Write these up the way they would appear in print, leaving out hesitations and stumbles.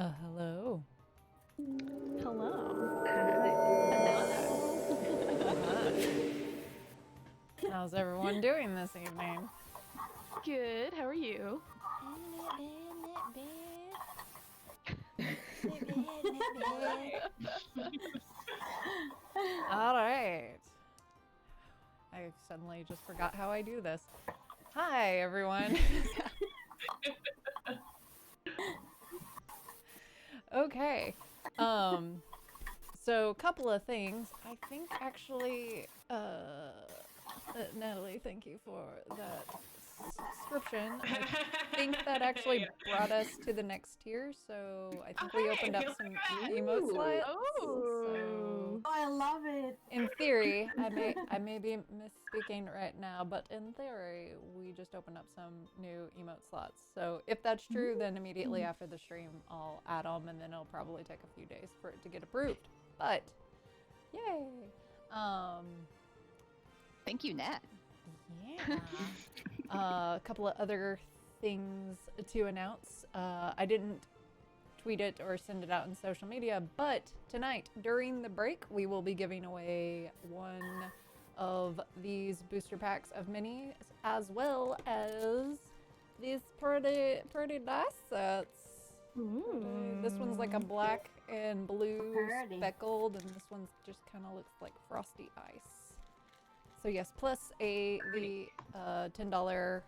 Hello. Hello. How's everyone doing this evening? Good. How are you? All right. I suddenly just forgot how I do this. Hi, everyone. Okay. So a couple of things. I think actually, Natalie, thank you for that subscription. I think that actually brought us to the next tier. So I think we opened up some emote slots. Oh. Oh, I love it. In theory, I may be misspeaking right now, but in theory, we just opened up some new emote slots. So if that's true, then immediately after the stream, I'll add them, and then it'll probably take a few days for it to get approved. But yay! Thank you, Nat. Yeah. A couple of other things to announce. I didn't tweet it or send it out in social media, but tonight during the break we will be giving away one of these booster packs of minis, as well as these pretty dice sets. This one's like a black and blue speckled, and this one just kind of looks like frosty ice. So yes, plus the $10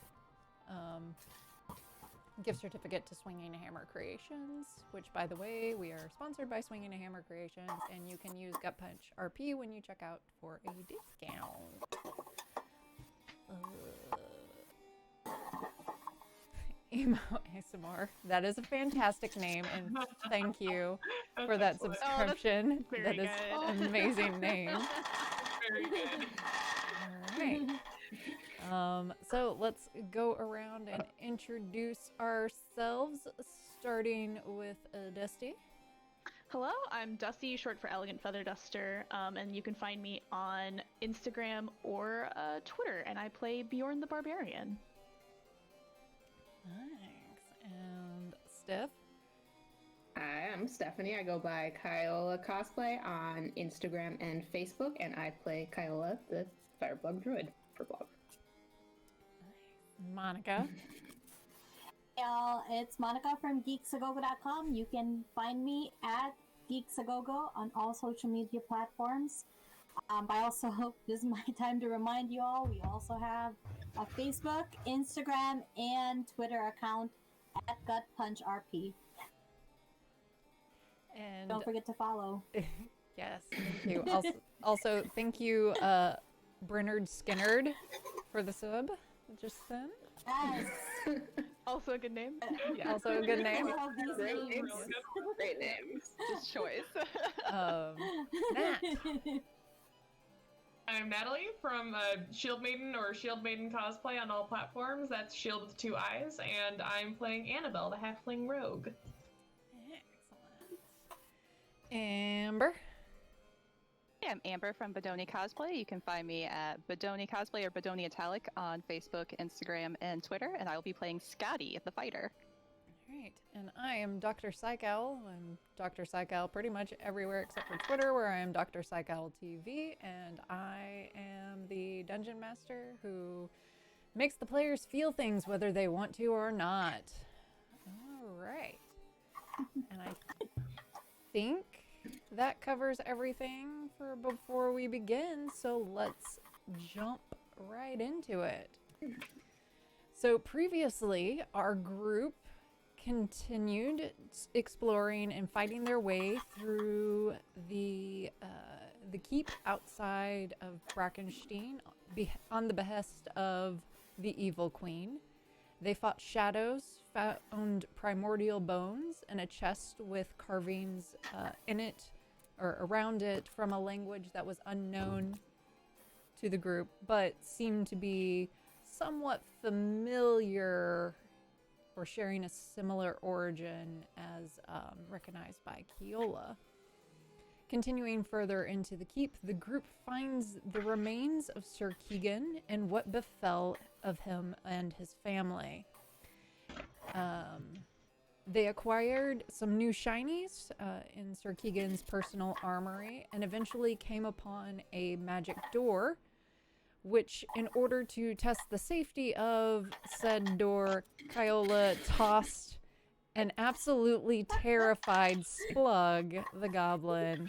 gift certificate to Swinging a Hammer Creations, which, by the way, we are sponsored by Swinging a Hammer Creations, and you can use Gut Punch RP when you check out for a discount. Emo ASMR. That is a fantastic name, and thank you for that subscription. Very That is good. an amazing name. Very good. All right. So let's go around and introduce ourselves, starting with Dusty. Hello, I'm Dusty, short for Elegant Feather Duster, and you can find me on Instagram or Twitter, and I play Bjorn the Barbarian. Thanks. And Steph. Hi, I'm Stephanie. I go by Kyola Cosplay on Instagram and Facebook, and I play Kyola, the Firebug Druid for blog. Monica. Y'all, it's Monica from geeksagogo.com. You can find me at geeksagogo on all social media platforms. I also, this is my time to remind you all, we also have a Facebook, Instagram, and Twitter account at Gut Punch RP. And Don't forget to follow. yes, thank you. Also thank you, Brennard Skinnerd, for the sub just then. Yes. Also a good name. Also a good name. I love these Great names. names. Great names. His choice. Matt. I'm Natalie from Shield Maiden or Shield Maiden Cosplay on all platforms. That's Shield with 2 eyes, and I'm playing Annabelle, the Halfling Rogue. Excellent. Amber. Hey, I'm Amber from Badoni Cosplay. You can find me at Badoni Cosplay or Badoni Italic on Facebook, Instagram, and Twitter, and I will be playing Scotty, the fighter. All right, and I am Dr. Psychowl. I'm Dr. Psychowl pretty much everywhere except for Twitter, where I am Dr. Psychowl TV, and I am the dungeon master who makes the players feel things whether they want to or not. All right, and I think that covers everything for before we begin, so let's jump right into it. So previously, our group continued exploring and fighting their way through the keep outside of Brackenstein on the behest of the Evil Queen. They fought shadows, found primordial bones, and a chest with carvings in it or around it from a language that was unknown to the group, but seemed to be somewhat familiar or sharing a similar origin as recognized by Keola. Continuing further into the keep, the group finds the remains of Sir Keegan and what befell of him and his family. They acquired some new shinies in Sir Keegan's personal armory and eventually came upon a magic door, which, in order to test the safety of said door, Kyola tossed an absolutely terrified Splug, the goblin,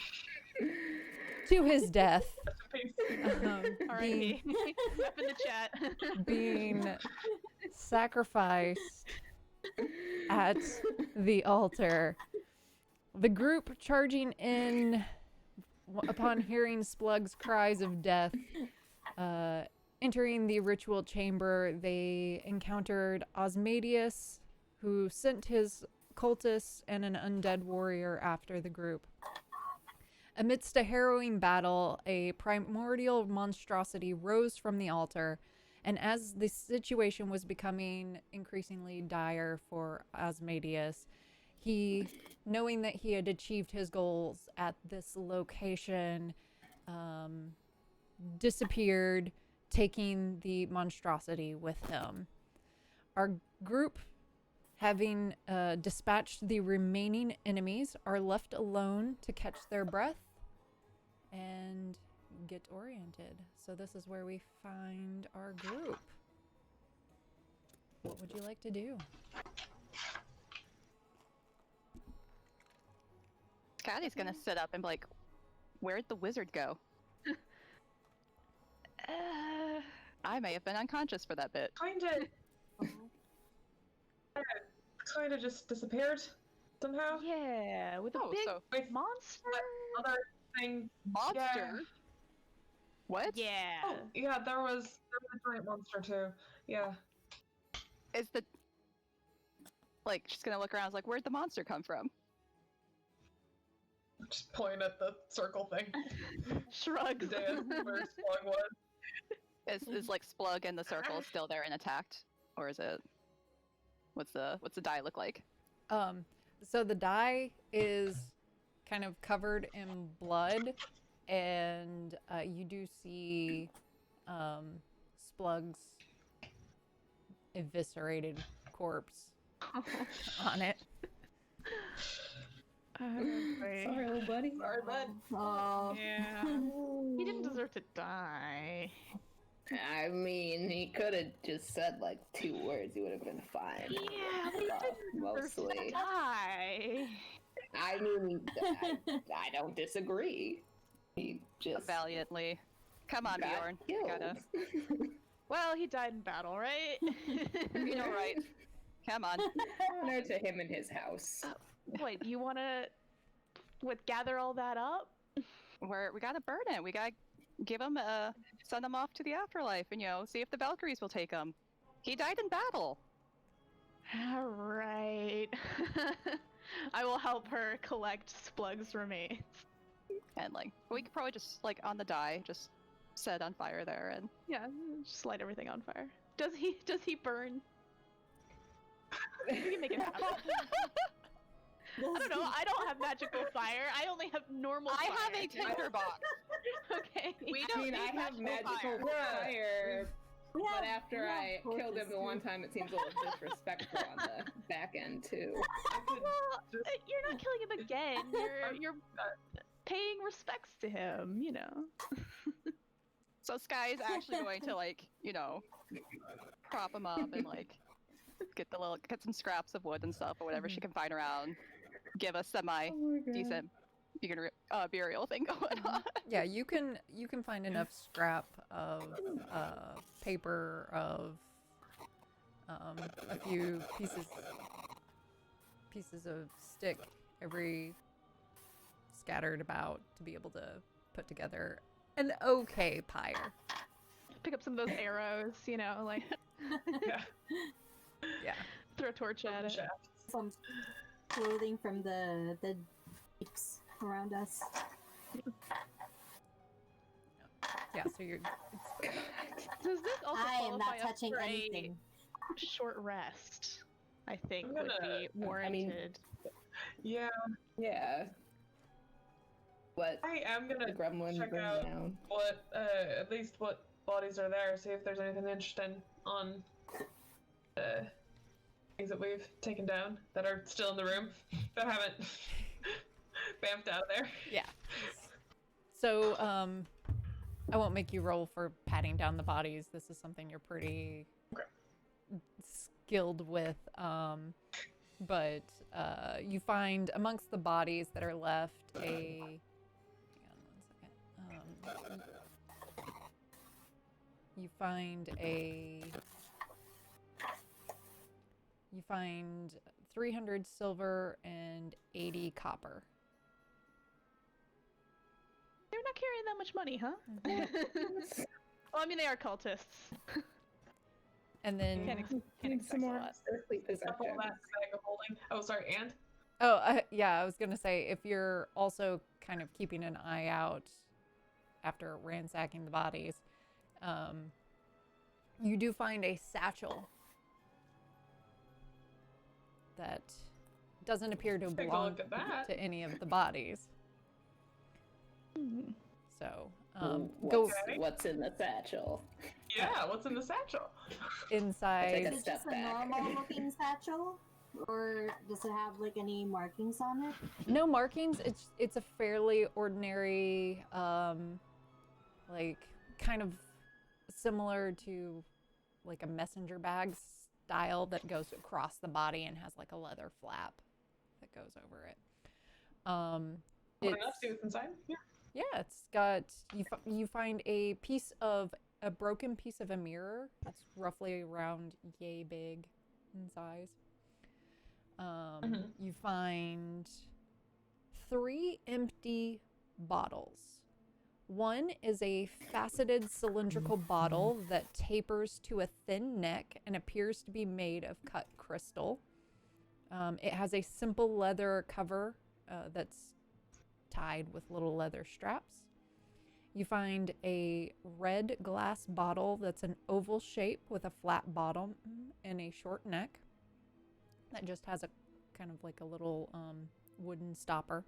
to his death. R.I.P. Up in the chat. Being sacrificed at the altar. The group charging in upon hearing Splug's cries of death, entering the ritual chamber, they encountered Osmadius, who sent his cultists and an undead warrior after the group. Amidst a harrowing battle, a primordial monstrosity rose from the altar, and as the situation was becoming increasingly dire for Osmadius, he, knowing that he had achieved his goals at this location, disappeared, taking the monstrosity with him. Our group, having dispatched the remaining enemies, are left alone to catch their breath and get oriented. So this is where we find our group. What would you like to do? Scotty's gonna sit up and be like, where'd the wizard go? I may have been unconscious for that bit. Kind of just disappeared somehow. Yeah, with a big With monster. other thing. Monster? Yeah. What? Yeah. Oh, yeah, there was a giant monster too. Yeah. Is the... Like, she's gonna look around, like, where'd the monster come from? Just point at the circle thing. Shrugs. Dan, where Splug was. Is like Splug and the circle still there and attacked? Or is it... What's the die look like? So the die is kind of covered in blood, and you do see Splug's eviscerated corpse on it. Sorry, little buddy. Sorry, bud. Oh. Yeah. He didn't deserve to die. I mean, he could have just said like 2 words. He would have been fine. Yeah, but he didn't deserve to Mostly. die. I mean, I don't disagree. He just Valiantly. Come on, got Bjorn. You killed. gotta... Well, he died in battle, right? You know, right. Come on. Honor to him and his house. Wait, you wanna gather all that up? We gotta burn it. We gotta give him send him off to the afterlife and, see if the Valkyries will take him. He died in battle. All right. I will help her collect Splug's remains. And, we could probably just, on the die, just set on fire there and... Yeah, just light everything on fire. Does he burn? We can make it happen. I don't know. I don't have magical fire. I only have normal fire. I have a tinderbox. Okay. I mean, I have magical fire, but after I killed him the one time, it seems a little disrespectful on the back end too. Well, you're not killing him again. You're paying respects to him. So Sky is actually going to prop him up and get some scraps of wood and stuff or whatever she can find around. Give a decent burial thing going on. Yeah, you can find enough scrap of paper, of a few pieces of stick, every scattered about, to be able to put together an okay pyre. Pick up some of those arrows, Yeah. Yeah. throw a torch at it. Some clothing from the jeeps around us. Yeah, so you're Does this also I am not qualify us touching for a anything. short rest? I think I'm would gonna- be warranted. Yeah, Yeah. What? I am The gonna gremlin check bring out down. what, at least what bodies are there, see if there's anything interesting on things that we've taken down that are still in the room that haven't bamfed out of there. Yeah. So, I won't make you roll for patting down the bodies. This is something you're pretty skilled with. But you find amongst the bodies that are left a. Hang on 1 second. You find 300 silver and 80 copper. They're not carrying that much money, huh? Well, I mean, they are cultists. And then Can't expect some more a lot. earthly Up all possession. that bag of holding. Oh, sorry, and? yeah, I was gonna say if you're also kind of keeping an eye out after ransacking the bodies, you do find a satchel that doesn't appear to Take a belong look at that. to any of the bodies. Mhm. So What's, what's in the satchel? Yeah, what's in the satchel? inside. Take Is it just a normal looking satchel? Or does it have like any markings on it? No markings. It's a fairly ordinary, like kind of similar to like a messenger bag style that goes across the body and has like a leather flap that goes over it. What enough to see what's inside? Yeah. Yeah, it's got you find a broken piece of a mirror. It's roughly around yay big in size. You find 3 empty bottles. One is a faceted cylindrical bottle that tapers to a thin neck and appears to be made of cut crystal. It has a simple leather cover that's tied with little leather straps. You find a red glass bottle that's an oval shape with a flat bottom and a short neck that just has a kind of like a little wooden stopper.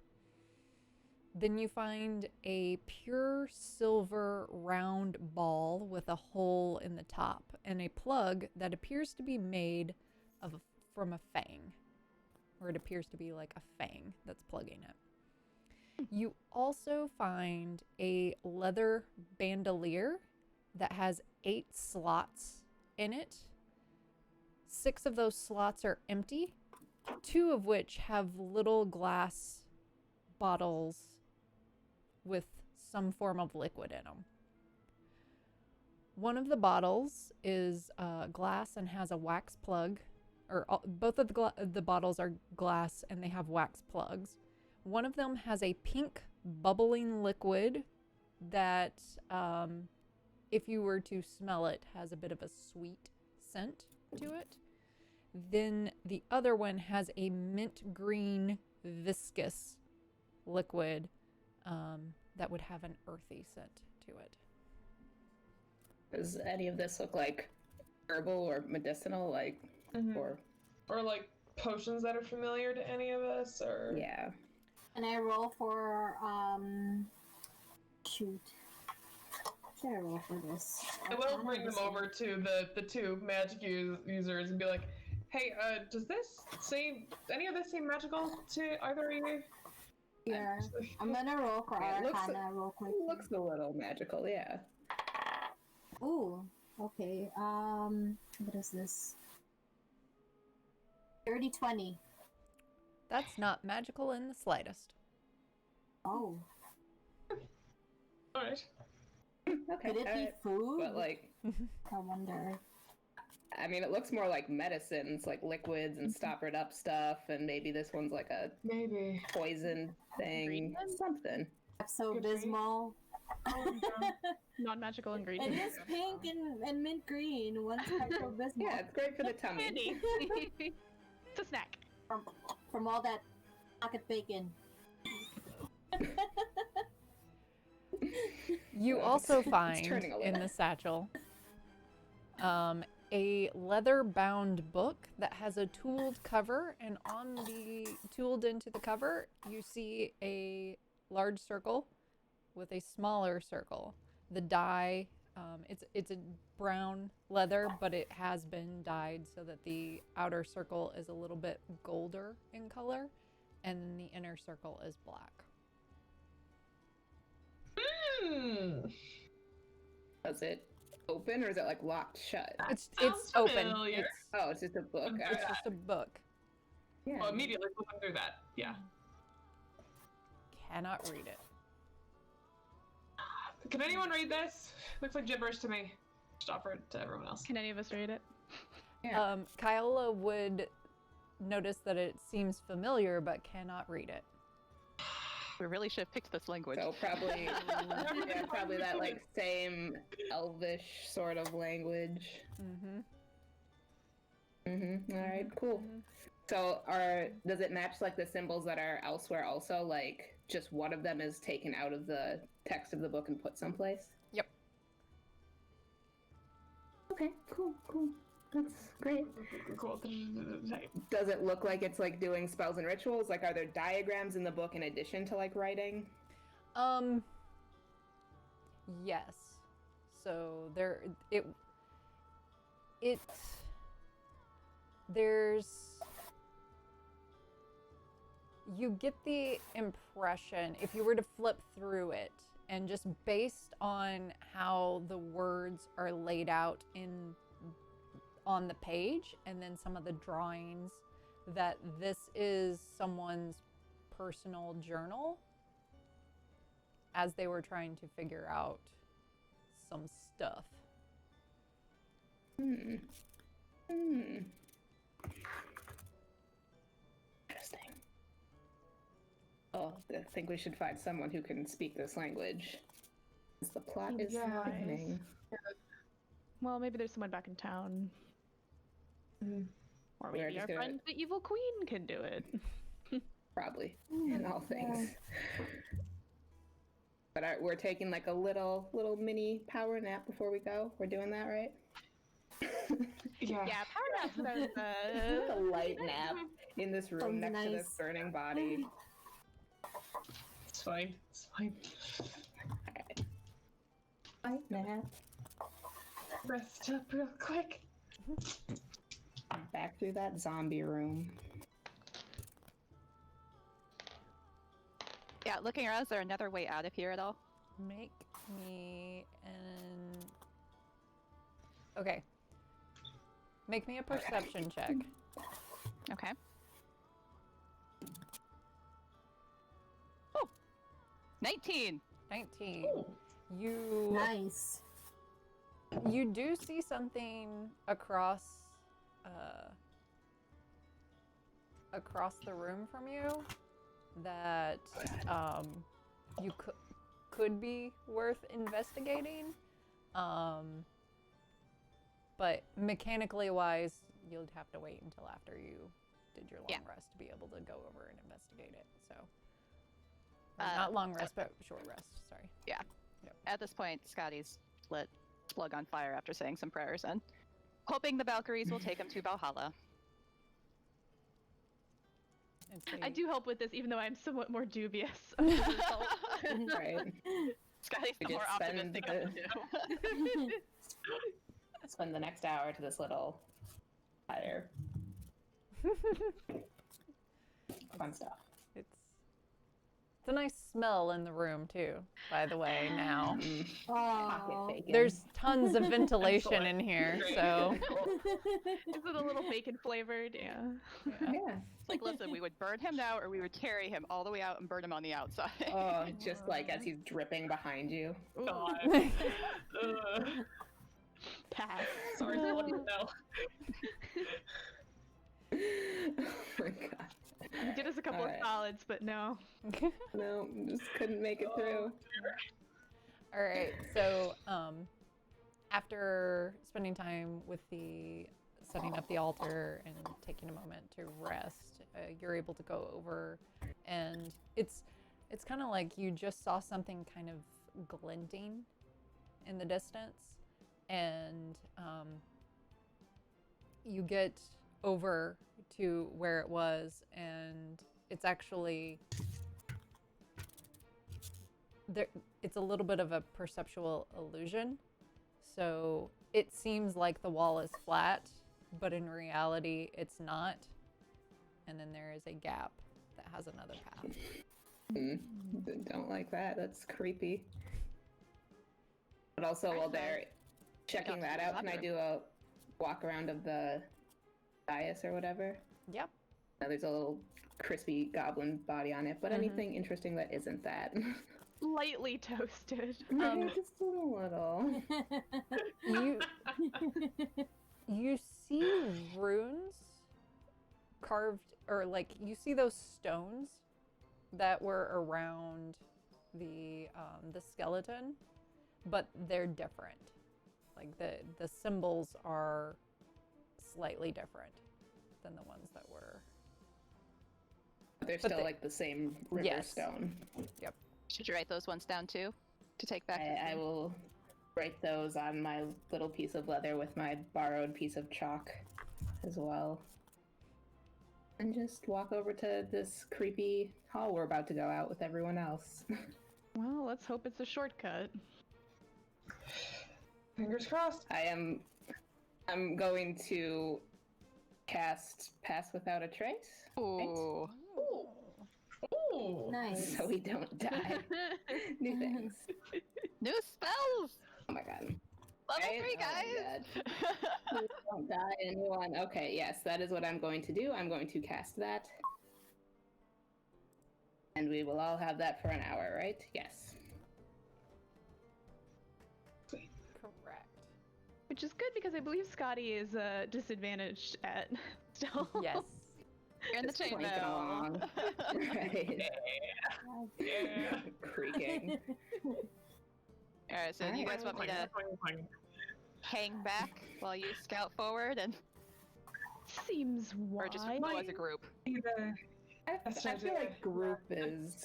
Then you find a pure silver round ball with a hole in the top and a plug that appears to be made from a fang, or it appears to be like a fang that's plugging it. You also find a leather bandolier that has 8 slots in it. 6 of those slots are empty, 2 of which have little glass bottles with some form of liquid in them. One of the bottles is glass and has a wax plug, or both of the bottles are glass and they have wax plugs. One of them has a pink bubbling liquid that, if you were to smell it, has a bit of a sweet scent to it. Then the other one has a mint green viscous liquid that would have an earthy scent to it. Does any of this look like herbal or medicinal, like, or like potions that are familiar to any of us, or yeah? And I roll for shoot. Should I roll for this? I will bring them over to the 2 magic users and be like, hey, does this seem, any of this seem magical to either of you? Yeah, I'm gonna roll for Arcana real quick. Looks a little magical, yeah. Ooh, okay. What is this? 30-20. That's not magical in the slightest. Oh. Alright. Okay. Could it be food? But like, I wonder. I mean, it looks more like medicines, like liquids and stoppered up stuff, and maybe this one's like a Maybe poison thing, something. Pepto-Bismol. Non-magical It ingredients. is pink and mint green. One's Pepto-Bismol. Yeah, it's great for the tummy. Candy. It's a snack. From all that pocket bacon. You also It's find turning a in little. the satchel a leather-bound book that has a tooled cover, and on the tooled into the cover, you see a large circle with a smaller circle. The die It's a brown leather, but it has been dyed so that the outer circle is a little bit golder in color, and then the inner circle is black. Does it open or is it like locked shut? It's Sounds open. familiar. It's just a book. It's just a book. Yeah. Well, immediately flipping through that. Yeah. Cannot read it. Can anyone read this? Looks like gibberish to me. Just offer it to everyone else. Can any of us read it? Yeah. Kyola would notice that it seems familiar, but cannot read it. We really should have picked this language. So probably, yeah, probably that like same elvish sort of language. All right, cool. So does it match like the symbols that are elsewhere also? Like just one of them is taken out of the text of the book and put someplace? Yep. Okay, cool. That's great. Cool. Does it look like it's like doing spells and rituals? Like are there diagrams in the book in addition to like writing? Yes. So you get the impression, if you were to flip through it, and just based on how the words are laid out on the page, and then some of the drawings, that this is someone's personal journal as they were trying to figure out some stuff. Interesting. Oh, I think we should find someone who can speak this language. 'Cause the plot is Yes. happening. Well, maybe there's someone back in town. Or We're maybe just our gonna- friend, the evil queen, can do it. Probably, in all things. But we're taking like a little mini power nap before we go. We're doing that, right? Yeah. Yeah, power nap sounds A light nap in this room Sounds next to this nice. burning body. It's fine. It's fine. Light nap. Rest up real quick. Back through that zombie room. Yeah, looking around, is there another way out of here at all? Make me Okay. Make me a perception check. Okay. Oh! 19! 19. Ooh. Nice. You do see something across the room from you that you could be worth investigating, but mechanically wise, you'd have to wait until after you did your long rest to be able to go over and investigate it. So not long rest, but short rest. Sorry. Yeah. Yep. At this point, Scotty's lit Slug on fire after saying some prayers and hoping the Valkyries will take him to Valhalla. I do help with this, even though I'm somewhat more dubious of the result. Right. Scotty's We the more just spend optimistic of the two. Spend the next hour to this little fire. Fun stuff. It's a nice smell in the room too, by the way, now. Pocket Oh. bacon. There's tons of ventilation in here, Great. so Is it a little bacon flavored? Yeah. Yeah. Like, listen, we would burn him now, or we would carry him all the way out and burn him on the outside. Oh, just like as he's dripping behind you. Ooh, God. pass. Sorry for letting you know. Oh my god. Get us a couple of Alright. solids, but no. No, just couldn't make it through. all right. So after spending time with setting up the altar and taking a moment to rest, you're able to go over, and it's kind of like you just saw something kind of glinting in the distance, and you get over to where it was, and it's actually there. It's a little bit of a perceptual illusion, So it seems like the wall is flat, but in reality, it's not. And then there is a gap that has another path. Don't like that. That's creepy. But also, while they're checking that out, can I do a walk around of the dais or whatever? Yep. Now, there's a little crispy goblin body on it, but anything interesting that isn't that? Lightly toasted. Just a little. You see runes carved, or like you see those stones that were around the skeleton, but they're different. Like the symbols are slightly different than the ones that were. They're still like the same river stone. Yep. Should you write those ones down too to take back? I will write those on my little piece of leather with my borrowed piece of chalk as well. And just walk over to this creepy hall we're about to go out with everyone else. Well, let's hope it's a shortcut. Fingers crossed. I'm going to cast Pass Without a Trace. Ooh. Ooh. Nice. So we don't die. New things. New spells! Oh my god. Level Right? 3, Oh my guys! We don't die, anyone. Okay, yes, that is what I'm going to do. I'm going to cast that. And we will all have that for an hour, right? Yes. Correct. Which is good because I believe Scotty is disadvantaged at still. Yes. You're in the Just chain clanking now. along. Right. Yeah. Creaking. Alright, so do you guys want me to hang back while you scout forward, and Seems wise. or just go as a group? I feel like group is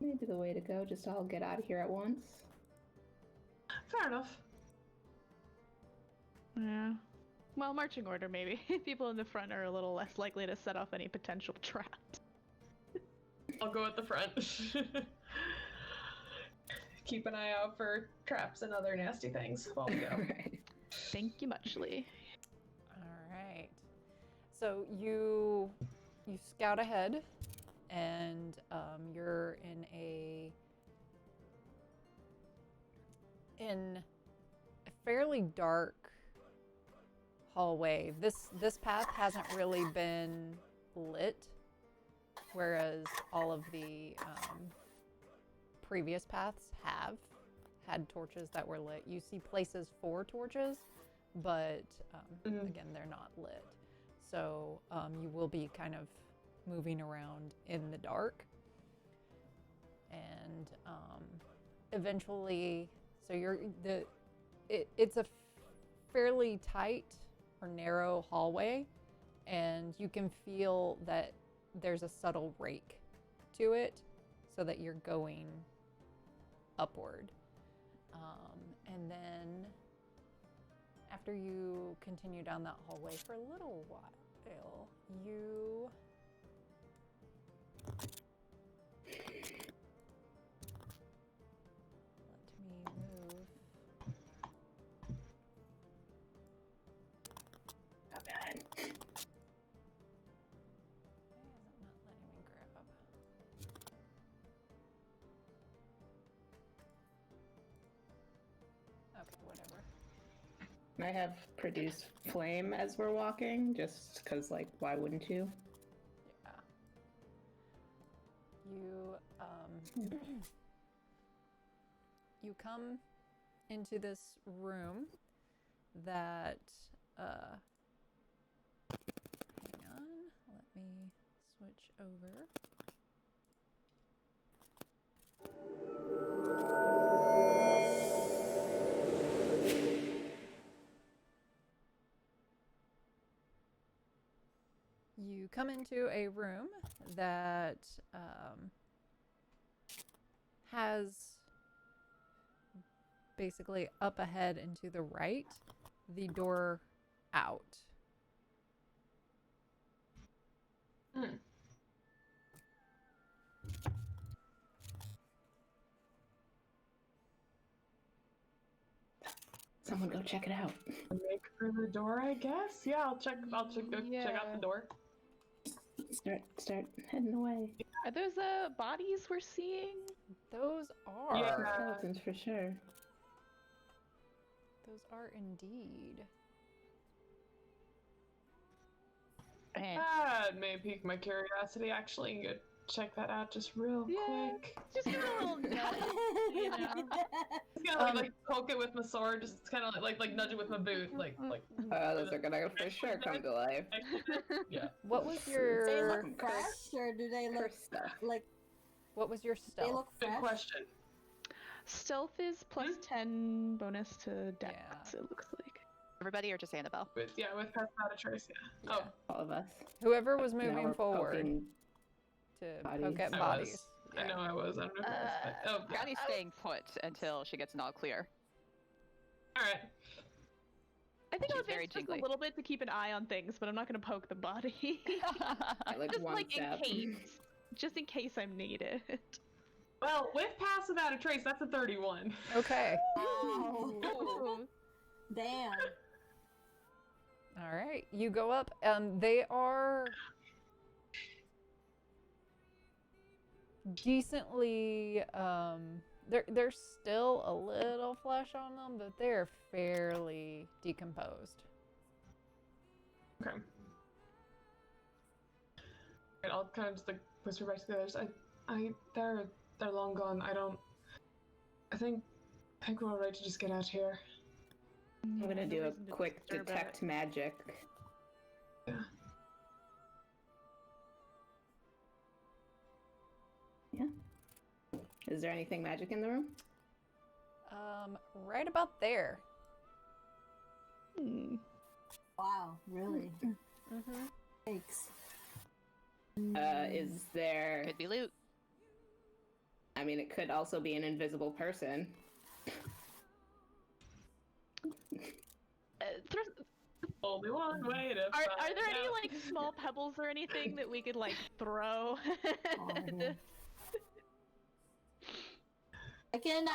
maybe the way to go. Just all get out of here at once. Fair enough. Yeah. Well, marching order maybe. People in the front are a little less likely to set off any potential traps. I'll go at the front. Keep an eye out for traps and other nasty things while we go. Right. Thank you muchly. All right. So you scout ahead, and you're in a fairly dark hallway. This path hasn't really been lit, whereas all of the previous paths have had torches that were lit. You see places for torches, but again, they're not lit. So you will be kind of moving around in the dark, and eventually, so it's a fairly tight or narrow hallway, and you can feel that there's a subtle rake to it, so that you're going upward. And then after you continue down that hallway for a little while, you let me move. Oh god. Why is it not letting me grab? Okay, whatever. I have produce flame as we're walking, just because, like, why wouldn't you? Yeah. You you come into this room that hang on, let me switch over. You come into a room that has basically up ahead and to the right, the door out. Mm. Someone go check it out. Make for the door, I guess. Yeah, I'll check. Go check out the door. Start heading away. Are those bodies we're seeing? Those are. Yeah. Skeletons for sure. Those are indeed. Man. It may pique my curiosity. Actually, go check that out just real quick. Just give it a little nudge, you know? Just kind of like poke it with my sword. Just kind of like nudge it with my boot. Like. Those are gonna for sure come to life. Yeah. What was They your look fresh, or do they look Curse stuff. like What was your they stealth? look Good fresh? question. Stealth is plus 10 bonus to dex, Yeah. it looks like. Everybody or just Annabelle? With pass without a trace. Yeah. Yeah. Oh, All of us. Whoever was Now moving we're forward poking to bodies. poke at I bodies. was. I know I was. I don't know if I was, but yeah. Granny's staying put until she gets an all clear. All right. I think She's I'll very advance just jiggly. a little bit to keep an eye on things, but I'm not going to poke the body. Like just one like step. just in case I'm needed. Well, with pass without a trace, that's a 31. Okay. Oh, damn. All right. You go up, and they are decently. There's still a little flesh on them, but they're fairly decomposed. Okay. Right, I'll kind of just like whisper back to the others. They're long gone. I think we're all right to just get out here. I'm gonna do No a reason to quick disturb detect it. magic. Yeah. Yeah. Is there anything magic in the room? Right about there. Hmm. Wow, really? Mm-hmm. Thanks. Is there? Could be loot. I mean, it could also be an invisible person. Only one way to Are find there any out. like small pebbles or anything that we could like throw? yeah. I can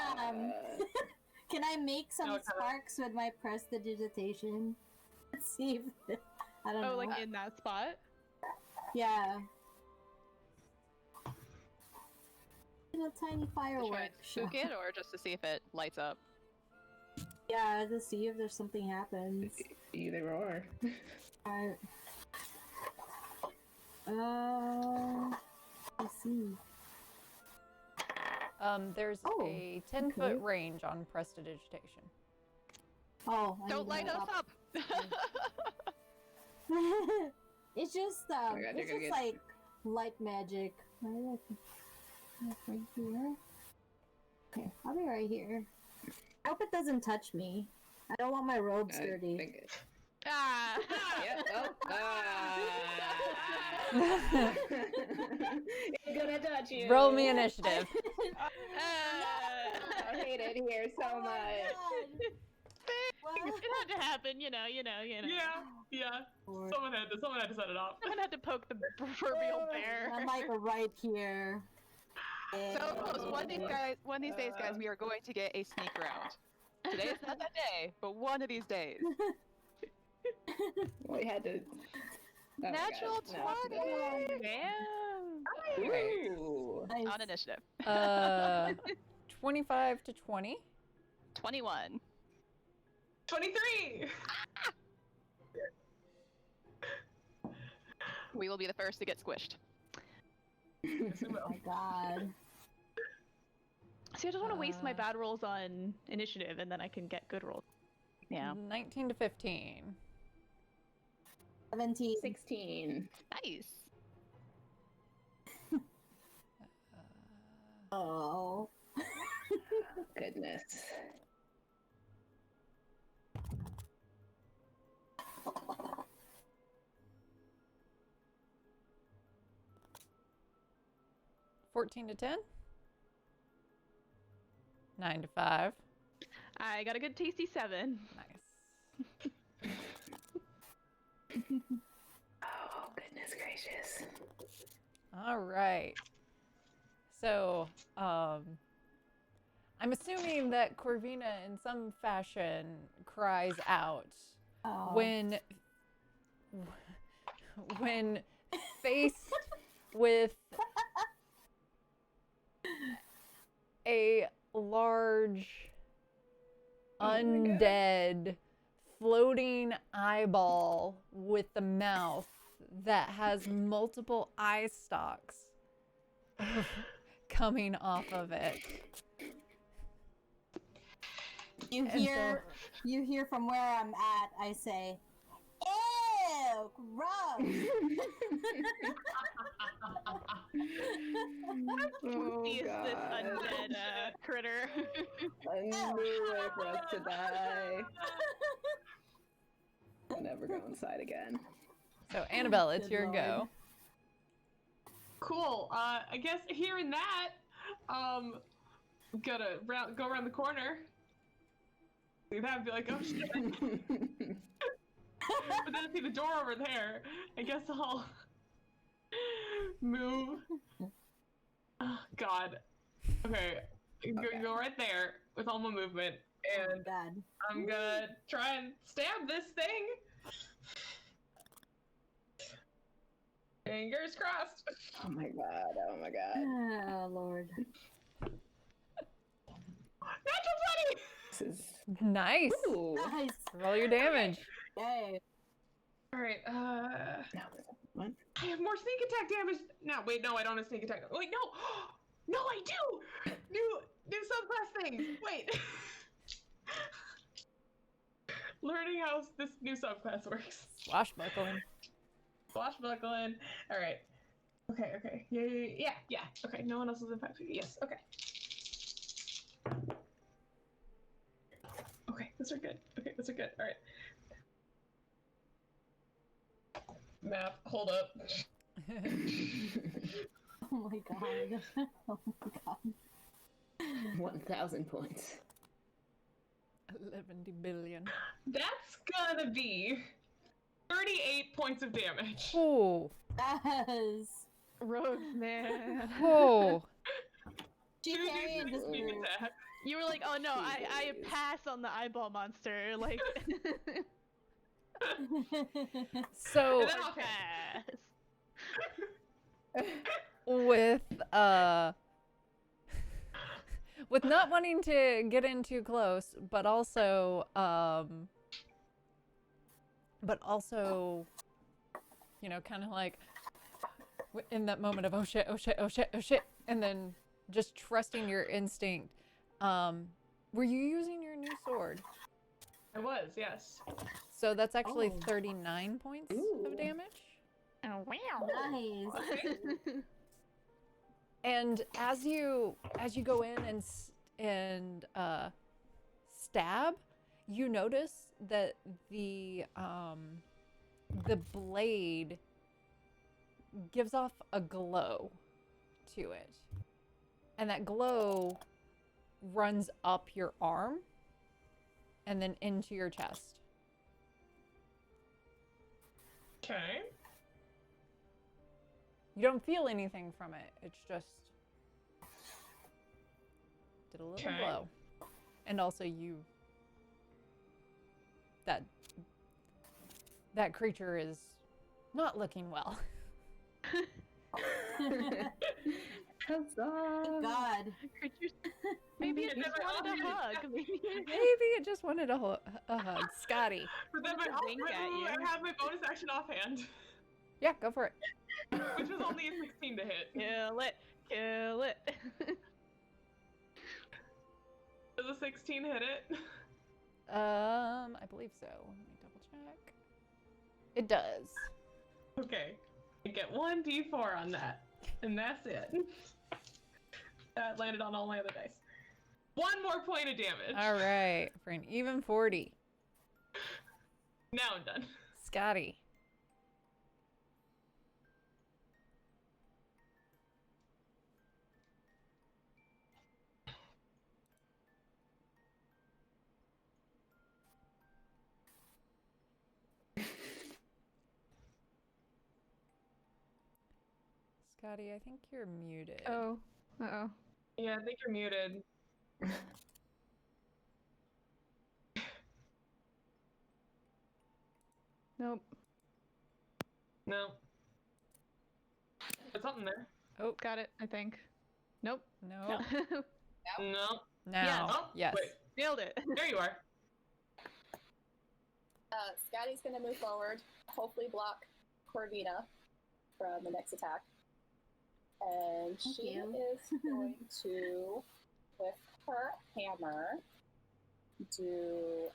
can I make some No, it's not. sparks with my prestidigitation? Let's see if I don't know. Oh, like in that spot? Yeah. In a tiny To try firework. and spook it, or just to see if it lights up? Yeah, to see if there's something happens. Either or. Alright. Let's see. There's Oh, a 10-foot okay. range on prestidigitation. Oh, I Don't need light that us up! It's just my God, it's you're gonna just get- like light magic. Right here. Okay, I'll be right here. I hope it doesn't touch me. I don't want my robes I dirty. think it. Ah! Yep. Oh. It's gonna touch you. Roll me initiative. I hate it here so Oh my much. God. What? It had to happen, you know. Yeah. Lord. Someone had to set it off. Someone had to poke the proverbial bear. I'm like right here. So close. One of these days, guys, we are going to get a sneak round. Today is not that day, but one of these days. We had to. Oh my Natural God, no. 20! Damn. Ooh. Nice. On initiative. 25 to 20. 21. 23. We will be the first to get squished. Yes, we Oh will. my God. See, I just want to waste my Uh, bad rolls on initiative, and then I can get good rolls. Yeah. 19 to 15. 17. 16. Nice. Oh. Goodness. $14 to 10. 9 to 5. I got a good tasty 7. Nice. Oh, goodness gracious. All right. So, I'm assuming that Corvina, in some fashion, cries out Oh. when faced with a large undead floating eyeball with the mouth that has multiple eye stalks coming off of it. You hear from where I'm at, I say, ew, gross. Oh, Is this God. undead critter? A new way for us to die. I'll never go inside again. So, Annabelle, it's Good your Lord. go. Cool. I guess hearing that, gotta go around the corner. See that and be like, oh shit. But then I see the door over there. I guess I'll move. Oh, God. Okay. Go right there with all my movement, and God. I'm gonna try and stab this thing. Fingers crossed. Oh my god, oh my god. Oh, Lord. Natural 20! This is... Nice. Ooh. Nice. Roll your damage. Yay. Alright, No, what? I have more sneak attack damage. No, wait, no, I don't have sneak attack. Wait, no! No, I do! New subclass things! Wait! Learning how this new subclass works. Swashbuckling. Swashbuckling. Alright. Okay. Yeah. Okay, no one else is impacted. Yes, okay. Okay, those are good. Alright. Map, hold up. Oh my god. Oh my god. 1,000 points. 11 billion. That's gonna be 38 points of damage. Oh. Yes. Rogues, man. Oh. She Two carrying d6 just sneak attack. You were like, oh no, I pass on the eyeball monster. Like, So, And then I'll pass. with not wanting to get in too close, but also, you know, kind of like in that moment of oh shit, and then just trusting your instinct. Were you using your new sword? I was, yes. So that's actually Oh. 39 points Ooh. of damage. Oh wow. Nice. And as you go in and stab, you notice that the blade gives off a glow to it, and that glow runs up your arm and then into your chest. Okay. You don't feel anything from it. It's just did a little Okay. glow. And also that creature is not looking well. Huzzah! God. Creatures. Maybe it just wanted a hug. Maybe. Maybe it just wanted a hug. Scotty. But then Just wink at you. I have my bonus action offhand, Yeah, go for it. which was only a 16 to hit. Kill it. Does a 16 hit it? I believe so. Let me double check. It does. Okay. I get 1d4 on that. And that's it. That landed on all my other dice. One more point of damage. All right, for an even 40. Now I'm done. Scotty. Scotty, I think you're muted. Oh. Uh-oh. Yeah, I think you're muted. Nope. No. There's something there. Oh, Got it, I think. Nope. no. No. Now. Oh, Yes. wait. Nailed it. There you are. Scotty's gonna move forward, hopefully block Corvina from the next attack. And Thank she you. is going to, with her hammer, do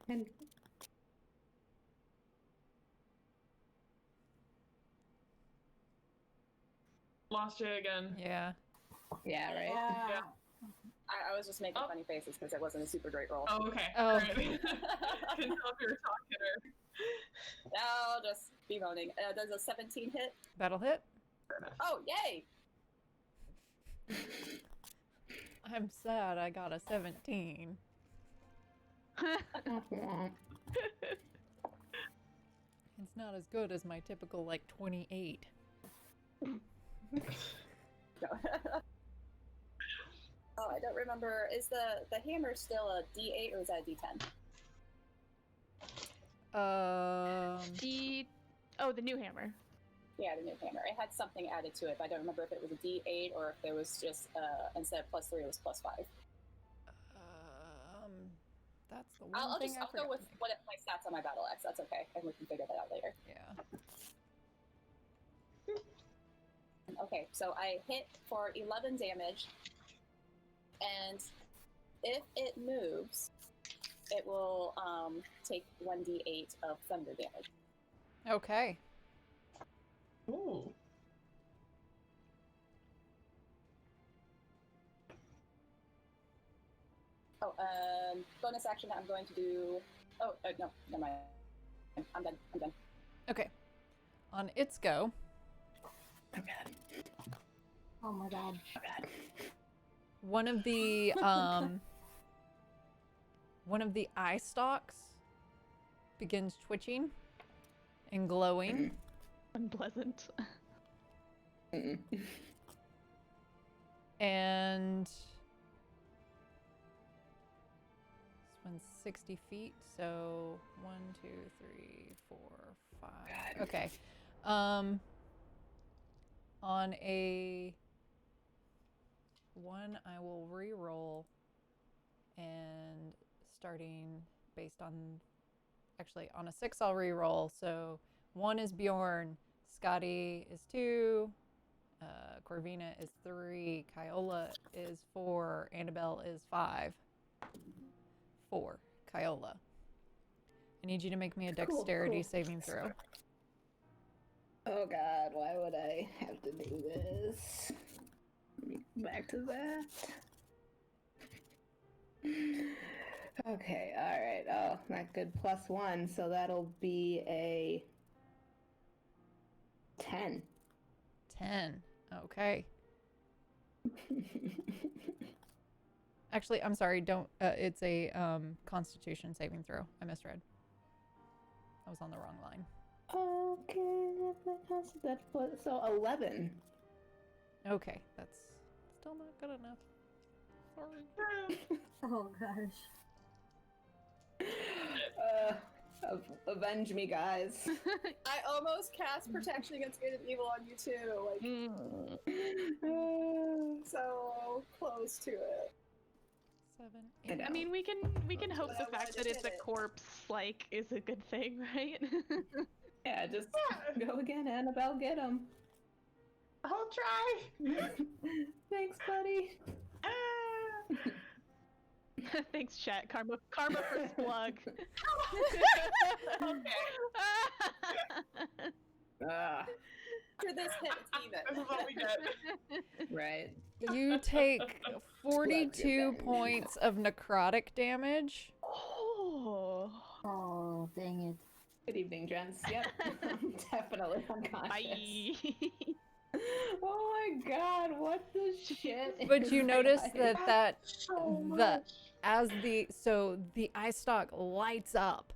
And Lost you again. Yeah. yeah, right. Yeah. I was just making funny faces because it wasn't a super great roll. Oh, okay. Oh. All right. Couldn't tell if you were talking or. No, just bemoaning. Does a 17 hit? Battle hit. Oh, yay! I'm sad I got a 17. It's not as good as my typical, like, 28. No. Oh, I don't remember. Is the hammer still a D8 or is that a D10? The new hammer. Yeah, the new hammer. It had something added to it, but I don't remember if it was a D8 or if there was just instead of +3, it was +5. That's the one I'll thing I go forgot with to make. what my stats on my battle axe. That's okay, and we can figure that out later. Yeah. Okay, so I hit for 11 damage, and if it moves, it will take 1d8 of thunder damage. Okay. Ooh. Oh, bonus action I'm going to do... Oh, no, never mind. I'm done. Okay. On its go, Oh god. Oh my god. Oh god. one of the eye stalks begins twitching and glowing. Unpleasant. Mm-mm. And this one's 60 feet, so 1, 2, 3, 4, 5. God. Okay. On a 1, I will re-roll, and starting based on, actually on a 6, I'll re-roll. So 1 is Bjorn, Scotty is 2, Corvina is 3, Kyola is 4, Annabelle is 5. 4, Kyola. I need you to make me a dexterity saving throw. Oh god, why would I have to do this? Let me go back to that. Okay, alright. Oh, not good. +1, so that'll be a 10. 10. Okay. Actually, I'm sorry. Don't. It's a Constitution saving throw. I misread. I was on the wrong line. Okay, that's so 11. Okay, that's still not good enough. Sorry. Oh gosh. Avenge me, guys. I almost cast Protection Against Good and Evil on you too. Like, so close to it. 7, I 8. know. I mean, we can hope But the I wanted fact to that it's a hit it. corpse is a good thing, right? Yeah, just go again, Annabelle. Get him. I'll try. Thanks, buddy. Thanks, chat. Karma for slug. Ah, After this hit, it's even. This is what we get. right. You take 42 bad. points of necrotic damage. Oh. Oh, dang it. Good evening, gents. Yep, I'm definitely unconscious. Bye. Oh my god, what the shit? But is you notice my- that So the much. as the eye stalk lights up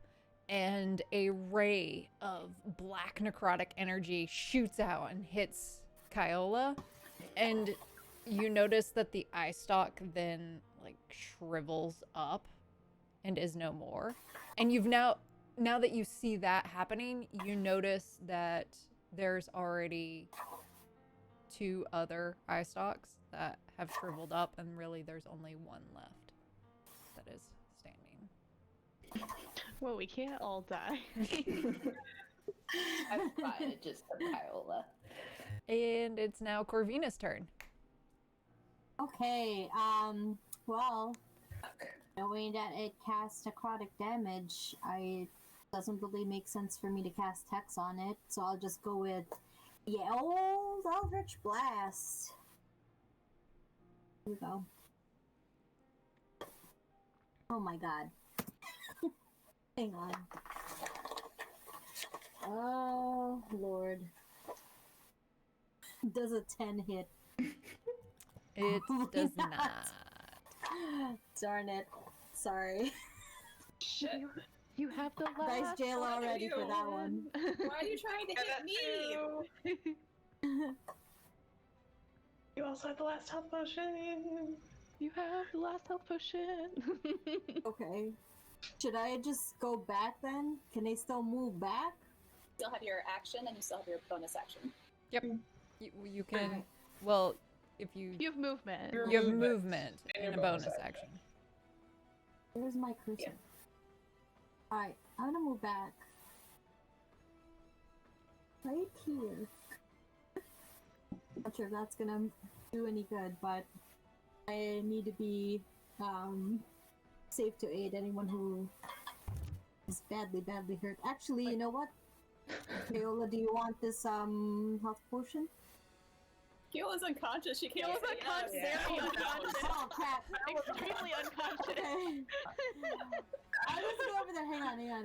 and a ray of black necrotic energy shoots out and hits Kyola, and you notice that the eye stalk then like shrivels up and is no more. And you've now that you see that happening, you notice that there's already 2 other eye stalks that have shriveled up, and really there's only one left that is standing. Well, we can't all die. I'm fine. It just said Kyola. And it's now Corvina's turn. Okay, well, knowing that it casts necrotic damage, it doesn't really make sense for me to cast Hex on it, so I'll just go with, old Eldritch Blast. Here we go. Oh my god. Hang on. Oh, Lord. Does a 10 hit? It does not. Darn it. Sorry. Shit. You have the Nice last. jail one of already for you. that one. Why are you trying to hit me? You also have the last health potion. You have the last health potion. Okay. Should I just go back then? Can they still move back? You still have your action and you still have your bonus action. Yep. You can, well, if you You have movement. you have movement and and a your bonus bonus action. Where's my cursor? Yeah. Alright, I'm gonna move back. Right here. Not sure if that's gonna do any good, but I need to be safe to aid anyone who is badly hurt. Actually, you know what? Viola, do you want this health potion? Kiola's unconscious. She can't Kiola's say unconscious. yes. Very unconscious. Oh crap! Extremely unconscious. Okay. I was go over there. Hang on.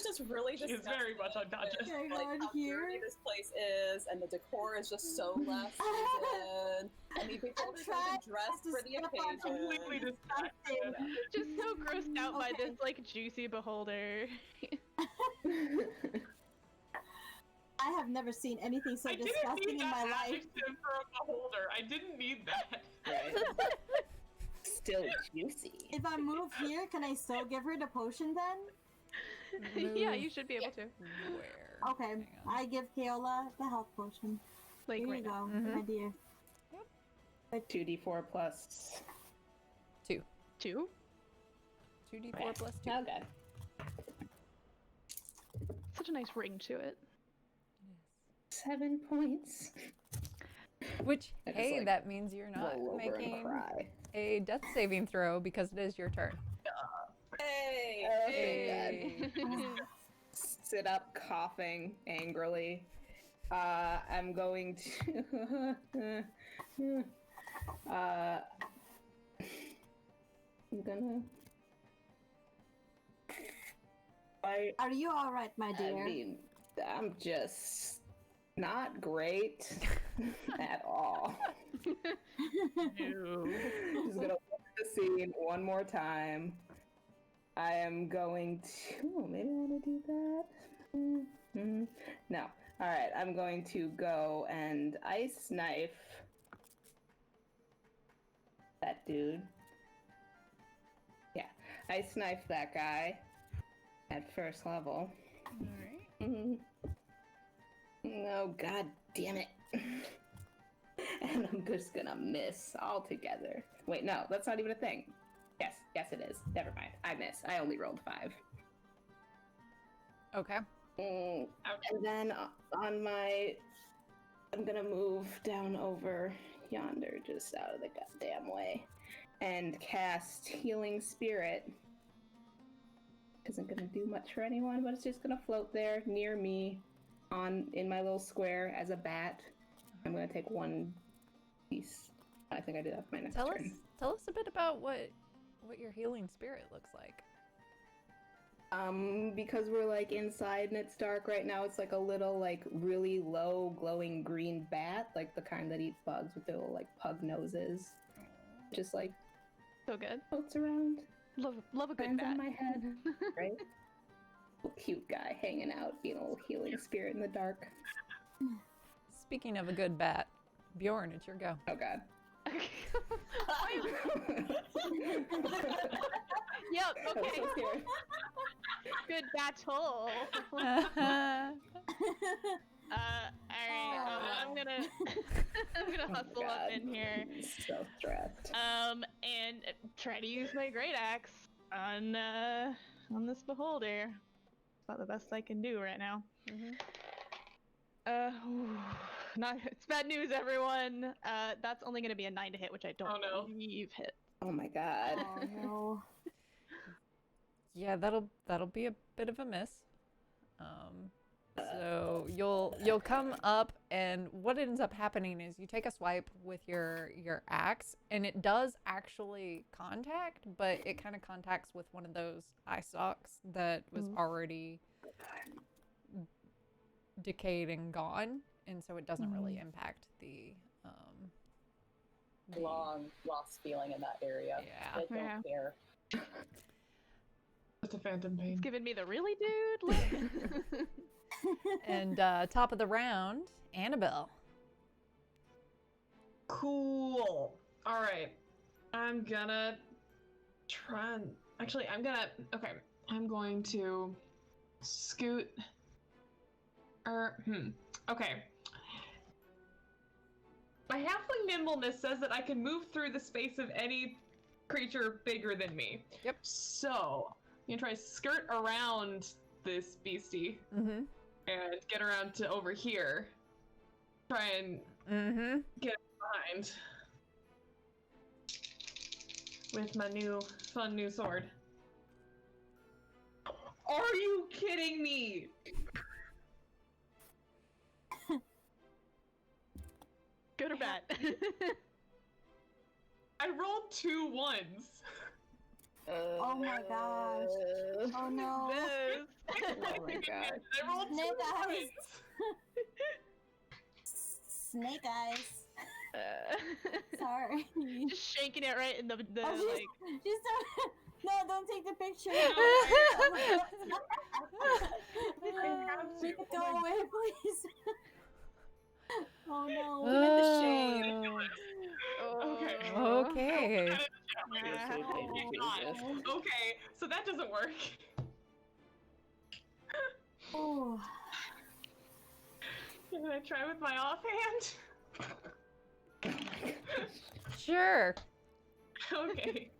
Just really She's disgusting. very much unconscious. Okay, Like go in how here. dirty this place is, and the decor is just so less seasoned. And the people are trying dressed to for the step on Completely occasion. distracted. Just so grossed out by Okay. this like juicy beholder. I have never seen anything so I didn't disgusting need in my that life. adjective for a beholder. I didn't need that. Right. Still juicy. If I move here, can I still give her the potion then? Yeah, Move you should be able to. where? Okay, Hang on. I give Keola the health potion. Like Here right you now. go, Mhm. my dear. 2d4 plus. 2. 2? 2d4 plus 2. Okay. Such a nice ring to it. 7 points. Which, I just, hey, like, that means you're not Roll over and making cry. a death saving throw because it is your turn. Hey! Okay, Hey. Sit up, coughing angrily. I'm going to. I'm gonna. Are you alright, my I dear? mean, I'm just not great at all. Just gonna look at the scene one more time. I am going to. Oh, maybe I want to do that. No. All right. I'm going to go and ice knife that dude. Yeah, ice knife that guy at first level. Alright. Oh, god damn it. And I'm just gonna miss altogether. Wait, no, that's not even a thing. Yes, it is. Never mind. I miss. I only rolled 5. Okay. And then on my. I'm gonna move down over yonder, just out of the goddamn way, and cast Healing Spirit. Isn't gonna do much for anyone, but it's just gonna float there near me in my little square as a bat. I'm gonna take 1 piece. I think I did that for my next Tell us turn. a bit about what your healing spirit looks like. Because we're like inside and it's dark right now, it's like a little like really low glowing green bat, like the kind that eats bugs with their little like pug noses. Just like So good. Floats around. Love a good Lands bat. on my head. Right? Little cute guy hanging out, being a little healing spirit in the dark. Speaking of a good bat, Bjorn, it's your go. Oh god. Yep. I'm Okay. so scared. Good battle. Alright, I'm gonna hustle up God. in here. So stressed. And try to use my great axe on this beholder. It's about the best I can do right now. It's bad news, everyone. That's only gonna be a 9 to hit, which I don't believe hit. Oh my god. Oh no. Yeah, that'll be a bit of a miss. So you'll come up, and what ends up happening is you take a swipe with your axe, and it does actually contact, but it kind of contacts with one of those eye stalks that was already decayed and gone, and so it doesn't really impact the Long lost feeling in that area. Yeah. They don't care. It's a phantom pain. It's giving me the really dude look. And top of the round, Annabelle. Cool. All right. I'm gonna try and actually I'm going to scoot. Okay. My halfling nimbleness says that I can move through the space of any creature bigger than me. Yep. So I'm gonna try to skirt around this beastie and get around to over here. Try and get behind with my fun new sword. Are you kidding me? Good or bad? I rolled 2 ones. Oh my gosh. Oh no. Oh my god. I rolled 2 Snake eyes. ones. Snake eyes. Sorry. Just shaking it right in the Oh, she's so... No, don't take the picture. Go away, please. Oh no. Look at the shame. Okay. Okay. Okay, so that doesn't work. Oh. Can I try with my offhand? Sure. Okay.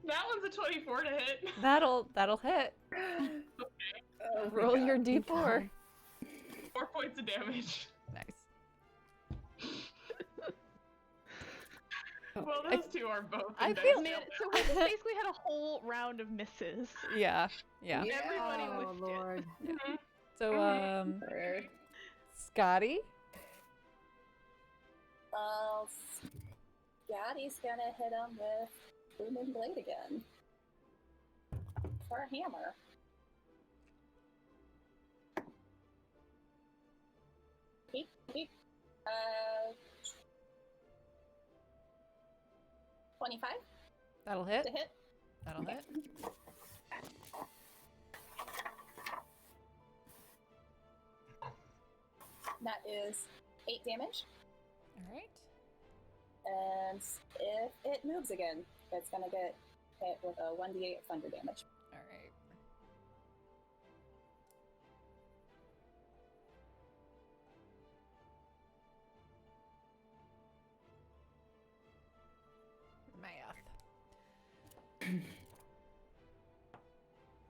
That one's a 24 to hit. That'll hit. Oh my Roll god. your d4. 4 points of damage. Nice. Well, those two are both. I in feel- dice Man, failure. so we basically had a whole round of misses. Yeah. Yeah. Everybody Oh whiffed it. Lord. So Sure. Scotty. Well, Scotty's gonna hit him with Booming Blade again. For a hammer. He, 25 That'll hit. to hit. That'll hit. That is 8 damage. All right. And if it moves again, it's gonna get hit with a 1d8 thunder damage. All right. Math.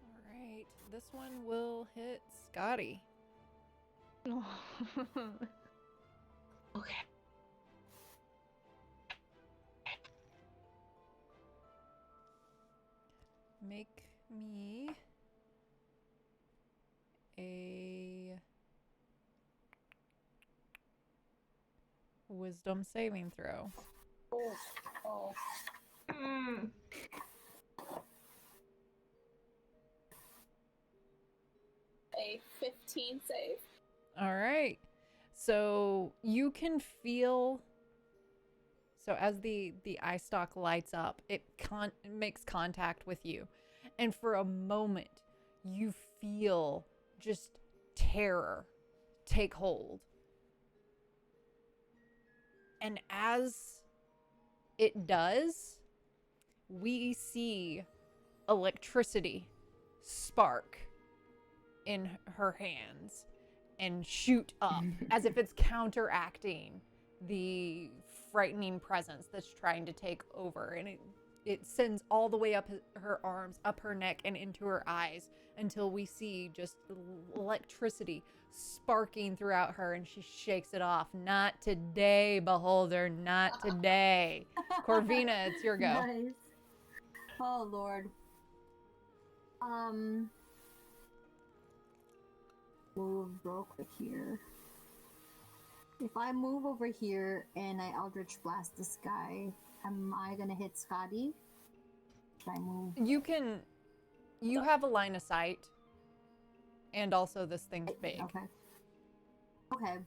All right. This one will hit Scotty. Okay. Make me a wisdom saving throw. Oh. Mm. A 15 save. All right. So you can feel. So as the eye stalk lights up, it makes contact with you. And for a moment, you feel just terror take hold. And as it does, we see electricity spark in her hands and shoot up as if it's counteracting the frightening presence that's trying to take over. And it sends all the way up her arms, up her neck, and into her eyes until we see just electricity sparking throughout her, and she shakes it off. Not today, Beholder, not today. Corvina, it's your go. Nice. Oh, Lord. Move real quick here. If I move over here and I Eldritch Blast this guy, am I gonna hit Scotty? Should I move? You have a line of sight, and also this thing's big. Okay. Okay.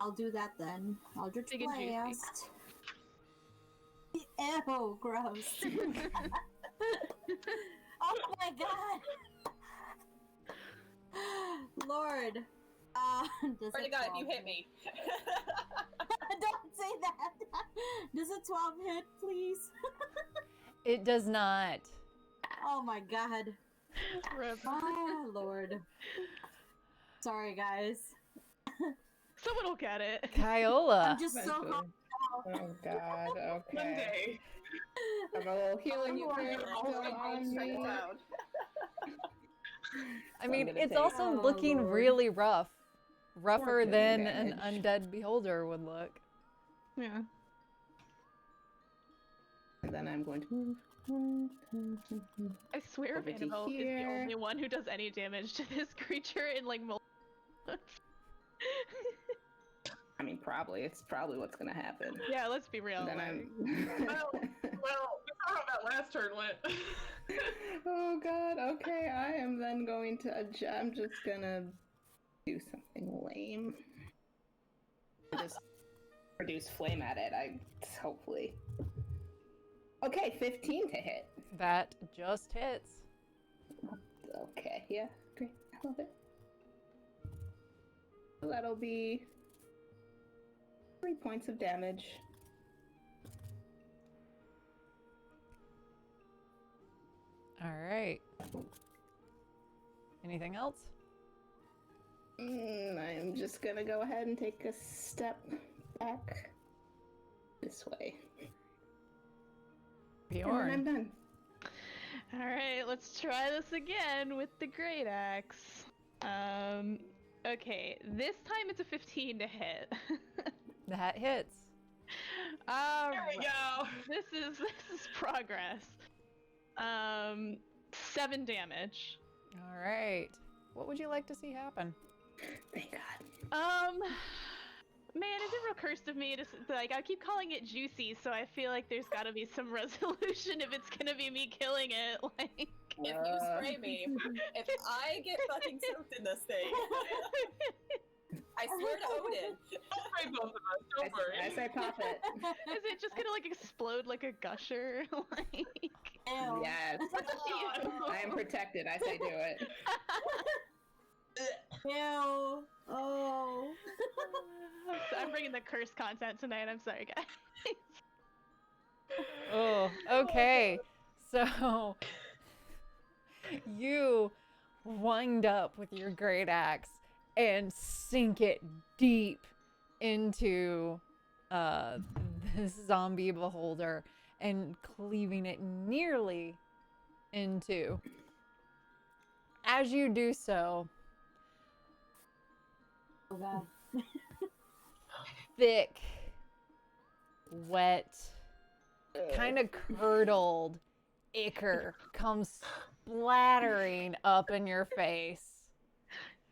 I'll do that then. Eldritch Big and juicy. Blast. Ew, gross. Oh my god! Lord. Swear to God, if you hit me. Don't say that. Does a 12 hit, please? It does not. Oh my god. Rip. Oh, Lord. Sorry, guys. Someone will get it. Kyola. I'm just so hot. Oh god, okay. Monday. I'm a little healing you Lord, there. you're Still on me. I mean, gonna it's take- also Oh, looking Lord. really rough. Rougher Poor than damage. an undead beholder would look. Yeah. And then I'm going to move. I swear Over to Annabelle is the here. only one who does any damage to this creature in like multiple. I mean, probably. It's probably what's gonna happen. Yeah, let's be real. And then like- Well, we saw how that last turn went. Oh god, okay, I am then going to I'm just gonna do something lame. Just produce flame at it, hopefully. Okay, 15 to hit. That just hits. Okay, yeah, great, I love it. So that'll be 3 points of damage. All right. Anything else? I'm just gonna go ahead and take a step back this way. And then I'm Bjorn. done. All right, let's try this again with the great axe. Okay, this time it's a 15 to hit. That hits. All There we right. go. This is progress. 7 damage. All right. What would you like to see happen? Thank God. Man, is it real cursed of me to like? I keep calling it juicy, so I feel like there's got to be some resolution if it's gonna be me killing it. Like, If you spray me, if I get fucking soaked in this thing, I swear to Odin. Don't spray both of us. Don't worry. I say pop it. is it just gonna like explode like a gusher? Like, Ew. Yes. I am protected. I say do it. Ew. Oh. I'm bringing the cursed content tonight. I'm sorry, guys. Oh, okay. So you wind up with your great axe and sink it deep into this zombie beholder and cleaving it nearly in two. As you do so, Oh god. thick, wet, kind of curdled ichor comes splattering up in your face.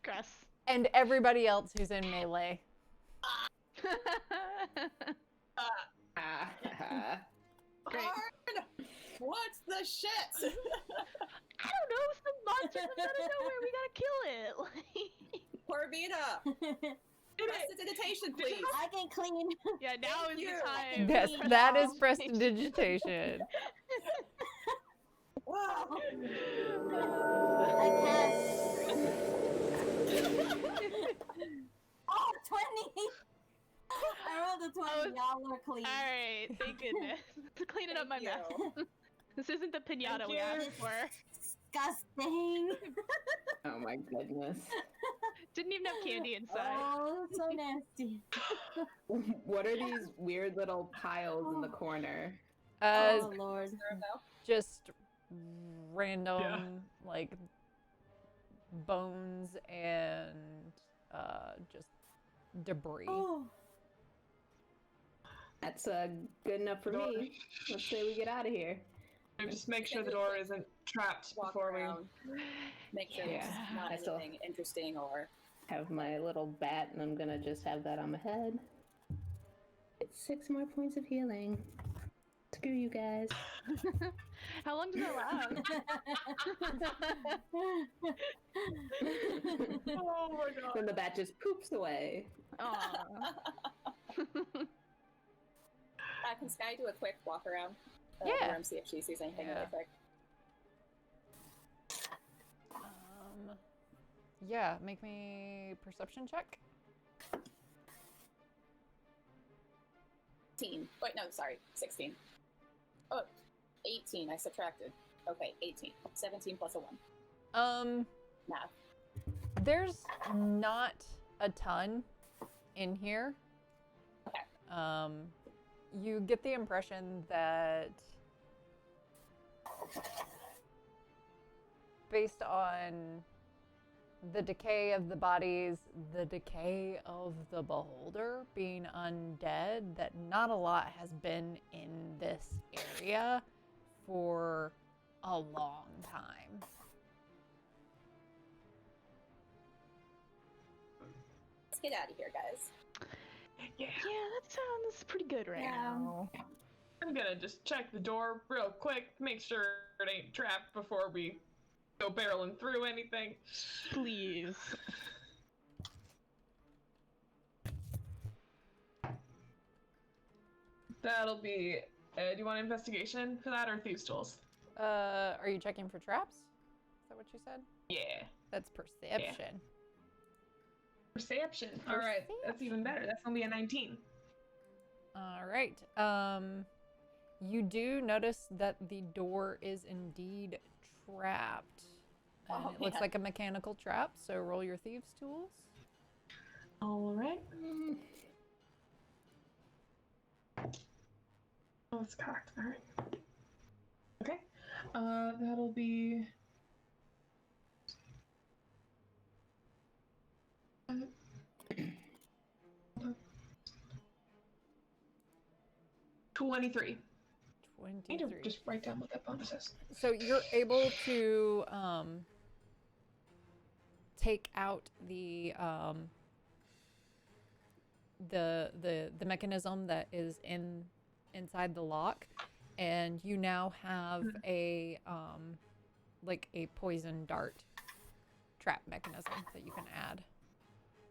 Gross. And everybody else who's in melee. Great. Arn! What's the shit? I don't know. Some monster comes out of nowhere. We gotta kill it. Like, Corvina, Prestidigitation, please. I can clean. Yeah, now Thank is you. the time. Yes, for that is prestidigitation. prestidigitation. Whoa. I can't. Oh, 20! I rolled a 20. I was- Y'all are clean. All right, thank goodness. Cleaning up my Thank mess. you. This isn't the pinata Thank we you. asked for. Disgusting. Oh my goodness. Didn't even have candy inside. Oh, so nasty. What are these weird little piles in the corner? Oh, Lord. Just random like bones and just debris. Oh. That's good enough for me. Let's say we get out of here. And just make sure the door isn't trapped Walk before around. Make sure Yeah. there's not I still- anything interesting or. Have my little bat, and I'm gonna just have that on my head. It's 6 more points of healing. Screw you guys. How long does that last? Oh my god. Then the bat just poops away. Aw. Can Sky do a quick walk around? Yeah. The room, see if she sees anything Yeah. really quick. Yeah, make me perception check. 18. Wait, no, sorry. 16. Oh, 18. I subtracted. Okay, 18. 17 plus a 1. Math. There's not a ton in here. Okay. You get the impression that based on the decay of the bodies, the decay of the beholder being undead, that not a lot has been in this area for a long time. Let's get out of here, guys. Yeah. Yeah, that sounds pretty good right now. I'm gonna just check the door real quick, make sure it ain't trapped before we go barreling through anything. Please. That'll be. Do you want investigation for that or thieves' tools? Are you checking for traps? Is that what you said? Yeah. That's perception. Perception. All right, that's even better. That's gonna be a 19. All right. You do notice that the door is indeed trapped. And it looks man. like a mechanical trap, so roll your thieves' tools. All right. Oh, it's cocked. All right. Okay. That'll be. $23. 23. I need to just write down what that bonus is. So you're able to take out the mechanism that is inside the lock, and you now have a like a poison dart trap mechanism that you can add.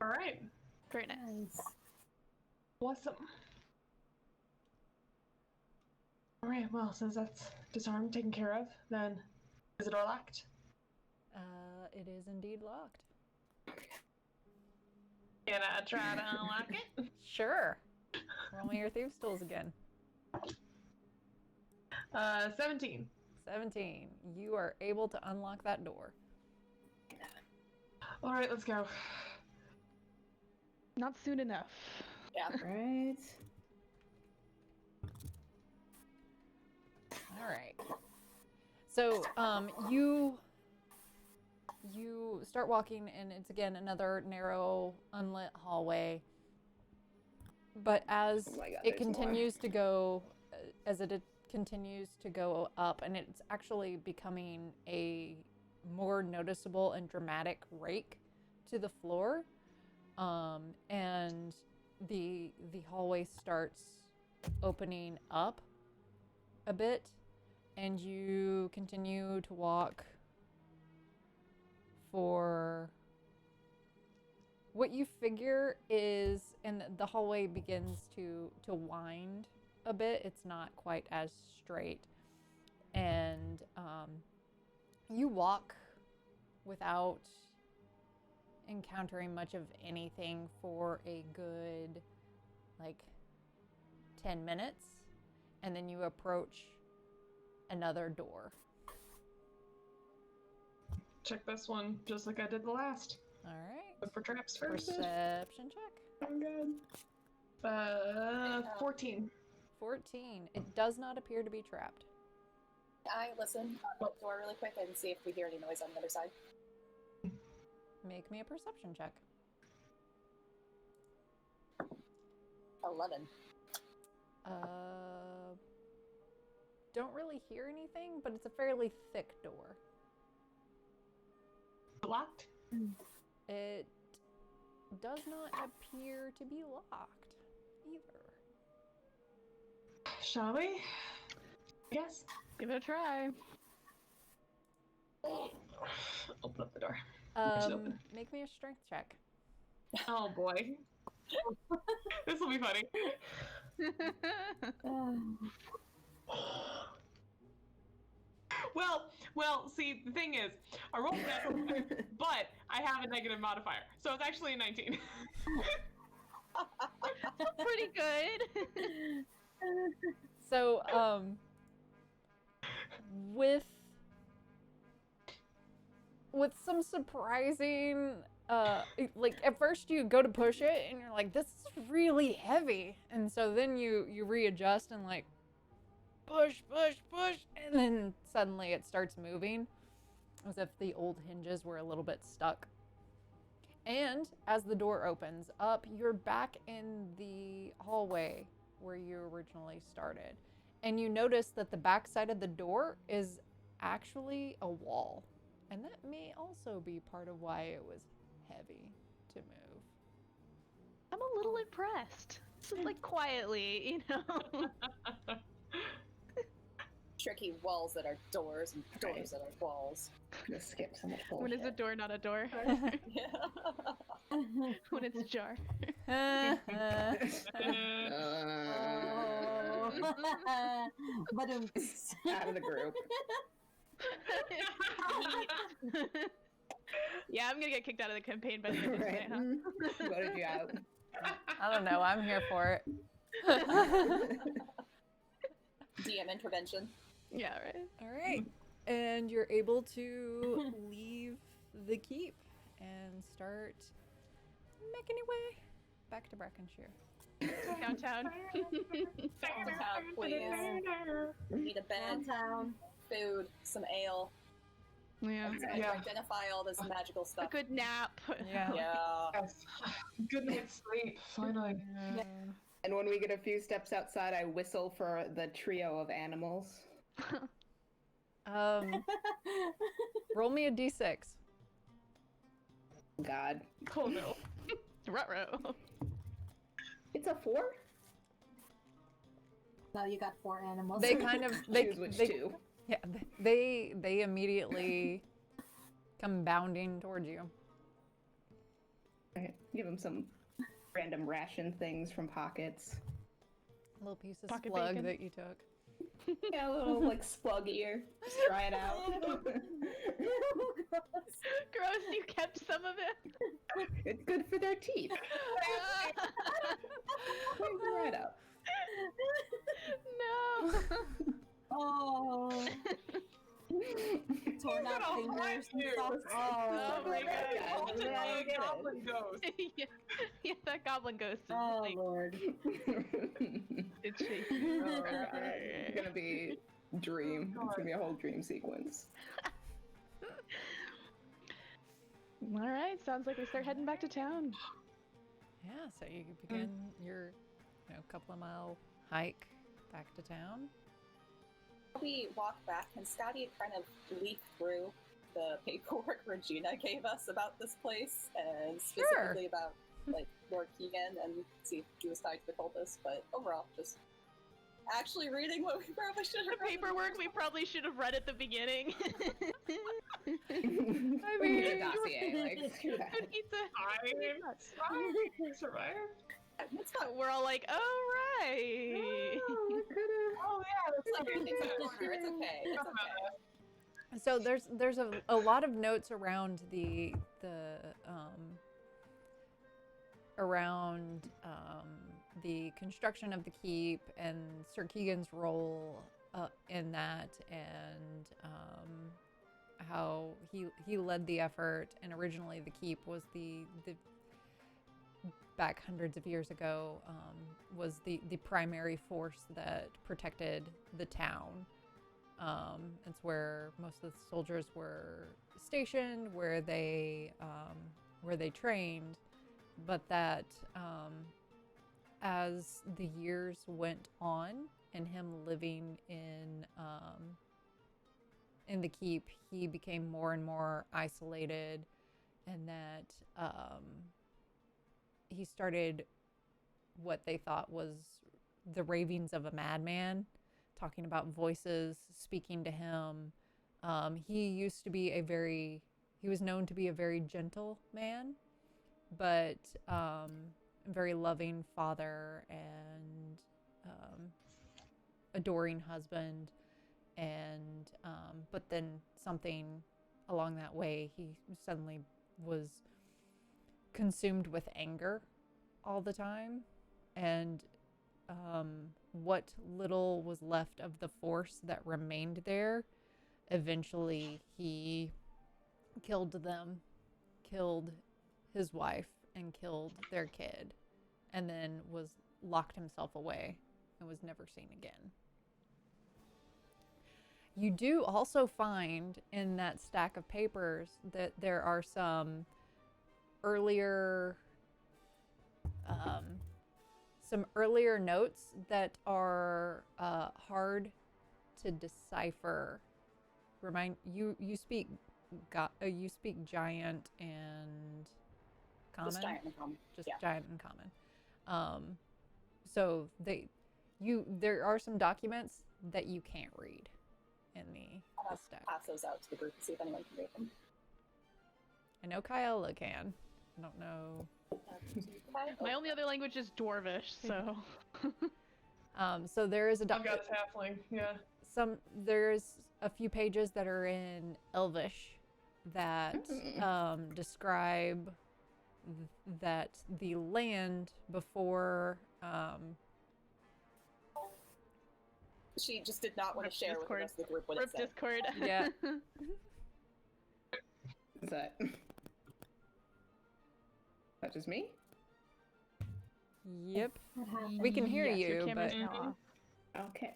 All right. Very nice. Nice. Awesome. All right. Well, since that's disarmed, taken care of, then is the door locked? It is indeed locked. Can I try to unlock it? Sure. Roll me your thieves' tools again. 17. 17. You are able to unlock that door. All right, let's go. Not soon enough. Yeah. Right. All right. So, you start walking, and it's again another narrow, unlit hallway. But as Oh my God, it there's more. continues to go, continues to go up, and it's actually becoming a more noticeable and dramatic rake to the floor, and the hallway starts opening up a bit, and you continue to walk for what you figure is, and the hallway begins to wind a bit. It's not quite as straight. And you walk without encountering much of anything for a good, like, 10 minutes. And then you approach another door. Check this one, just like I did the last. All right. Look for traps first. Perception check. Oh god. 14. 14. It does not appear to be trapped. I listen at the door really quick and see if we hear any noise on the other side. Make me a perception check. 11. Don't really hear anything, but it's a fairly thick door. Locked? It does not appear to be locked either. Shall we? Yes. Give it a try. Open up the door. Open. Make me a strength check. Oh boy. This will be funny. Well, see, the thing is, I rolled that, but I have a negative modifier, so it's actually a 19. Pretty good. So, with some surprising, like, at first you go to push it and you're like, this is really heavy. And so then you readjust and, like, push, and then suddenly it starts moving as if the old hinges were a little bit stuck. And as the door opens up, you're back in the hallway where you originally started. And you notice that the back side of the door is actually a wall. And that may also be part of why it was heavy to move. I'm a little impressed. Just like quietly, you know. Tricky walls that are doors and doors that are walls. Just skip so much bullshit. When is a door not a door? Yeah. When it's a jar. But Out of the group. Yeah, I'm gonna get kicked out of the campaign by the end of this day, huh? Voted you out. I don't know. I'm here for it. DM intervention. Yeah, right. All right. And you're able to leave the keep and start making your way back to Brackenshire. Downtown. Downtown, please. Need a bed, downtown. food, some ale. Yeah. So I can identify all this magical A stuff. good nap. Yeah. Yeah. Yes. Good night's sleep, finally. And when we get a few steps outside, I whistle for the trio of animals. Roll me a d6. God. Oh no. Ruh-roh. It's a 4? No, you got 4 animals. They kind of Choose which two. Yeah, they immediately come bounding towards you. Right. Give them some random ration things from pockets. A little piece of Pocket slug bacon. that you took. Yeah, a little like slug ear. Just try it out. Gross, you kept some of it? It's good for their teeth. Clean them right up. No. Oh. Torn out fingers and stuff. Oh my God. Yeah, get it. Goblin ghost. Yeah, that goblin ghost is Oh, like, Lord. it's shaky. Oh, God. It's gonna be dream. It's gonna be a whole dream sequence. All right, sounds like we start heading back to town. Yeah, so you begin your couple of mile hike back to town. We walk back, and Scotty kind of leaf through the paperwork Regina gave us about this place, and specifically about like Lord Keegan, and see if he was tied to the cultists. But overall, just actually reading what we probably should The have read. paperwork we probably should have read at the beginning. I mean, a dossier, like, screw that. I survived. It's fine. We're all like, oh right. Oh, I could've. Oh yeah, It's like everything's in order. It's okay. It's okay. So there's a lot of notes around the construction of the keep and Sir Keegan's role in that, and how he led the effort. And originally the keep was the back hundreds of years ago was the primary force that protected the town. It's where most of the soldiers were stationed, where they trained, but that as the years went on and him living in the keep, he became more and more isolated, and that he started what they thought was the ravings of a madman, talking about voices speaking to him. He was known to be a very gentle man, but very loving father and adoring husband. And but then something along that way, he suddenly was consumed with anger all the time, and what little was left of the force that remained there, eventually he killed them, killed his wife, and killed their kid, and then locked himself away and was never seen again. You do also find in that stack of papers that there are some earlier notes that are hard to decipher. You speak giant and common. Just giant and common. Just Yeah. giant and common. So there are some documents that you can't read in the stack. Pass those out to the group and see if anyone can read them. I know Kyla can. I don't know. My only other language is Dwarvish, so. So there is a I've got a halfling. Yeah. There's a few pages that are in Elvish that describe that the land before She just did not want to share with the rest of the group what it Rip said. Discord. Yeah. Is that just me? Yep. What happened? We can hear Yes, your you, camera's but now off. Okay.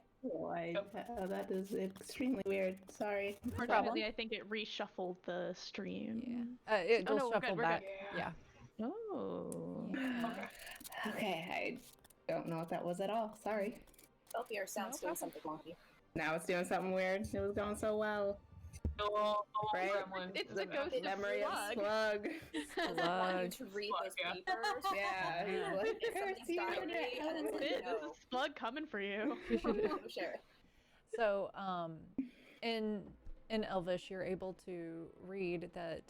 That is extremely weird. Sorry. Unfortunately, I think it reshuffled the stream. yeah. It'll no, we're shuffle good, we're back. good. Yeah. Oh. Yeah. Okay, I don't know what that was at all. Sorry. Oh, your sound's doing something wonky. Now it's doing something weird. It was going so well. Right? It's the ghost of Memory of Slug. Slug. I want you Slug. to read those Yeah. papers. Yeah. Yeah. Like, Somebody's diary, and it's like, This no. is Slug coming for you. Share it. So, in Elvish, you're able to read that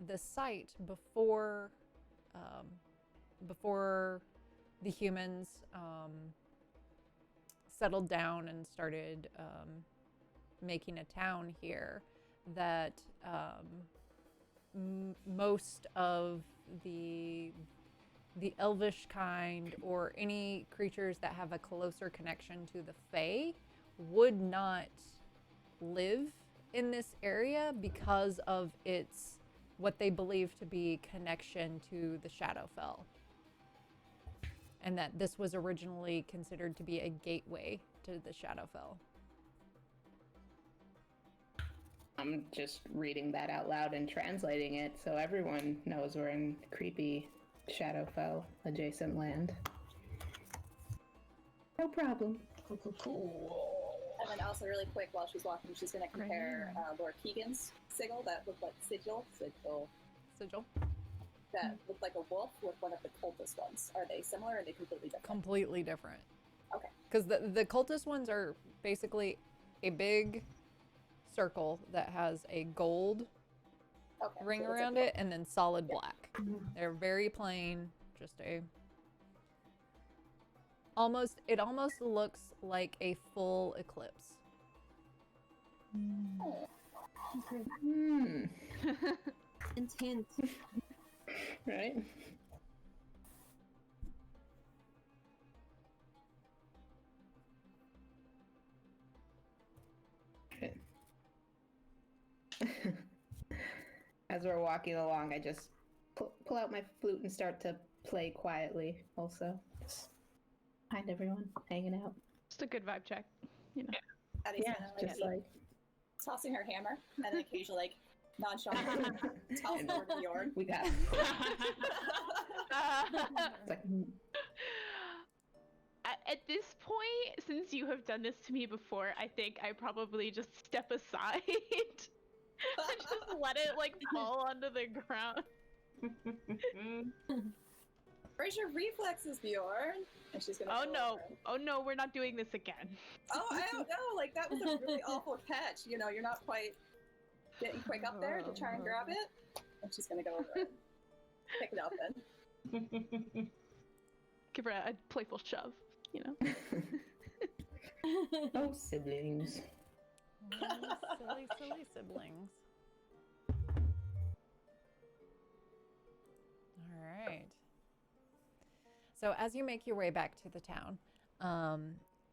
the site before the humans settled down and started making a town here, that most of the Elvish kind, or any creatures that have a closer connection to the Fae, would not live in this area because of its what they believe to be connection to the Shadowfell, and that this was originally considered to be a gateway to the Shadowfell. I'm just reading that out loud and translating it so everyone knows we're in creepy Shadowfell adjacent land. No problem. Cool. And then also really quick, while she's walking, she's going to compare Lord Keegan's sigil that looked like sigil that looked like a wolf with one of the cultist ones. Are they similar or are they completely different? Completely different. Okay. Because the cultist ones are basically a big circle that has a gold ring so it's around it and then solid black. They're very plain, just a it almost looks like a full eclipse. Hint, hint. Right? As we're walking along, I just pull out my flute and start to play quietly. Also, just behind everyone, hanging out. Just a good vibe check, you know. Addie's Yeah, kinda just like tossing her hammer and then occasionally like nonchalantly tossing over to Bjorn. we got. It's like, At this point, since you have done this to me before, I think I probably just step aside and just let it like fall onto the ground. Raise your reflexes, Bjorn. And she's gonna. Oh go no! over. Oh no! We're not doing this again. Oh, I don't know. Like that was a really awful catch. You know, you're not quite getting quick up there to try and grab it. And she's gonna go over and pick it up then. Give her a playful shove, you know. oh, siblings. Silly, silly siblings. All right. So as you make your way back to the town,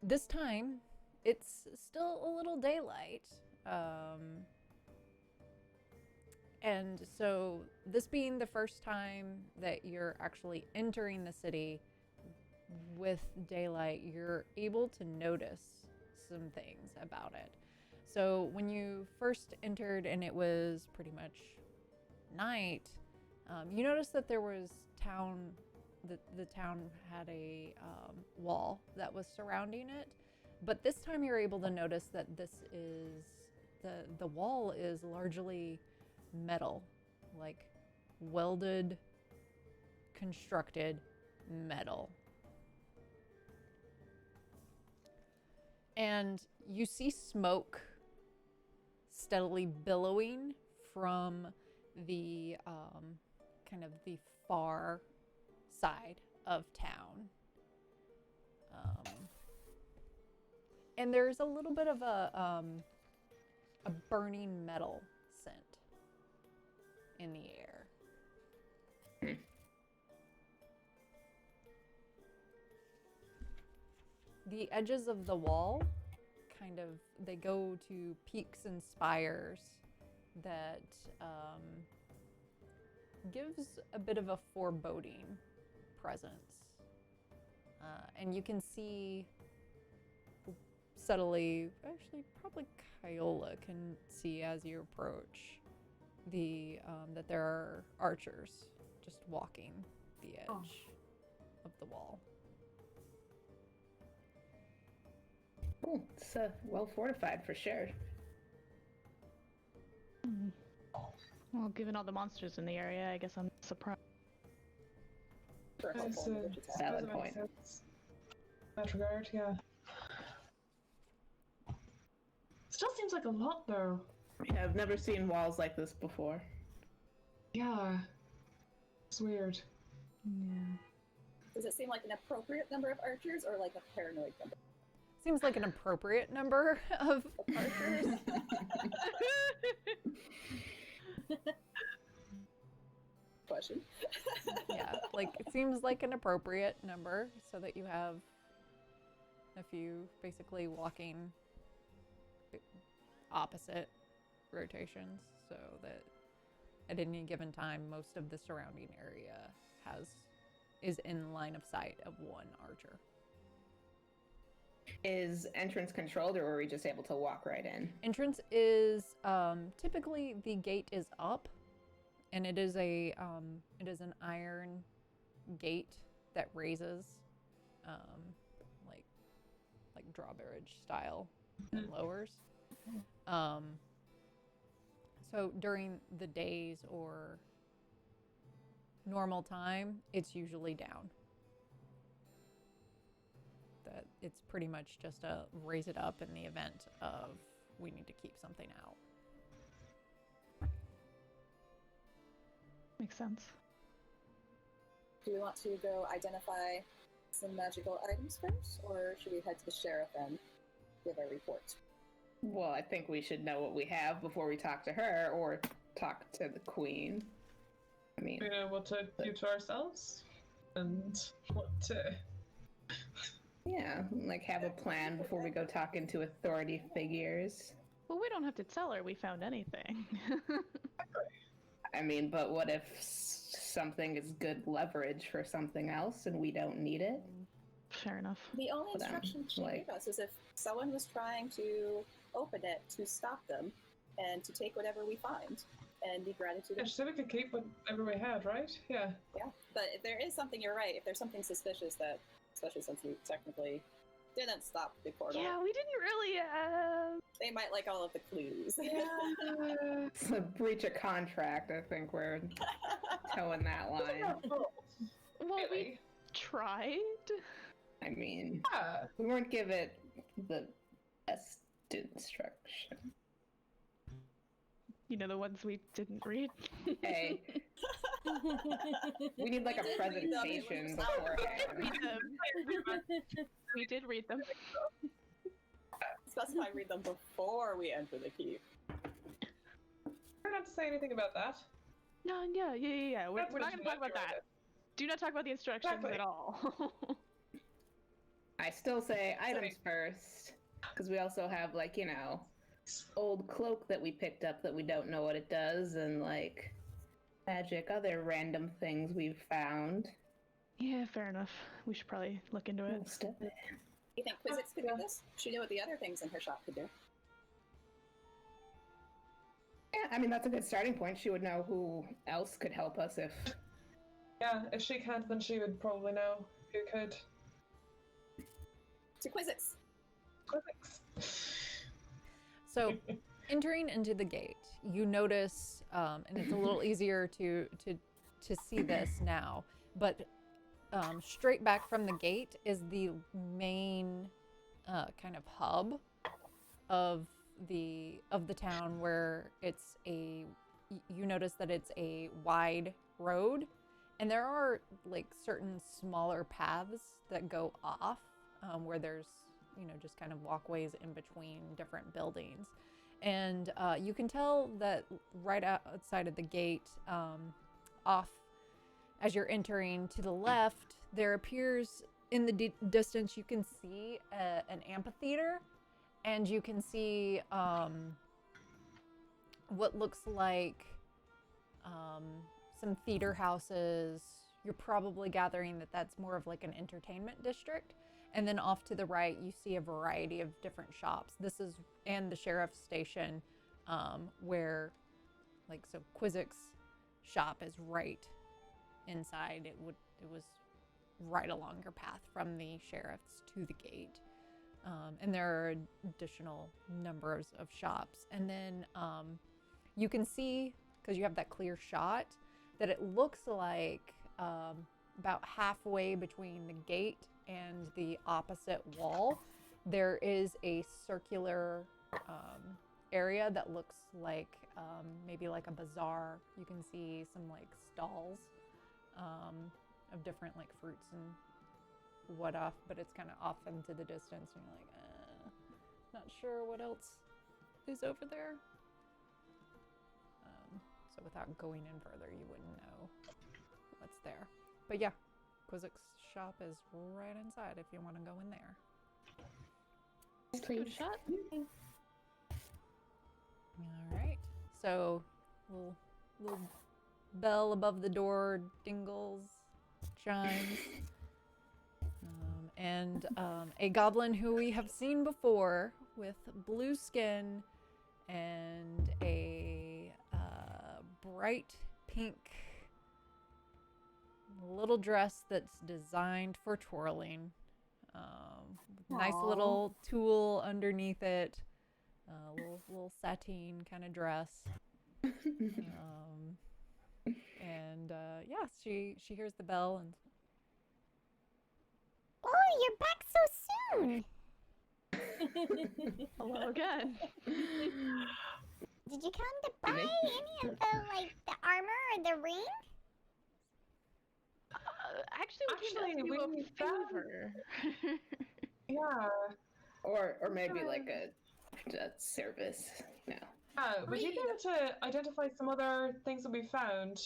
this time it's still a little daylight. And so this being the first time that you're actually entering the city with daylight, you're able to notice some things about it. So when you first entered and it was pretty much night, you noticed that there was the town had a wall that was surrounding it. But this time you're able to notice that the wall is largely metal, like welded, constructed metal. And you see smoke steadily billowing from the kind of the far side of town. And there's a little bit of a burning metal scent in the air. The edges of the wall they go to peaks and spires that gives a bit of a foreboding presence. And you can see subtly, actually probably Kyola can see as you approach that there are archers just walking the edge of the wall. Cool. It's well fortified for sure. Well, given all the monsters in the area, I guess I'm surprised. That's Valid point. In that regard, yeah. Still seems like a lot, though. Yeah, I've never seen walls like this before. Yeah. It's weird. Yeah. Does it seem like an appropriate number of archers or like a paranoid number? Seems like an appropriate number of archers. Question. Yeah, like it seems like an appropriate number so that you have a few basically walking opposite rotations, so that at any given time most of the surrounding area is in line of sight of one archer. Is entrance controlled, or are we just able to walk right in? Entrance is typically the gate is up, and it is an iron gate that raises, like drawbridge style, and lowers. So during the days or normal time, it's usually down. it's pretty much just a raise it up in the event of we need to keep something out. Makes sense. Do we want to go identify some magical items first, or should we head to the sheriff and give our report? Well, I think we should know what we have before we talk to her or talk to the queen. I mean, We know what to do to ourselves and what to. yeah, like have a plan before we go talking to authority figures. Well, we don't have to tell her we found anything. I mean, but what if something is good leverage for something else and we don't need it? Fair enough. The only Well, then, instruction she like- gave us is if someone was trying to open it, to stop them and to take whatever we find and be gratitude. Yeah, she said we could keep whatever we had, right? Yeah. Yeah, but if there is something, you're right. If there's something suspicious that, especially since we technically didn't stop the portal, Yeah, we didn't really. they might like all of the clues. It's a breach of contract. I think we're towing that line. Well, we Really? tried. I mean, Yeah. we weren't given the best instruction. You know, the ones we didn't read. Hey, we need like a We did read them, it was presentation just not beforehand. We did read them. Specify read them before we enter the keep. We're not to say anything about that. No, yeah. We're That's not what going to you talk about enjoyed that. it. Do not talk about the instructions Exactly. at all. I still say items first, because we also have like, you know, old cloak that we picked up that we don't know what it does, and like magic, other random things we've found. Yeah, fair enough. We should probably look into it. You think Quizzix could do this? She knew what the other things in her shop could do. Yeah, I mean that's a good starting point. She would know who else could help us if. Yeah, if she can't, then she would probably know who could. To Quizzix. So, entering into the gate, you notice, and it's a little easier to see this now, but straight back from the gate is the main kind of hub of the town, where it's you notice that it's a wide road, and there are like certain smaller paths that go off, where there's, you know, just kind of walkways in between different buildings. And you can tell that right outside of the gate, off as you're entering to the left, there appears in the distance, you can see an amphitheater, and you can see what looks like some theater houses. You're probably gathering that that's more of like an entertainment district. And then off to the right, you see a variety of different shops. This is, and the sheriff's station, where, like, so Quizzic's shop is right inside. It was right along your path from the sheriff's to the gate. And there are additional numbers of shops. And then you can see, because you have that clear shot, that it looks like about halfway between the gate and the opposite wall, there is a circular area that looks like maybe like a bazaar. You can see some like stalls of different like fruits and whatnot, but it's kind of off into the distance, and you're like, not sure what else is over there. So without going in further, you wouldn't know what's there. But yeah, Quizzic's shop is right inside if you want to go in there. Please. Shot. All right. So little bell above the door dingles, chimes. And a goblin who we have seen before with blue skin and a bright pink little dress that's designed for twirling. Nice Aw. little tulle underneath it. Little sateen kind of dress. And yeah, she hears the bell and Oh, you're back so soon. Hello again. Did you come to buy any of the the armor or the ring? Actually, we came to ask Actually, you a we found- favor. Yeah. Or maybe like a service. No. We did able to identify some other things that we found.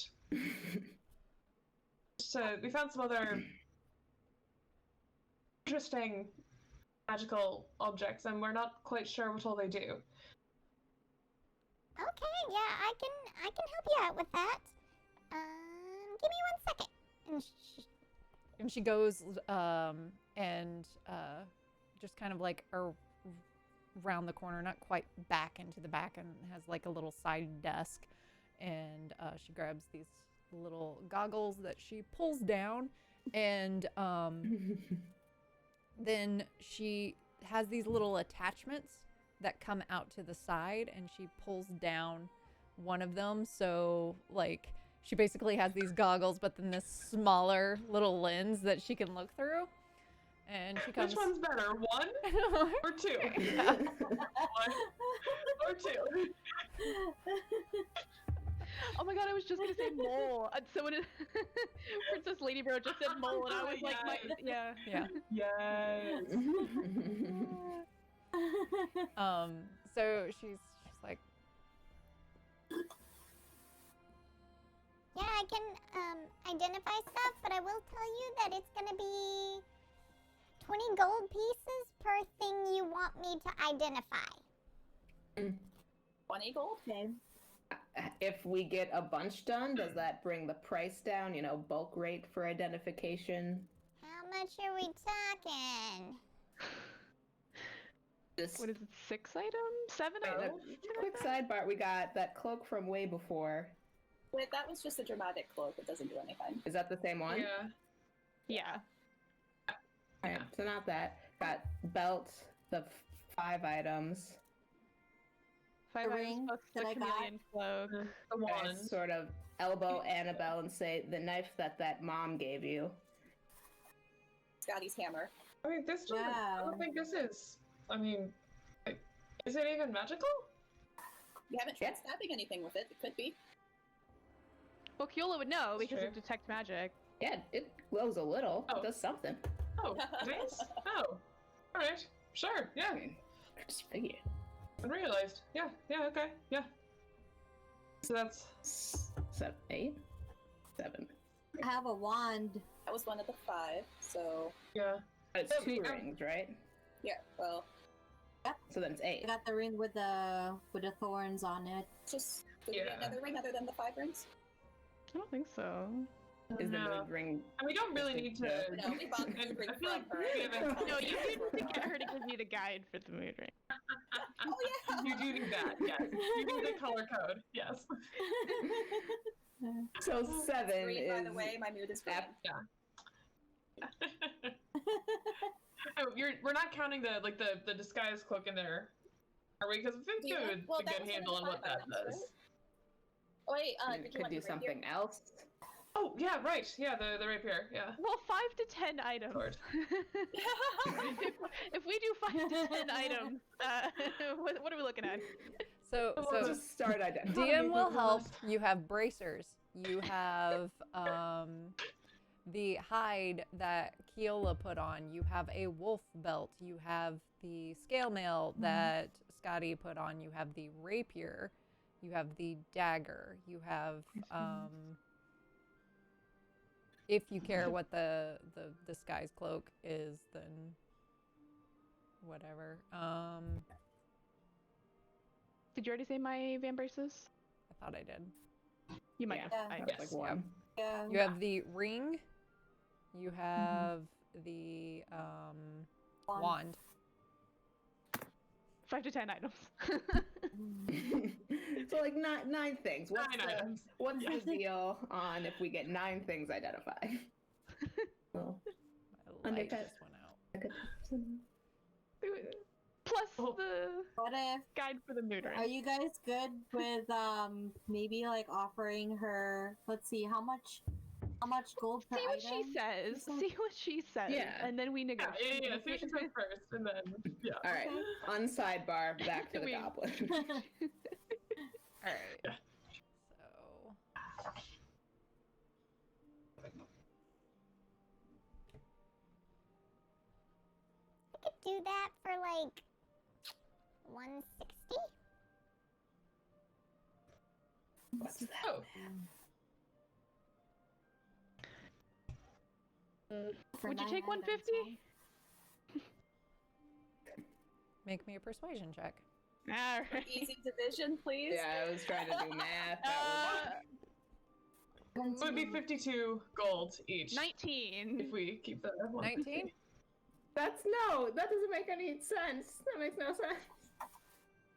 So we found some other interesting magical objects, and we're not quite sure what all they do. Okay, yeah, I can help you out with that. Give me 1 second. And she goes and just kind of like around the corner, not quite back into the back, and has like a little side desk, and she grabs these little goggles that she pulls down, and then she has these little attachments that come out to the side, and she pulls down one of them, so like she basically has these goggles but then this smaller little lens that she can look through. And she comes. Which one's better, 1 or 2? Yeah. 1 or 2. Oh my god, I was just gonna say mole. Someone, Princess Ladybro just said mole, and I was like, yeah. Yeah. Yes. So she's like, Yeah, I can identify stuff, but I will tell you that it's gonna be 20 gold pieces per thing you want me to identify. 20 gold? Okay. If we get a bunch done, does that bring the price down? You know, bulk rate for identification? How much are we talking? Just What is it, 6 items? 7 wait, items? quick sidebar. We got that cloak from way before. Wait, that was just a dramatic cloak. It doesn't do anything. Is that the same one? Yeah. Yeah. Alright, so not that. Got belt, the 5 items. 5 The items ring plus the that I got. chameleon cloak. The I one. sort of elbow Annabelle and say, the knife that mom gave you. Scotty's hammer. I mean, this doesn't. I don't Wow. think this is. I mean, is it even magical? You haven't tried stabbing anything with it. It could be. Well, Keola would know because True. of detect magic. Yeah, it glows a little. Oh. It does something. Oh, nice. Oh, all right. Sure. Yeah. Just figure. Unrealized. Yeah. Yeah. Okay. Yeah. So that's 7, 8, 7. I have a wand. That was one of the 5. So yeah. It's Oh, 2 yeah. rings, right? yeah. Well, So then it's 8. I got the ring with the thorns on it. just do we need Yeah. another ring other than the 5 rings. I don't think so. Is the No. mood ring? And we don't really need to. No, we bought the mood ring I feel from like her. we haven't- No, you need to get her to give you the guide for the mood ring. Oh yeah. You do need that. Yes. You need the color code. Yes. So 7 Green, is. by the way, my mood is green. Oh, we're not counting the disguise cloak in there, are we? Because I think Do you we want- would well, a that good was one of handle the on what 5 that items, does. right? Oh, wait, I mean, did it you could want do the rapier? something else. Oh yeah, right. Yeah, the rapier. Yeah. Well, 5 to 10 items. Sword. if we do 5 to 10 items, what are we looking at? so We'll just start identifying. DM will help. You have bracers. You have the hide that Keola put on. You have a wolf belt. You have the scale mail that Scotty put on. You have the rapier. You have the dagger. You have if you care what the disguise cloak is, then whatever. Did you already say my van braces? I thought I did. You might Yeah. have. Yeah. I- That's Yes, like 1. Yeah. You have the ring. You have the wand. 5 to 10 items. So like 9 things. What's 9 items. What's the deal on if we get 9 things identified? Well, My light Undercut. just went out. Plus Oh. the What if? guide for the mood Are ring. you guys good with maybe like offering her? Let's see, how much How much gold per See what item? she says. said? See what she says. Yeah. And then we Yeah, negotiate. yeah, yeah. See what she says first, and then yeah. All right. Okay. On sidebar, back to the We- goblin. All right. Yeah. So. I could do that for like 160. What's that? Oh, For Would you 9 take items, 150? huh? Make me a persuasion check. All right. Easy division, please. Yeah, I was trying to do math. That it would be 52 gold each 19. if we keep the 150. 19? that doesn't make any sense. That makes no sense.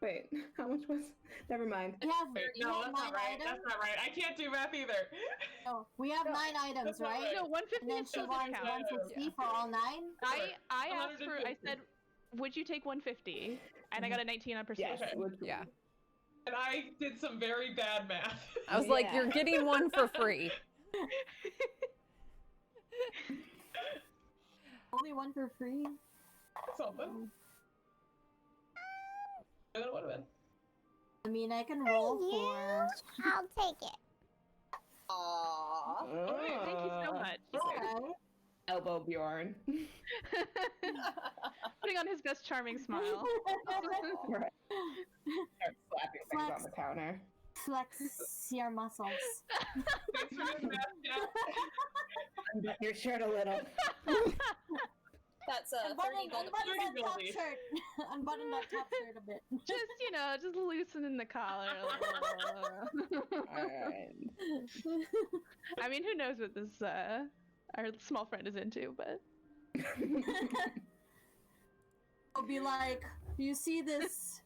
Wait, how much was? Never mind. We have, Wait, we no, have that's 9 not right. items. That's not right. I can't do math either. No, we have 9 items, that's not right? right. No, 150 And then is she still wants discount. 160 for all 9. I asked for, I 150. said, would you take 150? And I got a 19 on persuasion. Yes. Yeah. And I did some very bad math. I was like, Yeah. you're getting one for free. Only one for free. Something. And then it would have been. I mean, I can roll for. I'll take it. Aww. Okay, thank you so much. Okay. Elbow Bjorn. Putting on his best charming smile. Right. Start slapping things on the counter. Flex your muscles. Thanks for doing math, Jeff. Unbutton your shirt a little. That's a 30 Unbutton, gold. unbutton that top Goldie. shirt. Unbutton that top shirt a bit. Just loosening the collar a little. Alright. I mean, who knows what this, our small friend is into, but. I'll be like, you see this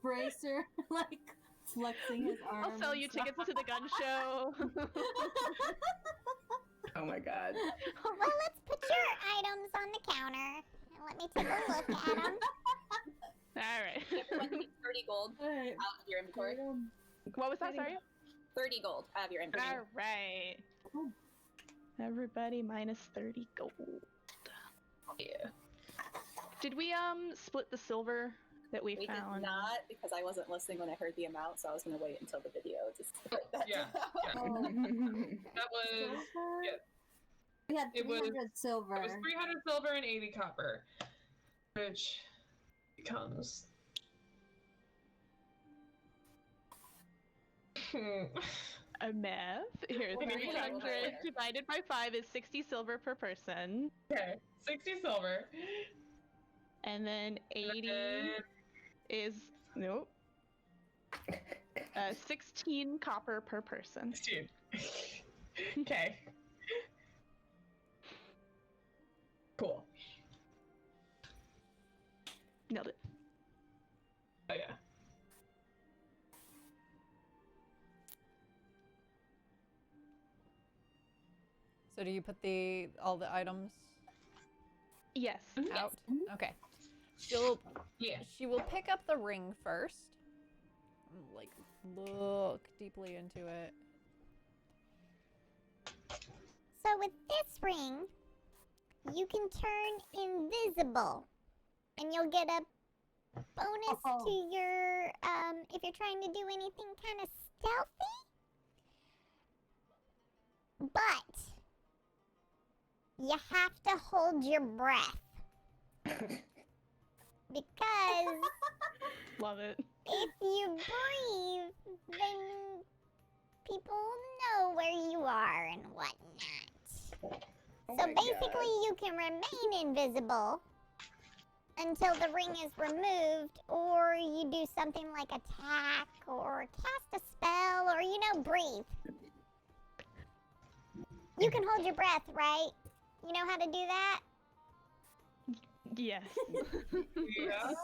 bracer, like flexing his arms. I'll sell you tickets to the gun show. Oh my god. Well, let's put your items on the counter and let me take a look at them. Alright. Everyone needs 30 gold Alright. out of your inventory. What was that, sorry? 30 gold out of your inventory. Alright. Everybody minus 30 gold. Yeah. Did we, split the silver that we We found? did not, because I wasn't listening when I heard the amount, so I was going to wait until the video to split that Yeah, down. That was yeah. We had It was- 300 silver. it was 300 silver and 80 copper, which becomes A math. Here's Well, 300 divided by 5 is 60 silver per person. okay. 60 silver. And then 80 And is, nope. 16 copper per person. 16. Okay. Cool. Nailed it. Oh yeah. So do you put all the items Yes. out? Okay. Yeah. She will pick up the ring first. Like, look deeply into it. So with this ring, you can turn invisible, and you'll get a bonus to your if you're trying to do anything kind of stealthy. But you have to hold your breath because Love it. if you breathe, then people know where you are and whatnot. Oh So my basically, you can remain invisible until the ring is removed, or you do something like attack, or cast a spell, or, breathe. You can hold your breath, right? You know how to do that? Yes. Yeah. Yes.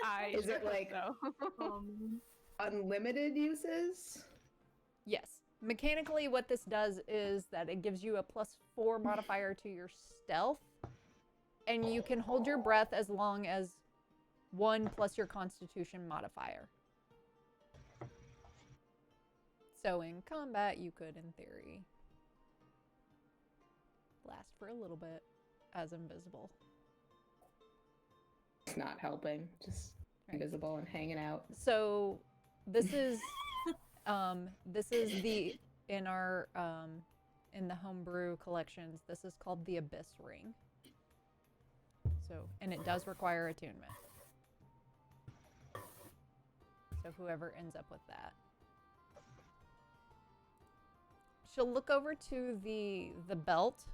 I Is sure it hope like- so. Unlimited uses? Yes. Mechanically, what this does is that it gives you a +4 modifier to your stealth, and you can hold your breath as long as 1 plus your Constitution modifier. So in combat, you could, in theory, last for a little bit as invisible. It's not helping. Just invisible and hanging out. So this is the in our in the homebrew collections. This is called the Abyss Ring. So, and it does require attunement. So whoever ends up with that. She'll look over to the belt.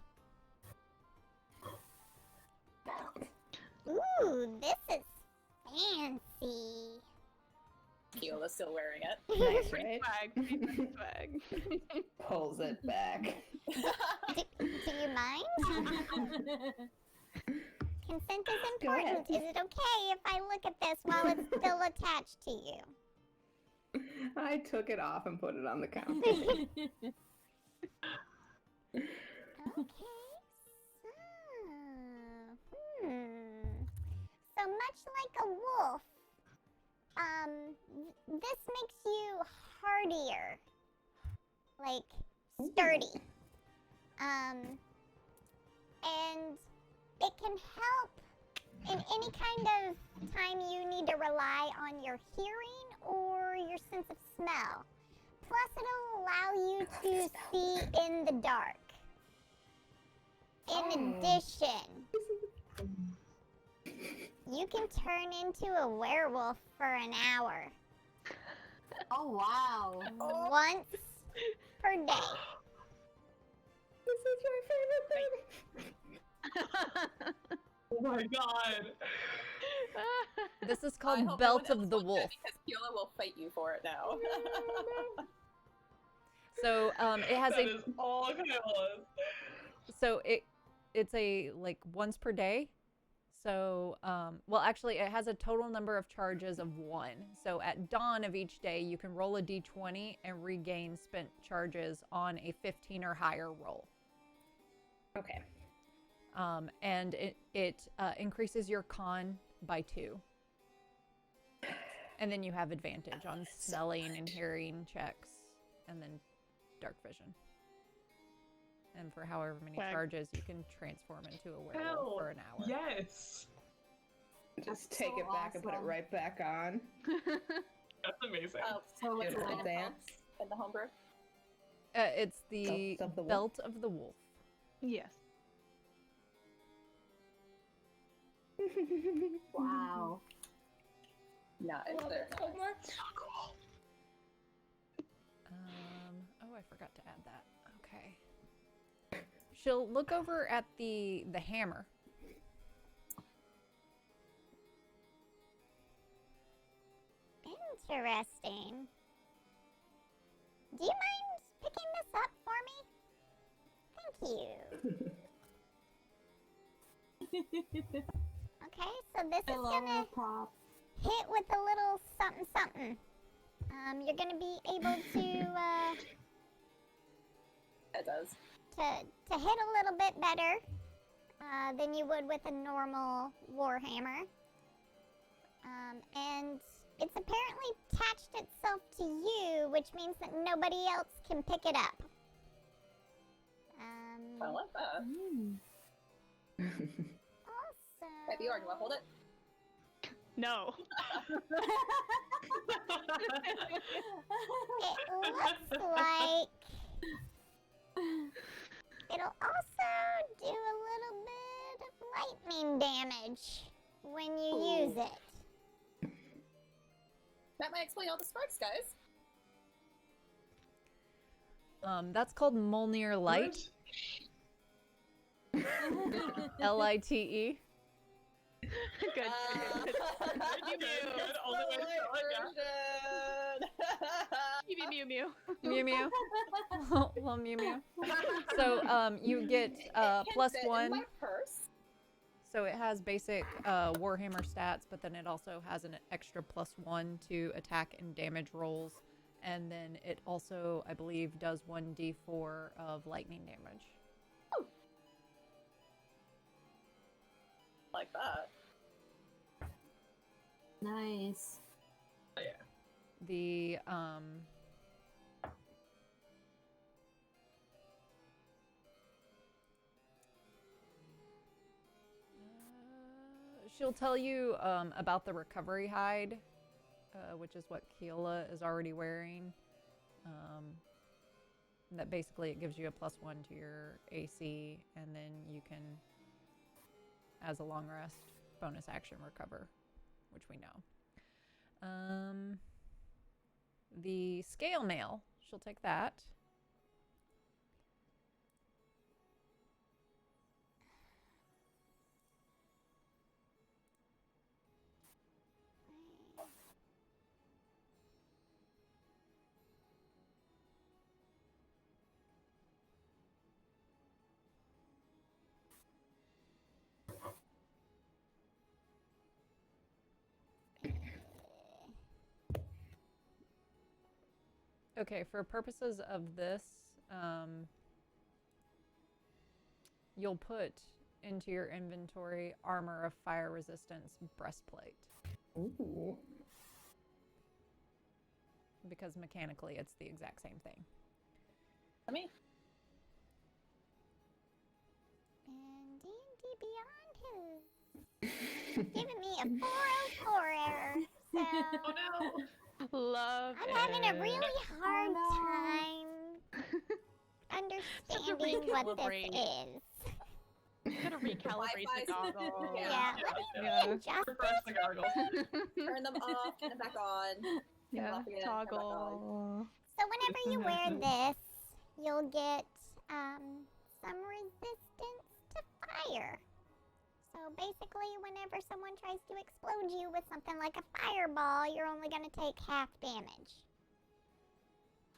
Ooh, this is fancy. Keola's still wearing it. Nice, Pretty right? swag. Pretty swag. Pulls it back. Do you mind? Consent is Go ahead. important. Is it okay if I look at this while it's still attached to you? I took it off and put it on the counter. Okay, so much like a wolf, this makes you hardier, like sturdy, and it can help in any kind of time you need to rely on your hearing or your sense of smell. Plus, it'll allow you to see in the dark. In addition, you can turn into a werewolf for an hour. Oh wow. Once per day. This is your favorite thing. Oh my god. This is I called hope no Belt one of else the wants it Wolf. because Keola will fight you for it now. So it has That is all Keola's. so it's a like once per day. So well actually it has a total number of charges of 1. So at dawn of each day you can roll a d20 and regain spent charges on a 15 or higher roll. Okay. And it increases your con by 2. And then you have advantage on smelling and hearing checks, and then dark vision. And for however many Swag. charges, you can transform into a werewolf Hell, for an hour. yes. Just That's take so it back and put it awesome. right back on. That's amazing. So what's the Beautiful name of dance. in the homebrew? It's the Belt of the Wolf? Belt of the Wolf. Yes. Wow. No, it's there. Oh, I forgot to add that. Okay. She'll look over at the hammer. Interesting. Do you mind picking this up for me? Thank you. Okay, so this is gonna Prop. hit with a little something something. You're gonna be able to It does. to hit a little bit better than you would with a normal warhammer. And it's apparently attached itself to you, which means that nobody else can pick it up. I like that. Also, Hey, Bjorn, you want to hold it? No. it looks like it'll also do a little bit of lightning damage when you use it. That might explain all the sparks, guys. That's called Mjolnir Light. L-I-T-E. Good. You good. Only way to spell it, yeah. Mew Mew. Mew Mew. Little Mew Mew. So you get +1. In my purse. So it has basic Warhammer stats, but then it also has an extra +1 to attack and damage rolls. And then it also, I believe, does 1d4 of lightning damage. Like that. Nice. The she'll tell you about the recovery hide, which is what Keela is already wearing. That basically it gives you a +1 to your AC, and then you can, as a long rest, bonus action recover, which we know. The scale mail, she'll take that. Okay, for purposes of this, you'll put into your inventory armor of fire resistance breastplate. Ooh. Because mechanically it's the exact same thing. Let me. And D&D Beyond has given me a 404 error. So Oh no! Love I'm it. having a really hard no. time understanding what this recalibrate. is. Gotta recalibrate the Wi-Fi's- goggles. Yeah, let me Yeah. readjust Refresh the goggles. Turn them off, turn them back on. Yeah, off again, turn back on. toggle. So whenever you wear this, you'll get some resistance to fire. So basically, whenever someone tries to explode you with something like a fireball, you're only going to take half damage.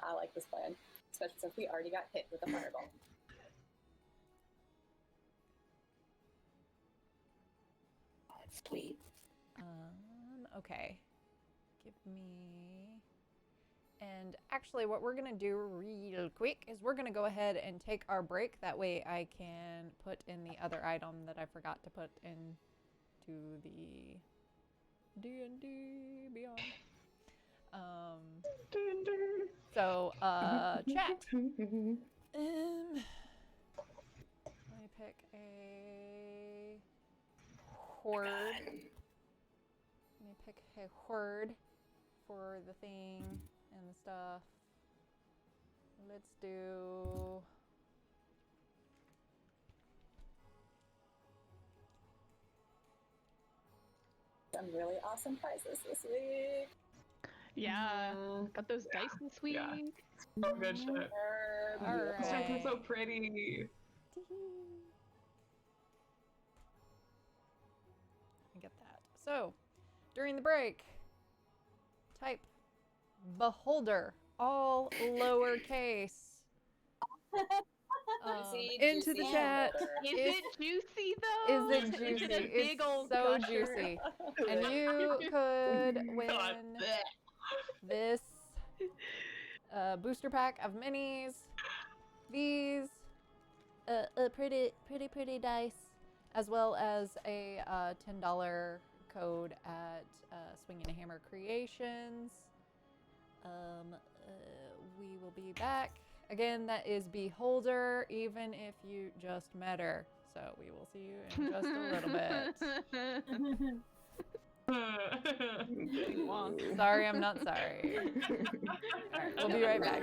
I like this plan, especially since we already got hit with a fireball. That's sweet. Okay. Give me... And actually what we're going to do real quick is we're going to go ahead and take our break. That way I can put in the other item that I forgot to put into the D&D Beyond. So, chat. Let me pick a horde. Let me pick a horde for the thing and the stuff. Let's do... Some really awesome prizes this week. Yeah, got those dice this week. Yeah. Oh, good shit. They're All beautiful. These dice right. are so pretty. I get that. So, during the break, type beholder, all lowercase, Juicy, into the juicy chat. beholder. Is it juicy though? Is it juicy? Is it a big It's old so gusher? juicy. And you could win God. this booster pack of minis, these pretty dice, as well as a $10 code at Swinging a Hammer Creations. We will be back. Again, that is Beholder, even if you just met her. So we will see you in just a little bit. Sorry, I'm not sorry. All right, we'll be right back.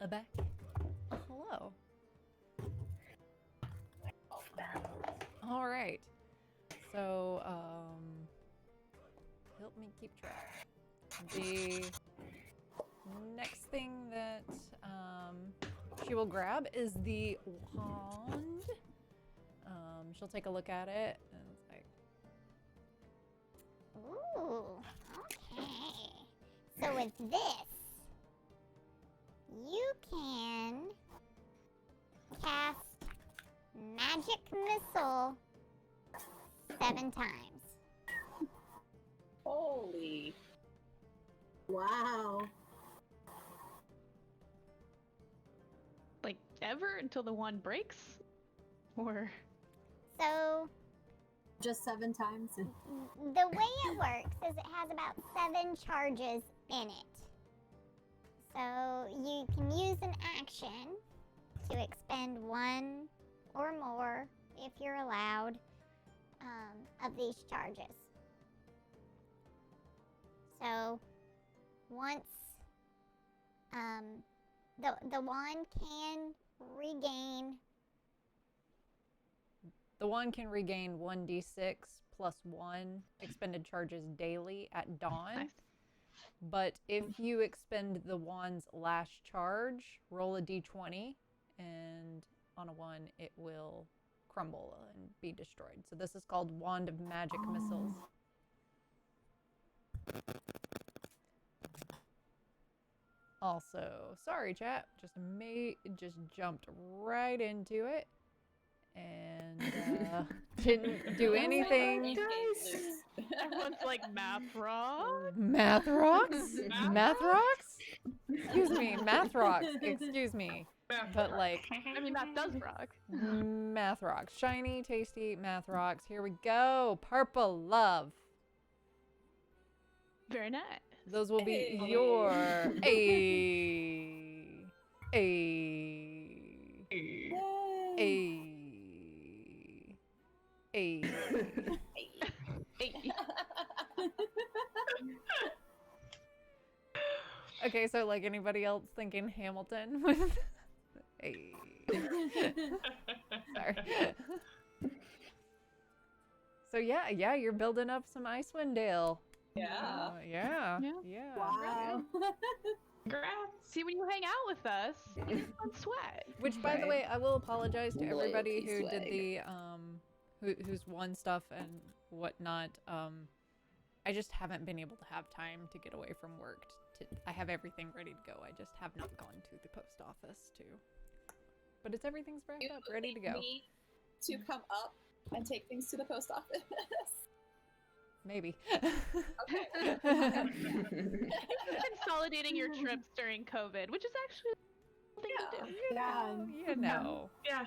back. Hello. All right. So, help me keep track. The next thing that she will grab is the wand. She'll take a look at it and it's like, Ooh, okay. So with this, you can cast Magic Missile 7 times. Holy. Wow. Like ever until the wand breaks? Or So Just 7 times. the way it works is it has about 7 charges in it. So you can use an action to expend 1 or more, if you're allowed, of these charges. So once the wand can regain. the wand can regain 1d6 plus 1 expended charges daily at dawn. nice. But if you expend the wand's last charge, roll a d20, and on a 1, it will crumble and be destroyed. So this is called Wand of Magic Missiles. Also, sorry chat, just jumped right into it and didn't do anything. Everyone's like, math rock? Math rocks? Math rocks? Excuse me, math rocks. Excuse me. But like, I mean, math does rock. math rocks. Shiny, tasty math rocks. Here we go. Purple love. Very nice. Those will be Hey. your a. Okay, so like anybody else thinking Hamilton with a. Sorry. So yeah, you're building up some Icewind Dale. Yeah. Yeah. Wow. Congrats. See, when you hang out with us, it's fun sweat. Which, by the way, I will apologize to everybody Loyalty who did swag. the who's won stuff and whatnot. I just haven't been able to have time to get away from work. I have everything ready to go. I just have not gone to the post office but everything's wrapped You up, ready to go. need to come up and take things to the post office. Maybe. Okay. Consolidating your trips during COVID, which is actually a thing to do. You know. Yeah.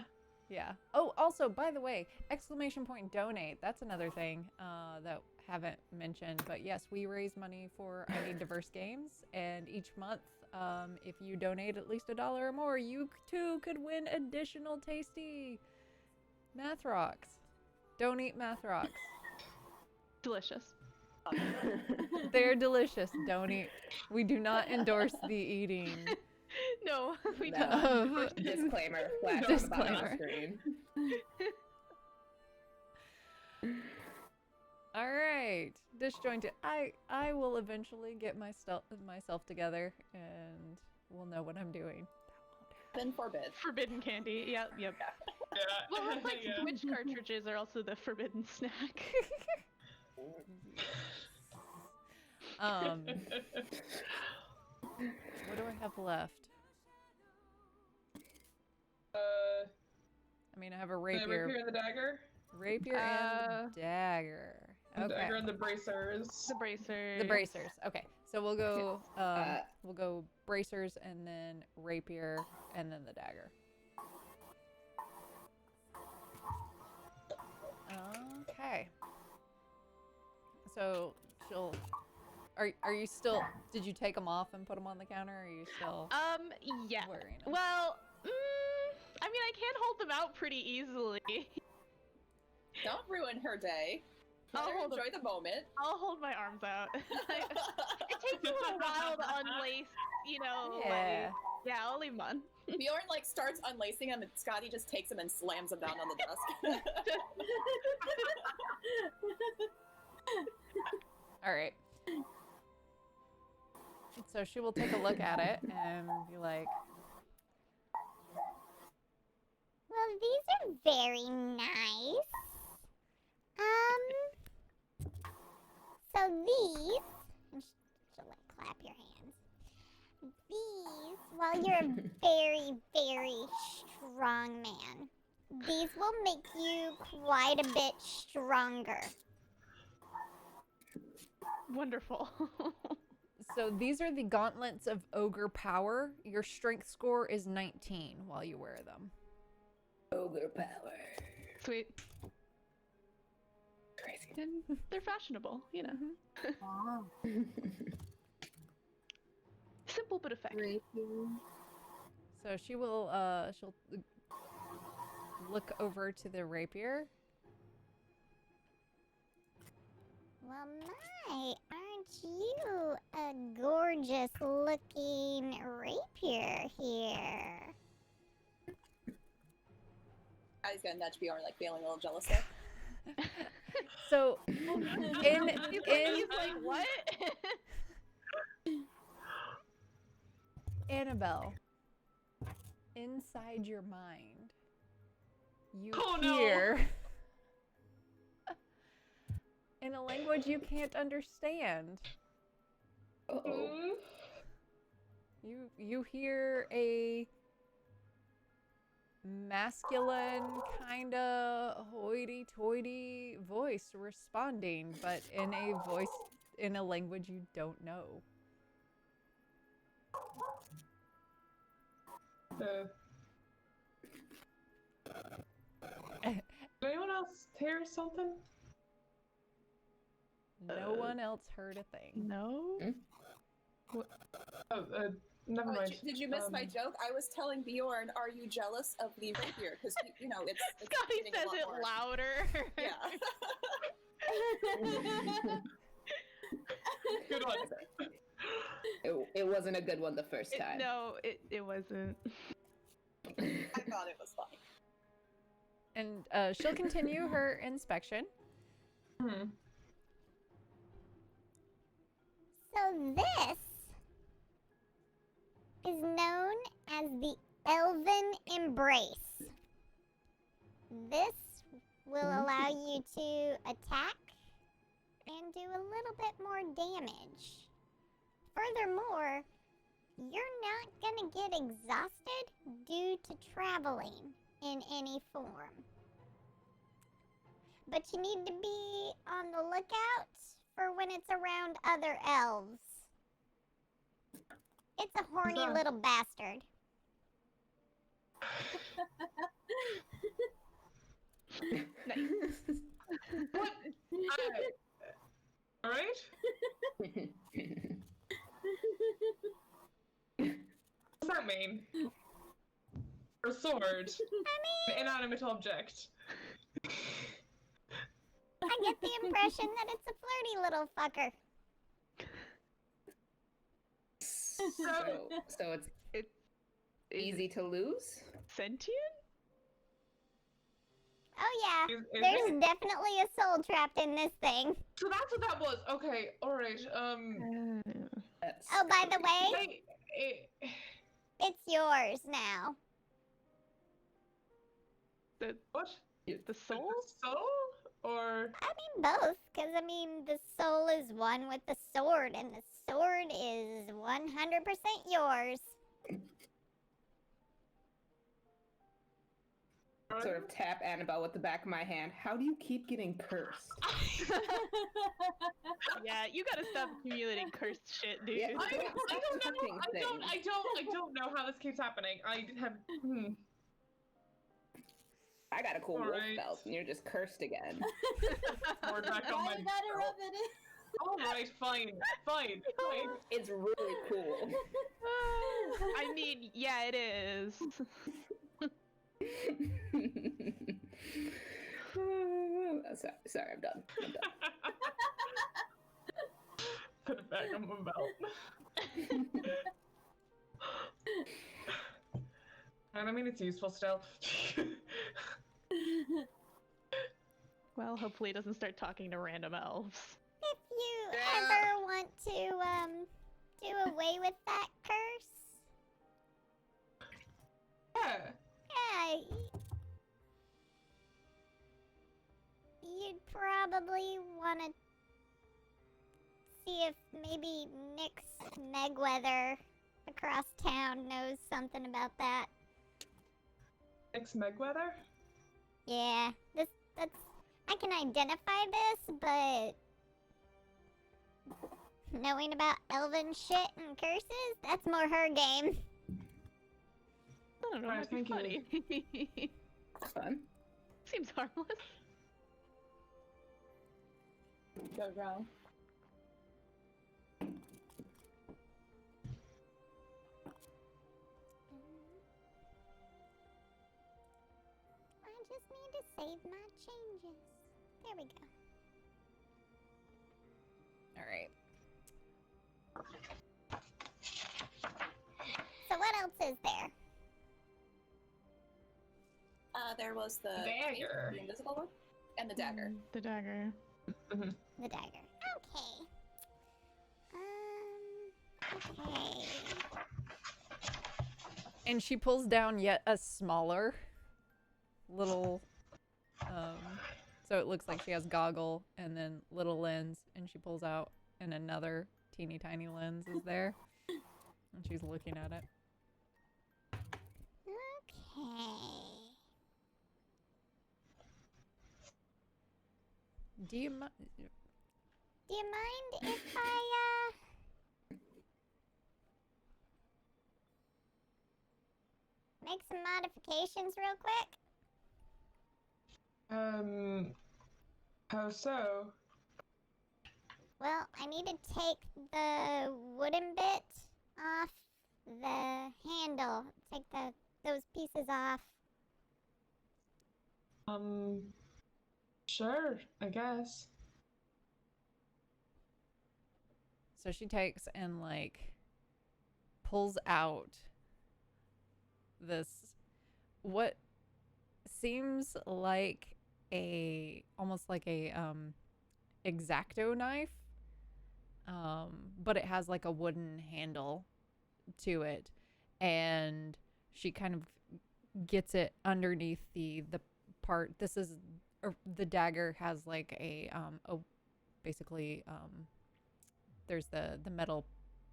Yeah. Oh, also, by the way, exclamation point donate. That's another thing that haven't mentioned. But yes, we raise money for I Need Diverse Games, and each month, if you donate at least $1 or more, you too could win additional tasty math rocks. Don't eat math rocks. Delicious. They're delicious. Don't eat. We do not endorse the eating. No, we No. don't. Disclaimer. Flash Disclaimer. on the bottom of the screen. All right, disjointed. I will eventually get myself together, and we'll know what I'm doing. Then forbid. Forbidden candy. Yep. Yeah. Well, it's like Yeah. Switch cartridges are also the forbidden snack. What do I have left? I mean, I have a The rapier, rapier and the dagger. rapier and dagger. The Okay, dagger and the bracers. The bracers. the bracers. Okay, so we'll go. Uh, We'll go bracers and then rapier and then the dagger. Okay. So she'll. Are you still? Did you take them off and put them on the counter? Or are you still Yeah. wearing them? Well, I mean, I can hold them out pretty easily. Don't ruin her day. Let I'll her hold enjoy the moment. I'll hold my arms out. It takes a little while to unlace, you know, Yeah. Yeah, I'll leave mine. Bjorn like starts unlacing them, and Scotty just takes them and slams them down on the desk. All right. So she will take a look at it and be like, Well, these are very nice. So these, she'll like clap your hands. These, while you're a very, very strong man, these will make you quite a bit stronger. Wonderful. so these are the gauntlets of ogre power. Your strength score is 19 while you wear them. Ogre power. Sweet. Crazy. And they're fashionable, you know. Wow. Simple but effective. So she will, she'll look over to the rapier. Well, my, aren't you a gorgeous looking rapier here? I was gonna nudge Bjorn, like feeling a little jealous there. So He's like, what? Annabelle, inside your mind, you Oh, no. hear in a language you can't understand. Uh-oh. You hear a masculine kind of hoity-toity voice responding, but in a language you don't know. Did anyone else hear something? No one else heard a thing. No. Oh, never Oh, mind. did you miss my joke? I was telling Bjorn, are you jealous of the rapier? Because, you know, it's Scotty getting a says lot it more. louder. Yeah. Good one. It wasn't a good one the first time. No, it wasn't. I thought it was funny. And she'll continue her inspection. Hmm. So this is known as the Elven Embrace. This will allow you to attack and do a little bit more damage. Furthermore, you're not gonna get exhausted due to traveling in any form. But you need to be on the lookout for when it's around other elves. It's a horny that? little bastard. What? Alright? What's that mean? A sword. An inanimate object. I get the impression that it's a flirty little fucker. So it's easy to lose? Sentient? Oh yeah, Is there's it? definitely a soul trapped in this thing. So that's what that was. Okay, alright. That's Oh, by the way, I- it's yours now. what? The soul? The soul? Or I mean both, because I mean the soul is one with the sword, and the sword is 100% yours. sort of tap Annabelle with the back of my hand. How do you keep getting cursed? Yeah, you gotta stop accumulating cursed shit, dude. Yeah. I don't Touching know. I don't know how this keeps happening. I have. I got a cool wolf Alright. belt, and you're just cursed again. Word back on my Why you gotta belt. rub it in? All right, fine. It's really cool. I mean, yeah, it is. Sorry, I'm done. Put it back on my belt. I mean, it's useful still. Well, hopefully it doesn't start talking to random elves. If you ever want to do away with that curse, Yeah. you'd probably want to see if maybe Nick's Megweather across town knows something about that. Nick's Megweather? Yeah, that's I can identify this, but knowing about elven shit and curses, that's more her game. I don't know, Alright, might be thank you. funny. It's fun. Seems harmless. Go wrong. I just need to save my changes. There we go. All right. So what else is there? There was the Dagger. the invisible one, and the dagger. The dagger. The dagger. Okay. Okay. And she pulls down yet a smaller little, so it looks like she has goggle and then little lens, and she pulls out and another teeny tiny lens is there. And she's looking at it. Okay. Do you mind? Do you mind if I, make some modifications real quick? How so? Well, I need to take the wooden bit off the handle. Take those pieces off. Sure, I guess. So she takes and like pulls out this what seems like almost like a X-Acto knife, but it has like a wooden handle to it, and she kind of gets it underneath the part. This is the dagger has like a basically there's the metal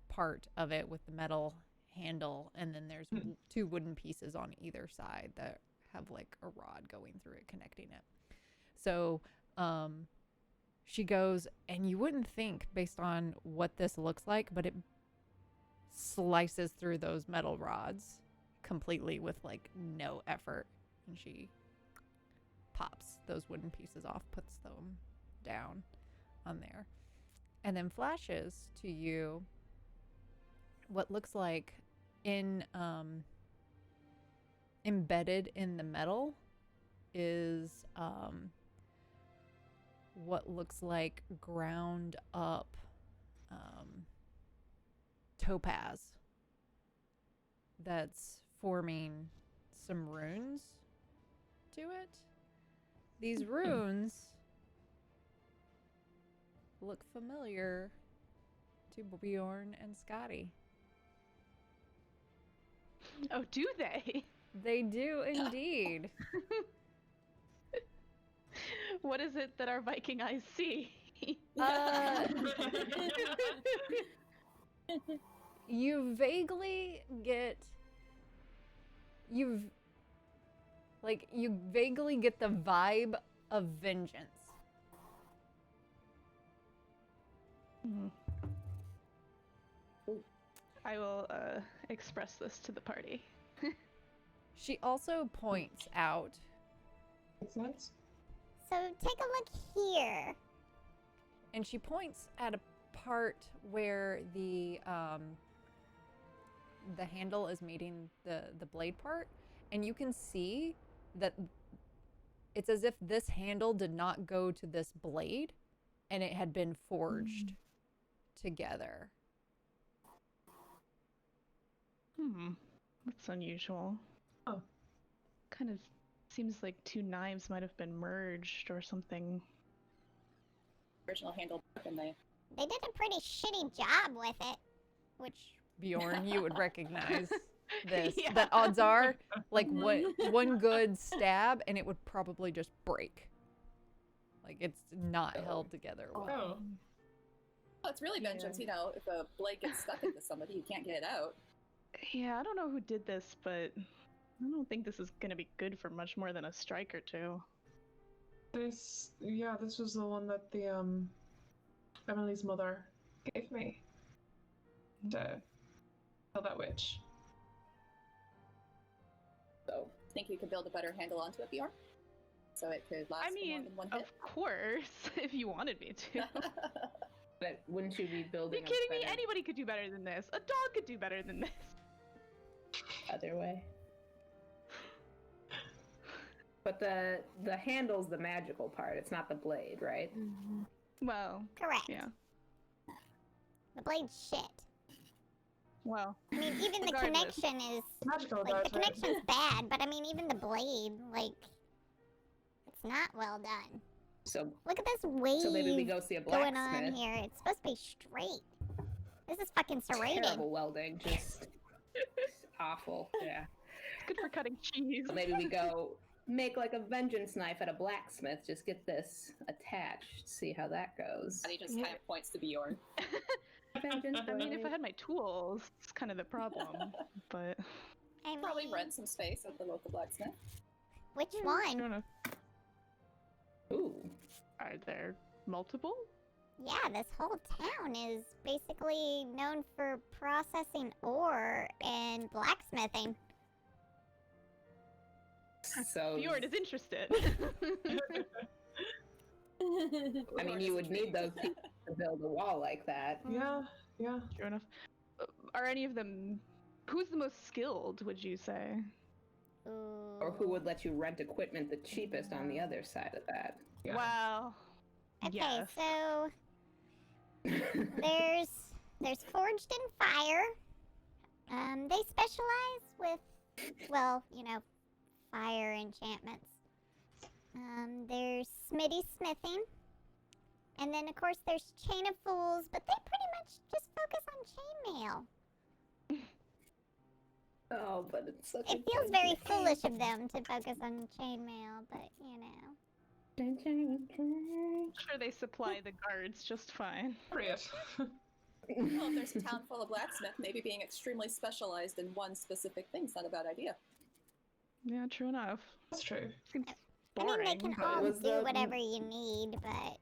part of it with the metal handle, and then there's two wooden pieces on either side that have like a rod going through it connecting it. So she goes, and you wouldn't think based on what this looks like, but it slices through those metal rods completely with like no effort, and she pops those wooden pieces off, puts them down on there, and then flashes to you what looks like embedded in the metal is what looks like ground up topaz that's forming some runes to it. These runes look familiar to Bjorn and Scotty. Oh, do they? They do indeed. What is it that our Viking eyes see? You vaguely get you vaguely get the vibe of vengeance. I will express this to the party. She also points out, Makes sense. So take a look here. and she points at a part where the handle is meeting the blade part, and you can see that it's as if this handle did not go to this blade, and it had been forged together. That's unusual. Oh. Kind of seems like two knives might have been merged or something. Original handle broken. They They did a pretty shitty job with it. Which Bjorn, you would recognize this. Yeah. That odds are, like, one good stab and it would probably just break. Like, it's not held together well. Oh. Oh, it's really vengeance. You know, if a blade gets stuck into somebody, you can't get it out. Yeah, I don't know who did this, but I don't think this is gonna be good for much more than a strike or two. This was the one that the Emily's mother gave me to kill that witch. So, think you could build a better handle onto it, Bjorn? So it could last I for more mean, than one of hit? course, if you wanted me to. But wouldn't you be Are building you kidding a me? better Anybody could do better than this. A dog could do better than this. other way? But the handle's the magical part. It's not the blade, right? Well, correct. yeah. The blade's shit. Well, I mean, even the Regardless. connection is Magical like the about it. connection's bad, but I mean, even the blade, like, it's not well done. So Look at this wave maybe we go see a going blacksmith. on here. It's supposed to be straight. This is fucking serrated. Terrible welding, just awful. Yeah. good for cutting cheese. So maybe we go make like a vengeance knife at a blacksmith. Just get this attached. See how that goes. And he just kind of points to Bjorn. Vengeance I mean, if I blade. had my tools, it's kind of the problem. But I Probably mean, rent some space at the local blacksmith. which I one? don't know. Ooh. Are there multiple? Yeah, this whole town is basically known for processing ore and blacksmithing. So Fjord is interested. I mean, you would need those people to build a wall like that. Yeah. True enough. Are any of them? Who's the most skilled? Would you say? Or who would let you rent equipment the cheapest on the other side of that? Yeah. Well, Okay, yes. so there's Forged in Fire. They specialize with, well, you know, fire enchantments. There's Smitty Smithing. And then, of course, there's Chain of Fools, but they pretty much just focus on chainmail. Oh, but it's such It feels very foolish of them to focus on chainmail, but, you know. I'm sure they supply the guards just fine. Appropriate. Well, if there's a town full of blacksmith, maybe being extremely specialized in one specific thing's not a bad idea. Yeah, true enough. That's true. Seems I mean, boring. they can but all was do the- whatever you need, but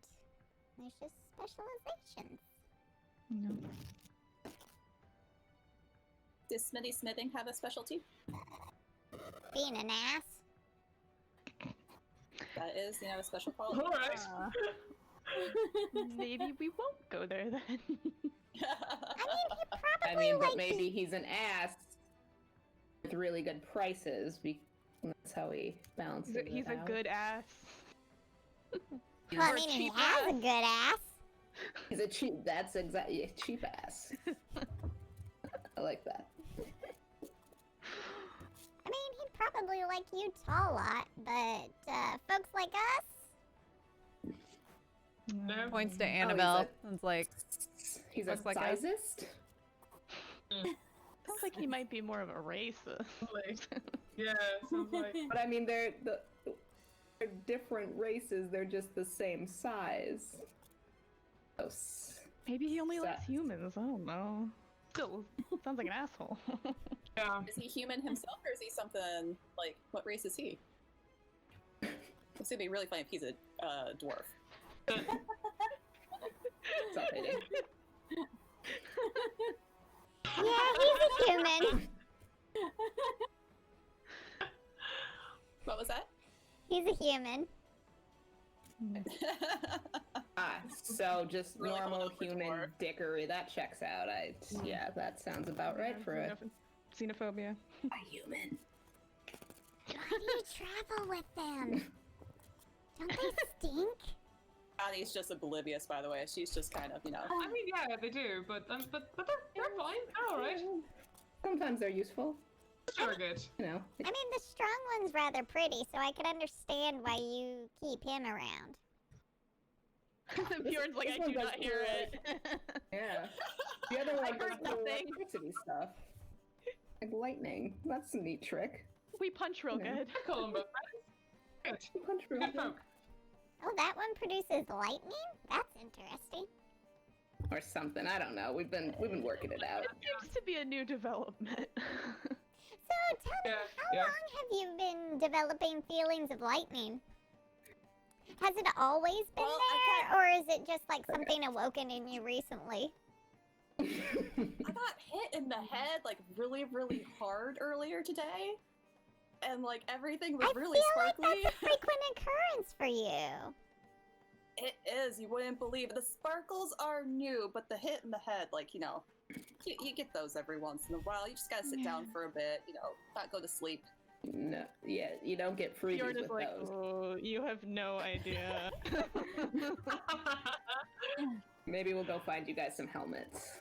there's just specializations. No. Does Smitty Smithing have a specialty? Being an ass. That is, you know, a special quality. All right. Maybe we won't go there then. I mean, he probably I mean, but like maybe he's an ass with really good prices. That's how he balances it He's a out. good ass. Well, I or mean, he cheap has a ass. good ass. He's a cheap. That's exactly a cheap ass. I like that. I mean, he'd probably like Utah a lot, but folks like us, No. Points to he's Annabelle. It's like, He's a Looks like us. sizist. Sounds like he might be more of a racist. Yeah, sounds like. But I mean, they're different races. They're just the same size. So Maybe he only likes Sus. humans. I don't know. Still, sounds like an asshole. Yeah. Is he human himself, or is he something like, what race is he? It's gonna be really funny if he's a dwarf. Stop hating. yeah, he's a human. What was that? He's a human. So just Really normal hold on for human dwarf. dickery. That checks out. Yeah, that sounds about right for it. Xenophobia. A human. Why do you travel with them? Don't they stink? Annie's just oblivious, by the way. She's just kind of, you know. I mean, yeah, they do, but they're fine. They're all right. Sometimes they're useful. Sure, good. You know, I mean, the strong one's rather pretty, so I could understand why you keep him around. Bjorn's like, this I one do does not hear it. yeah. The other I one heard does cool nothing. electricity stuff. Like lightning. That's a neat trick. We punch real Yeah. good. I call them both. Good. Punch real Good good. folk. Oh, that one produces lightning? That's interesting. Or something. I don't know. We've been working it out. It seems to be a new development. So, tell me, how Yeah. long have you been developing feelings of lightning? Has it always been Well, I there, or is it just like something awoken in you recently? I got hit in the head like really, really hard earlier today, and like everything was I really feel sparkly. like that's a frequent occurrence for you. It is. You wouldn't believe it. The sparkles are new, but the hit in the head, like you get those every once in a while. You just gotta sit down for a bit. Not go to sleep. No, yeah, you don't get freebies Bjorn is with like, those. oh, you have no idea. Maybe we'll go find you guys some helmets.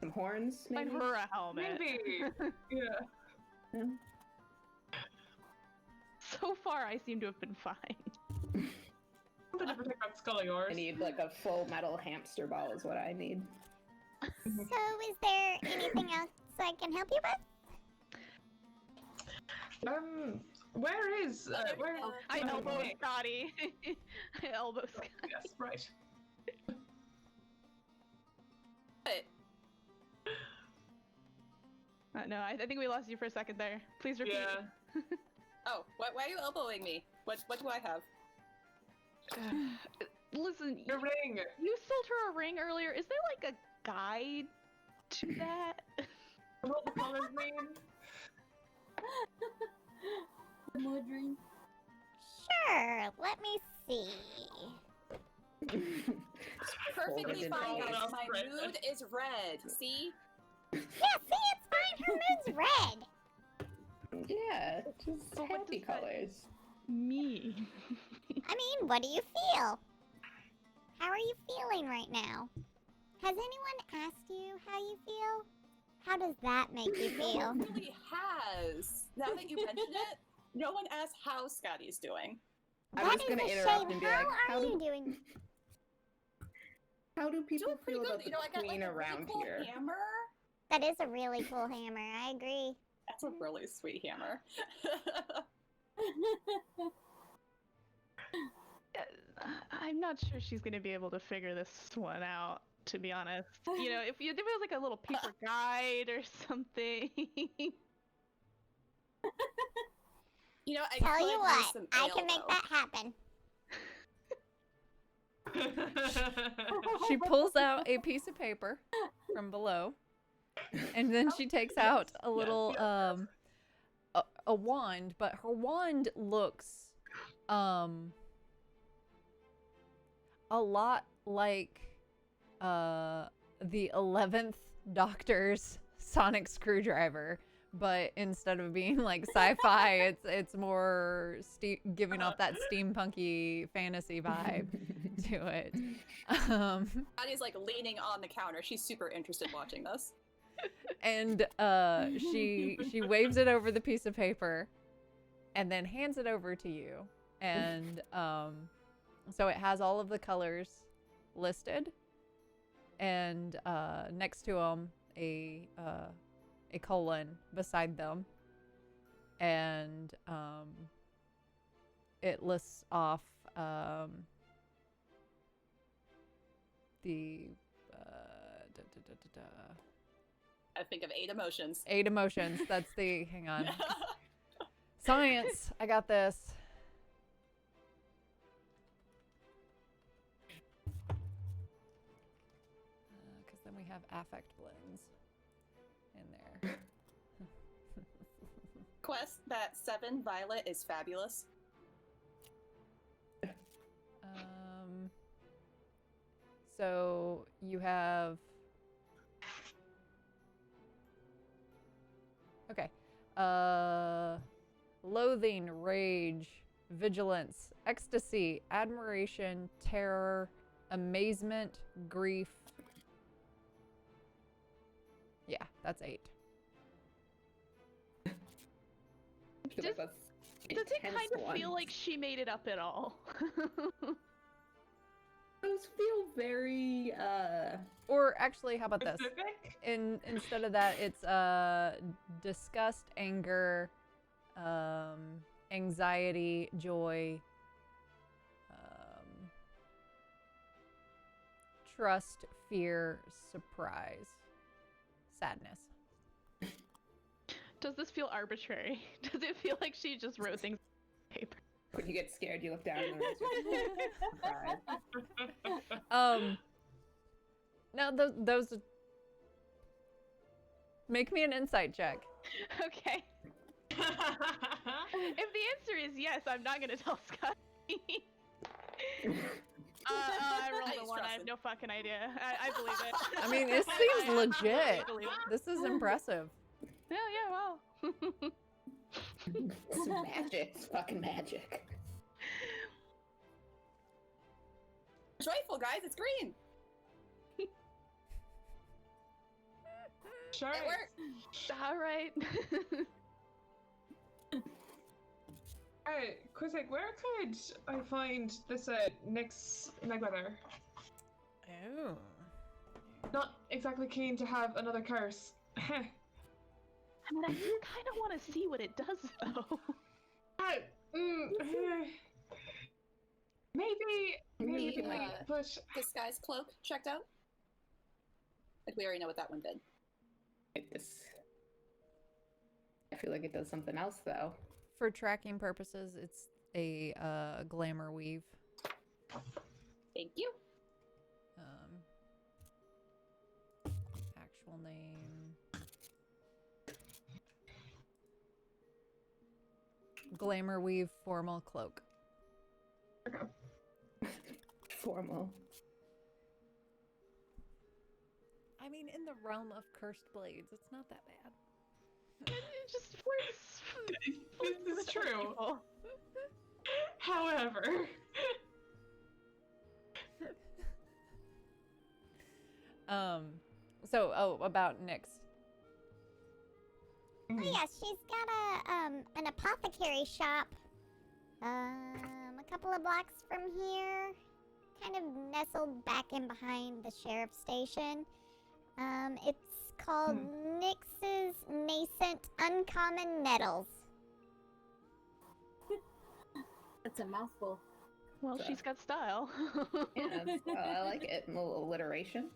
Some horns, maybe? Find her a helmet. Maybe. Yeah. So far, I seem to have been fine. Something to protect that skull of yours. I need like a full metal hamster ball is what I need. So, is there anything else I can help you with? Where is where? I oh, elbow okay. Scotty. I elbow Scotty. Yes, right. But No, I think we lost you for a second there. Please repeat. Yeah. oh, why are you elbowing me? What do I have? Listen, Your ring. you sold her a ring earlier. Is there like a guide to that? What the colors mean? Mood ring. Sure, let me see. Perfectly Folded fine, in guys. half. My mood is red. See? Yeah, see, it's fine. Her mood's red. Yeah, just But what happy does that- colors. Me. I mean, what do you feel? How are you feeling right now? Has anyone asked you how you feel? How does that make you No feel? one really has. Now that you mention it, no one asked how Scotty's doing. I That was is gonna a interrupt shame. and be How like, are you doing? how do people Doing pretty feel good. about the I got like queen a really around cool here? hammer. That is a really cool hammer. I agree. That's a really sweet hammer. I'm not sure she's gonna be able to figure this one out, to be honest. If it was like a little paper guide or something. I Tell could you use what, some I ale, can make though. that happen. She pulls out a piece of paper from below, and then she takes out a little a wand, but her wand looks a lot like the 11th Doctor's sonic screwdriver, but instead of being like sci-fi, it's more giving off that steampunky fantasy vibe to it. Scotty's like leaning on the counter. She's super interested in watching this. And she waves it over the piece of paper and then hands it over to you. And so it has all of the colors listed, and next to them a colon beside them, and it lists off the I think of 8 emotions. 8 emotions. That's the hang on. Science. I got this. Because then we have affect blends in there. Quest that 7 Violet is fabulous. So you have. Okay. Loathing, rage, vigilance, ecstasy, admiration, terror, amazement, grief. Yeah, that's 8. Does it kind of feel like she made it up at all? Those feel very Or actually, how about this? Specific? Instead of that, it's disgust, anger, anxiety, joy, trust, fear, surprise, sadness. Does this feel arbitrary? Does it feel like she just wrote things on paper? when you get scared, you look down and surprise. Now those make me an insight check. Okay. If the answer is yes, I'm not gonna tell Scotty. I rolled a 1. I have no fucking idea. I believe it. I mean, it seems I legit. believe it. This is impressive. Yeah, wow. It's magic. It's fucking magic. It's rifle, guys. It's green. Sure. It worked. All right. Alright, Quizzic, where could I find this Nyx Megweather? Oh. Not exactly keen to have another curse. I mean, I kind of want to see what it does, though. Maybe The, but Disguise cloak checked out. Like we already know what that one did. I feel like it does something else though. For tracking purposes, it's a glamour weave. Thank you. Actual name. Glamour weave formal cloak. Formal. I mean, in the realm of cursed blades, it's not that bad. It just flirts. this is true. People. However, about Nyx. Oh yeah, she's got an apothecary shop. A couple of blocks from here, kind of nestled back in behind the sheriff's station. It's called Nyx's Nascent Uncommon Nettles. That's a mouthful. Well, So- she's got style. Yeah, I like it. A little alliteration.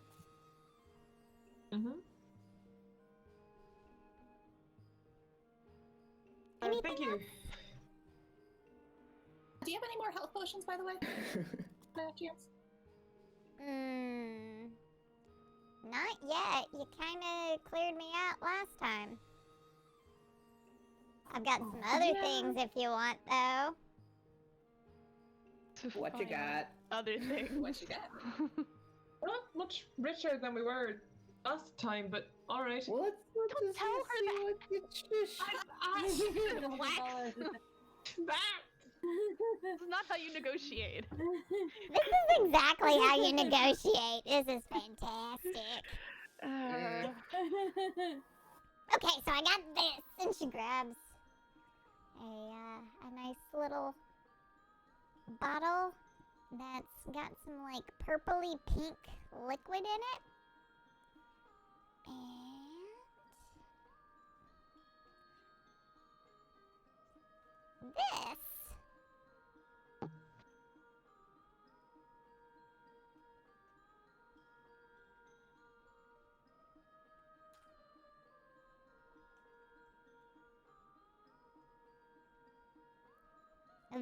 thank you. Do you have any more health potions, by the way? By chance? Not yet. You kind of cleared me out last time. I've got some other things if you want, though. What you got? Other things. What you got? We're not much richer than we were last time, but all right. Well, let's Don't just tell her see that. what This is not how you negotiate. This is exactly how you negotiate. This is fantastic. Okay, so I got this, and she grabs a nice little bottle that's got some like purpley pink liquid in it, and this.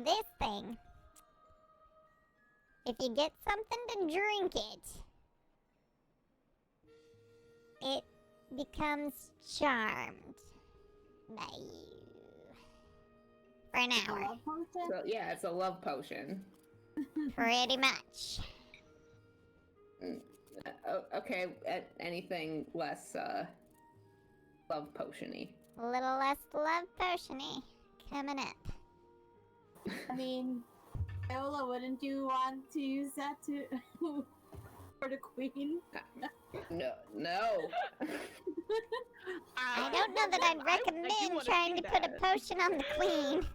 This thing, if you get something to drink it becomes charmed by you for an hour. Love potion? So, yeah, it's a love potion. Pretty much. Okay, anything less love potion-y. A little less love potion-y coming up. I mean, Viola, wouldn't you want to use that to for the queen? No. I don't know that I'd do recommend wanna trying do to put a that. potion on the queen.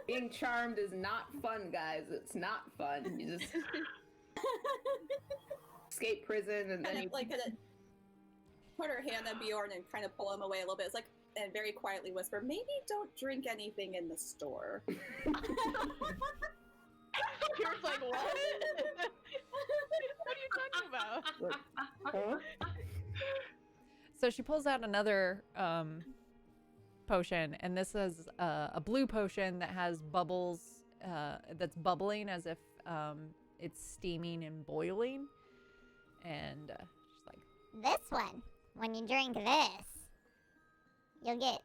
Being charmed is not fun, guys. It's not fun. You just escape prison and then Kind you of like gonna put her hand on Bjorn and kind of pull him away a little bit. It's like, and very quietly whisper, maybe don't drink anything in the store. Bjorn's like, what? What are you talking about? Like, huh? So she pulls out another potion, and this is a blue potion that has bubbles, that's bubbling as if it's steaming and boiling. And she's like, This one, when you drink this, you'll get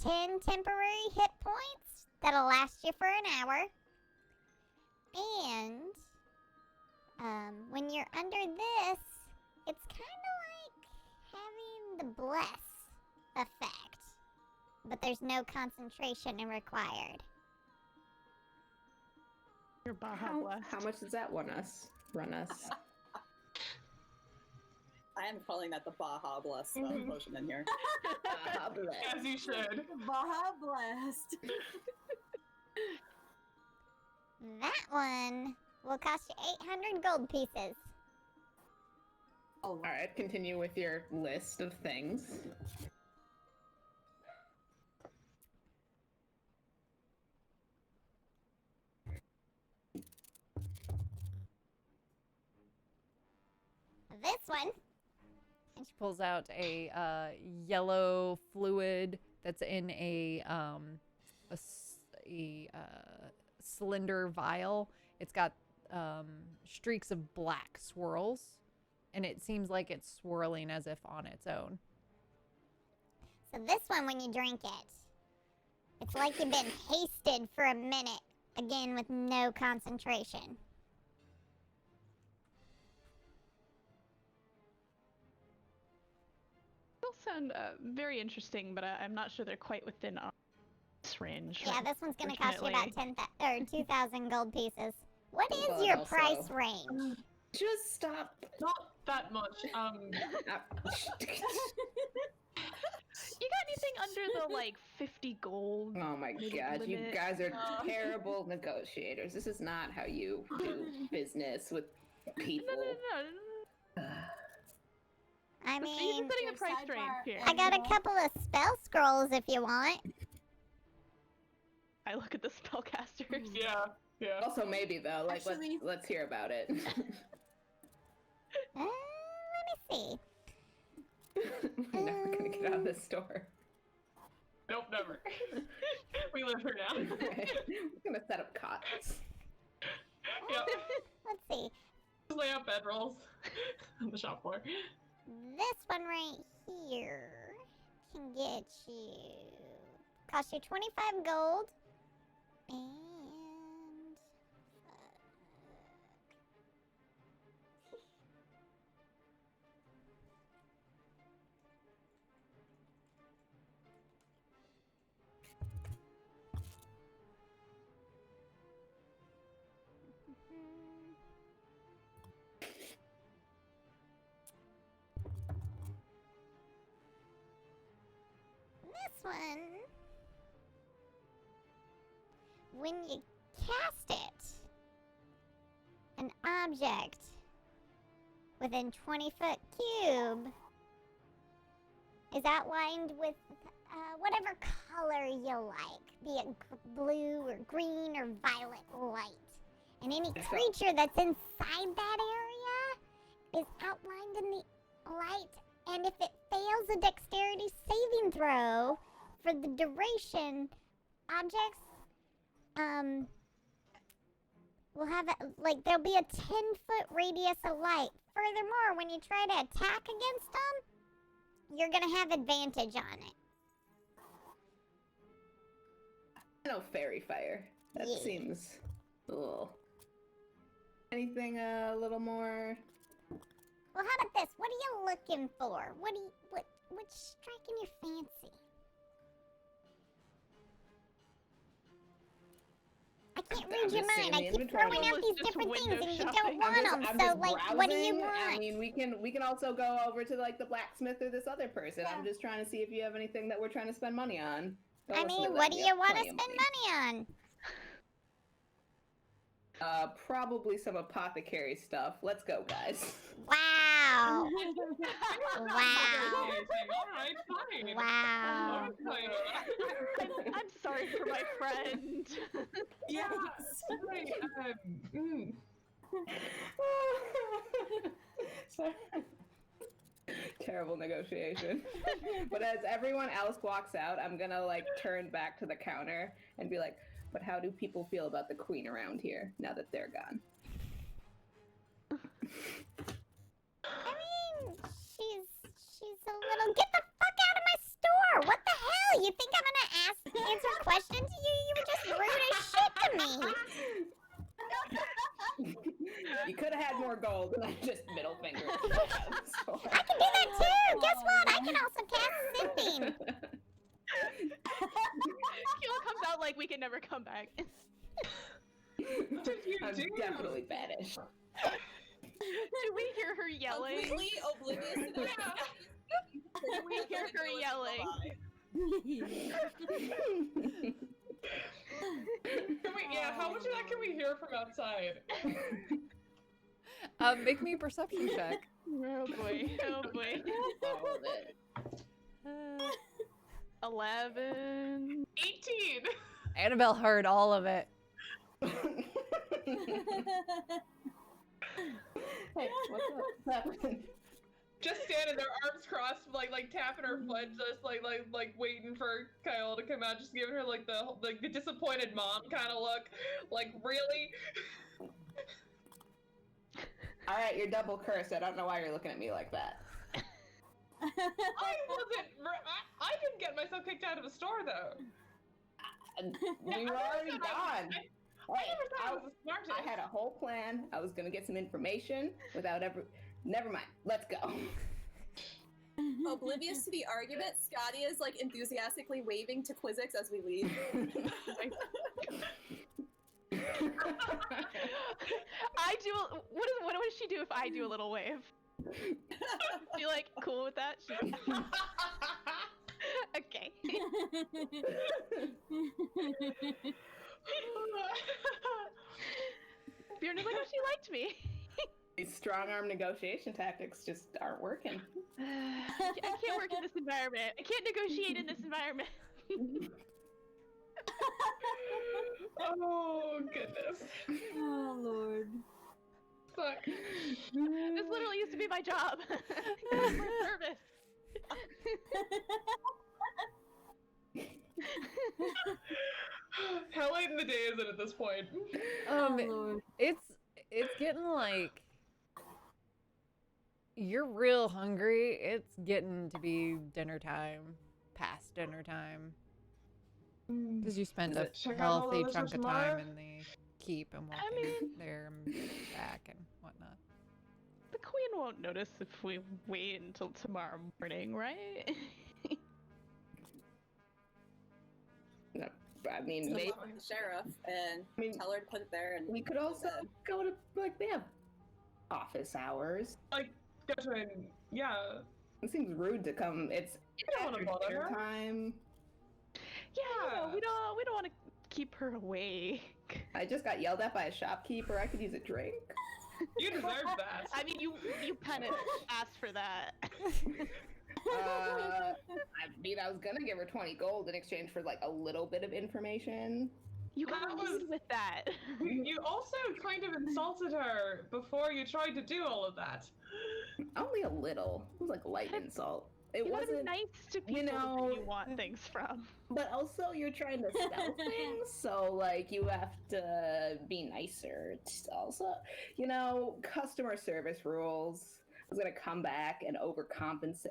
10 temporary hit points that'll last you for an hour. And when you're under this, it's kind of like having the bless effect, but there's no concentration required. Your Baja How Blast. much does that run us? I am calling that the Baja Bless potion in here. Baja Blast. As you should. Baja Blast. That one will cost you 800 gold pieces. Oh, All right, continue with your list of things. This one, she pulls out a yellow fluid that's in a cylinder vial. It's got streaks of black swirls, and it seems like it's swirling as if on its own. so this one, when you drink it, it's like you've been hasted for a minute, again with no concentration. Those sound very interesting, but I'm not sure they're quite within our range. Yeah, this one's gonna cost you about Unfortunately. 2,000 gold pieces. What is Well, your also- price range? Just stop. Not that much. You got anything under the like 50 gold? Oh my Maybe god, you limit. guys are terrible negotiators. This is not how you do business with people. No. I He's mean, setting your a price sidebar- range here. I got a couple of spell scrolls if you want. I look at the spellcasters. Yeah. Also, maybe though, like Actually- let's hear about it. Let me see. We're never gonna get out of this store. Nope, never. We live here now. Okay. We're gonna set up cots. Yep. Let's see. Just lay out bedrolls on the shop floor. This one right here can get you, cost you 25 gold, and this one, when you cast it, an object within 20-foot cube is outlined with whatever color you like, be it blue or green or violet light. And any creature that's inside that area is outlined in the light. And if it fails a dexterity saving throw for the duration, objects will have there'll be a 10-foot radius of light. Furthermore, when you try to attack against them, you're gonna have advantage on it. No fairy fire. That Yeah. seems cool. Anything a little more? Well, how about this? What are you looking for? What's striking your fancy? I can't can't read your just seeing mind. I the keep inventory. throwing out Almost these just different things window and you shopping. don't want them. I'm So, just like, what do you browsing. want? I mean, we can also go over to like the blacksmith or this other person. I'm just trying to see if you have anything that we're trying to spend money on. Don't I listen to mean, them, what do we you have want to plenty of spend money on? Probably some apothecary stuff. Let's go, guys. Wow. All Wow. right, fine. Wow. Fine. I'm sorry for my friend. Yeah. Right. Sorry. Terrible negotiation. But as everyone else walks out, I'm gonna like turn back to the counter and be like, but how do people feel about the queen around here now that they're gone? I mean, she's a little. Get the fuck out of my store! What the hell? You think I'm gonna answer questions to you? You were just rude as shit to me. You could have had more gold, and I just middle finger. I can do that too. Guess what? I can also cast Sending. Keela comes out like we can never come back. What did you I'm do? definitely banished. Do we hear her yelling? Completely oblivious to this. We hear her yelling. How much of that can we hear from outside? Make me a perception check. Oh boy. Oh boy. All of it. 11. 18! Annabelle heard all of it. Hey, what's happening? Just standing there, arms crossed, like tapping her foot, just like waiting for Kyle to come out, just giving her like the disappointed mom kind of look, like really. All right, you're double cursed. I don't know why you're looking at me like that. I didn't get myself kicked out of a store though. We were already gone. I never thought I was the smartest. I had a whole plan. I was gonna get some information without ever. Never mind. Let's go. Oblivious to the argument, Scotty is like enthusiastically waving to Quizzix as we leave. I do. What would she do if I do a little wave? She like cool with that? She's like, okay. Bjorn is like, oh, she liked me. These strong arm negotiation tactics just aren't working. I can't work in this environment. I can't negotiate in this environment. Oh goodness. Oh Lord. Fuck. This literally used to be my job. Customer service. How late in the day is it at this point? Oh Lord. It's getting like you're real hungry. It's getting to be dinner time, past dinner time, because you spent Is a it check out all healthy those chunk of tomorrow? time in the keep and walking there and back and whatnot. The queen won't notice if we wait until tomorrow morning, right? No, I mean, To maybe the sheriff and I mean, tell her to put it there. And we could also go to like they have office hours. Like, go to an, yeah. It seems rude to come. It's don't wanna after bother dinner her. time. Yeah, we don't want to keep her awake. I just got yelled at by a shopkeeper. I could use a drink. You deserve that. I mean, you kind of asked for that. I mean, I was gonna give her 20 gold in exchange for like a little bit of information. You got That to was- lead with that. You also kind of insulted her before you tried to do all of that. Only a little. It was like a light insult. It You gotta be wasn't. nice to people know- that you want things from. But also, you're trying to sell things, so like you have to be nicer. It's also, customer service rules. I was gonna come back and overcompensate.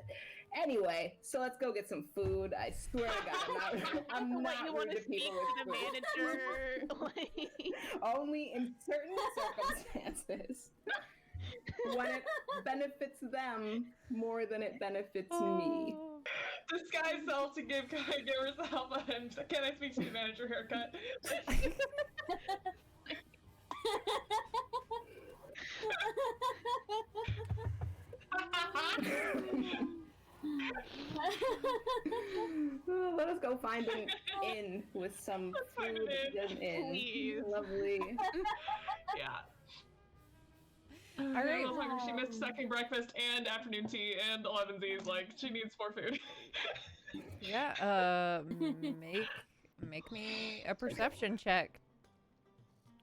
Anyway, so let's go get some food. I swear to God, I'm What, not you rude want to to speak people to the with food. manager? Like, Only in certain circumstances. when it benefits them more than it benefits me. Disguise self to give herself a can I speak to the manager haircut? Let us go find an inn with some find food an and inn. Please. Lovely. Yeah. All right. No longer she missed second breakfast and afternoon tea and 11 Z's. Like, she needs more food. Yeah. Make me a perception check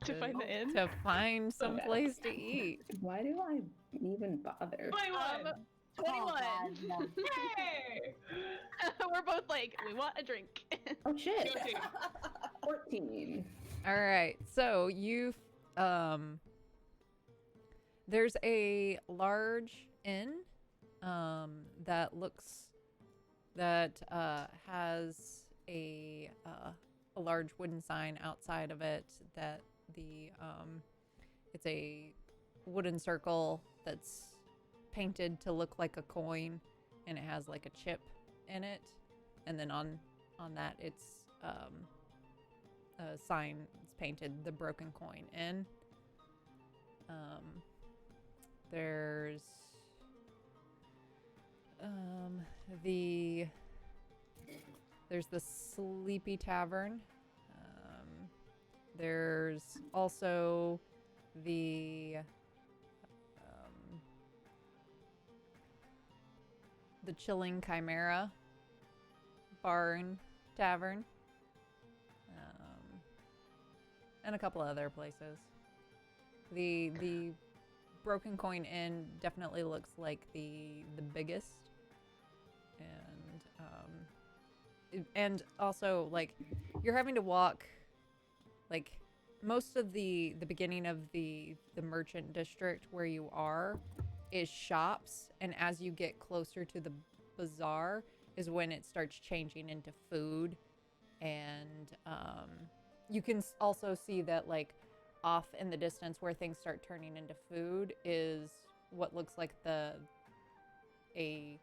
To find the inn? to find some Okay. place to eat. Why do I even bother? 21. 21. No. Hey! We're both like, we want a drink. Oh shit. Go team. 14. All right. So you've there's a large inn that has a large wooden sign outside of it that it's a wooden circle that's painted to look like a coin, and it has like a chip in it, and then on that it's a sign that's painted the broken coin in. There's the Sleepy Tavern. There's also the Chilling Chimera Bar and Tavern, and a couple other places. The Broken Coin Inn definitely looks like the biggest, and also like you're having to walk like most of the beginning of the merchant district where you are is shops, and as you get closer to the bazaar is when it starts changing into food, and you can also see that like off in the distance where things start turning into food is what looks like a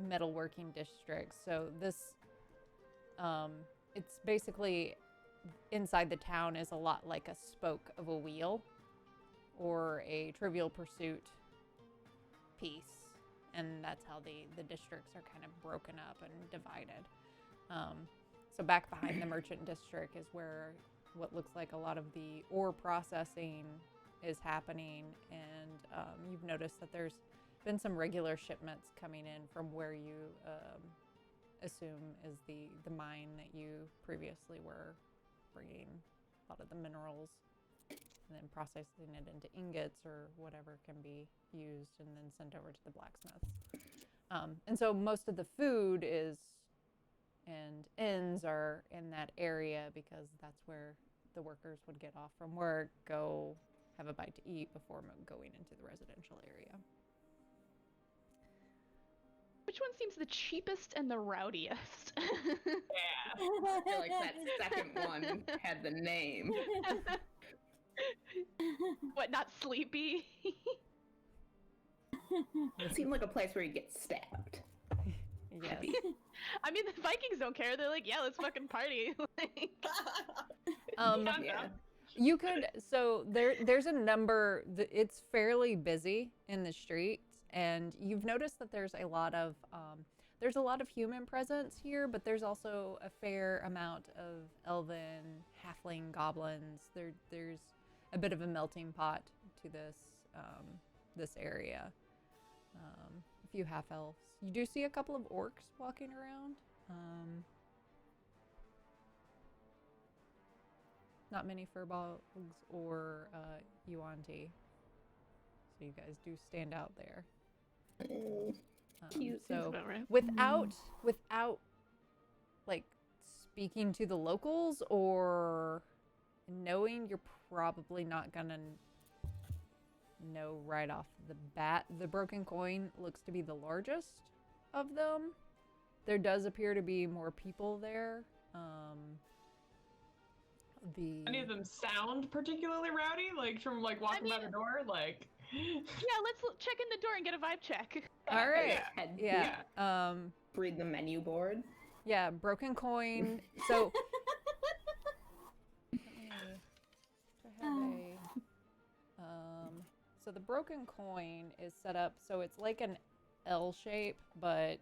metalworking district. So this it's basically inside the town is a lot like a spoke of a wheel or a Trivial Pursuit piece, and that's how the districts are kind of broken up and divided. So back behind the merchant district is where what looks like a lot of the ore processing is happening, and you've noticed that there's been some regular shipments coming in from where you assume is the mine that you previously were bringing a lot of the minerals and then processing it into ingots or whatever can be used and then sent over to the blacksmiths. And so most of the food and inns are in that area because that's where the workers would get off from work, go have a bite to eat before going into the residential area. Which one seems the cheapest and the rowdiest? Yeah. I feel like that second one had the name. What, not sleepy? It seemed like a place where you get stabbed. Yes. I mean, the Vikings don't care. They're like, yeah, let's fucking party. Like, Yeah. You could, so there's a number, it's fairly busy in the streets, and you've noticed that there's a lot of human presence here, but there's also a fair amount of elven, halfling, goblins. There's a bit of a melting pot to this area. A few half elves. You do see a couple of orcs walking around. Not many furbolgs or Yuan-Ti. So you guys do stand out there. Cute. So about right. without like speaking to the locals or knowing, you're probably not gonna know right off the bat. The Broken Coin looks to be the largest of them. There does appear to be more people there. Any of them sound particularly rowdy? Like from like walking by the door? Like Yeah, let's check in the door and get a vibe check. All right. Head- Yeah. Read the menu board. Yeah, broken coin. So let me do I have so the broken coin is set up so it's like an L shape, but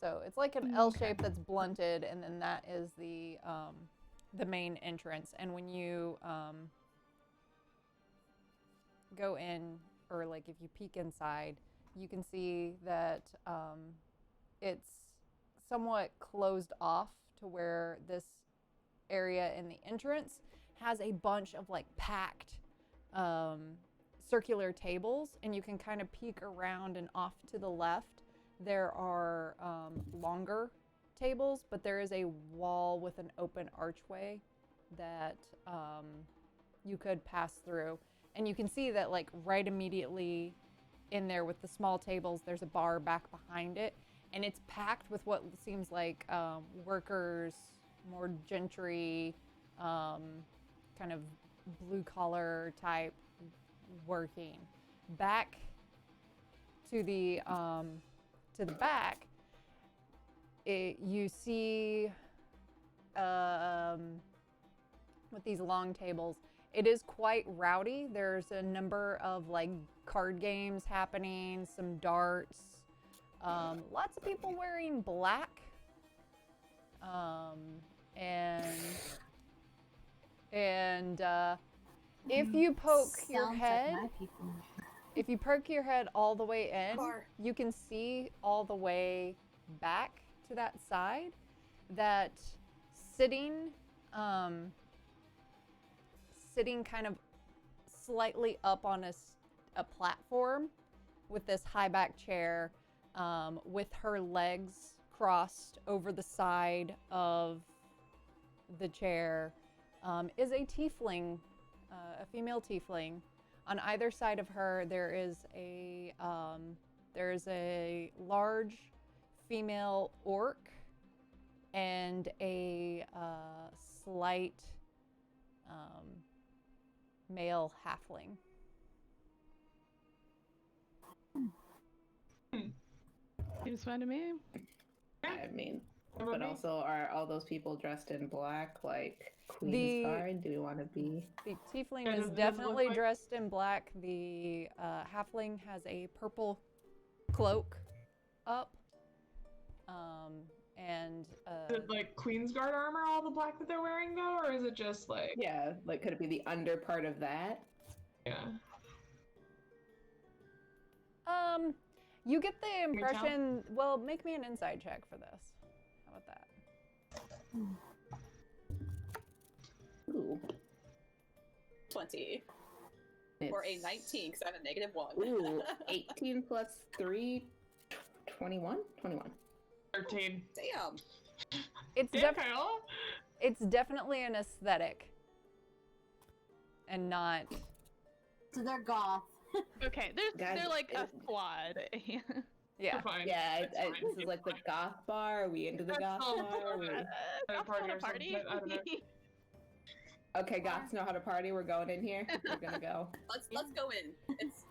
so it's like an L shape that's blunted, and then that is the main entrance. And when you go in, or like if you peek inside, you can see that it's somewhat closed off to where this area in the entrance has a bunch of like packed circular tables, and you can kind of peek around, and off to the left there are longer tables, but there is a wall with an open archway that you could pass through. And you can see that like right immediately in there with the small tables, there's a bar back behind it, and it's packed with what seems like workers, more gentry, kind of blue collar type working. Back to the back, you see with these long tables, it is quite rowdy. There's a number of like card games happening, some darts, lots of people wearing black, and if you poke your Sounds head, like my people. if you poke your head all the way in, you can see all the way back to that side that sitting kind of slightly up on a platform with this high back chair, with her legs crossed over the side of the chair, is a tiefling, a female tiefling. On either side of her, there is a large female orc and a slight male halfling. Seems fine to me. I mean, but also, are all those people dressed in black, like Queen's Guard? Do we want to be? The tiefling Yeah, is does it look definitely like- dressed in black. The halfling has a purple cloak up, and Is it like Queen's Guard armor, all the black that they're wearing though, or is it just like Yeah, like could it be the under part of that? yeah? you get the you tell? impression. Well, make me an insight check for this. How about that? Ooh. 20. Or a 19, because I have a -1. Ooh, 18 plus 3, 21? 21. 13. Damn. It's Damn, Kyle. it's definitely an aesthetic, and not. So they're goth. Okay, Guys, they're like a it- squad. Yeah. You're fine. Yeah, It's fine. this is like the goth bar. Are we into the That's goth so bar? Are we... At a Goth's party not or something, I don't know. Okay, goths know how to party. We're going in here. We're gonna go. Let's go in. It's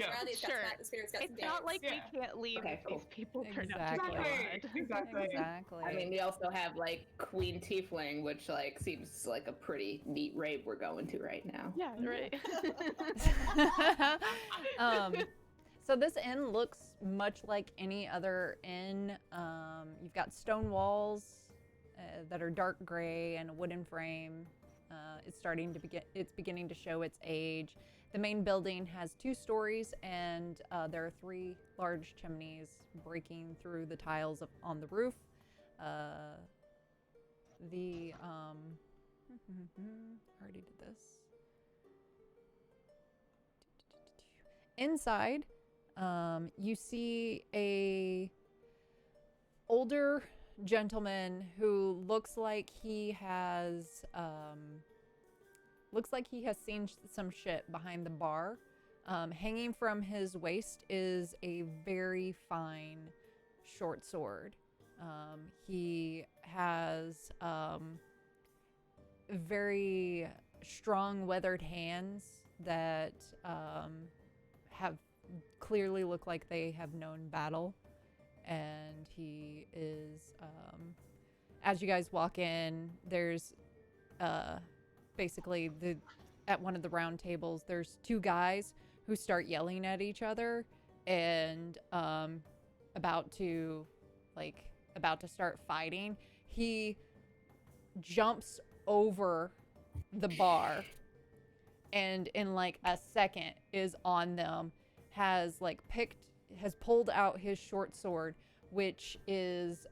Yeah. rowdy, it's got Sure. some atmosphere, it's got It's some not dance. like Yeah. we can't leave Okay, if cool. these people turn out to Exactly. be bad. Exactly. Exactly. I mean, we also have like Queen Tiefling, which like seems like a pretty neat rave we're going to right now. Yeah, right. So this inn looks much like any other inn. You've got stone walls that are dark gray and a wooden frame. It's beginning to show its age. The main building has 2 stories, and there are 3 large chimneys breaking through the tiles on the roof. Already did this. Inside, you see a older gentleman who looks like he has seen some shit behind the bar. Hanging from his waist is a very fine short sword. He has very strong weathered hands that have clearly look like they have known battle. And he is, as you guys walk in, there's basically at one of the round tables, there's two guys who start yelling at each other and about to start fighting. He jumps over the bar and in like a second is on them, has pulled out his short sword, which is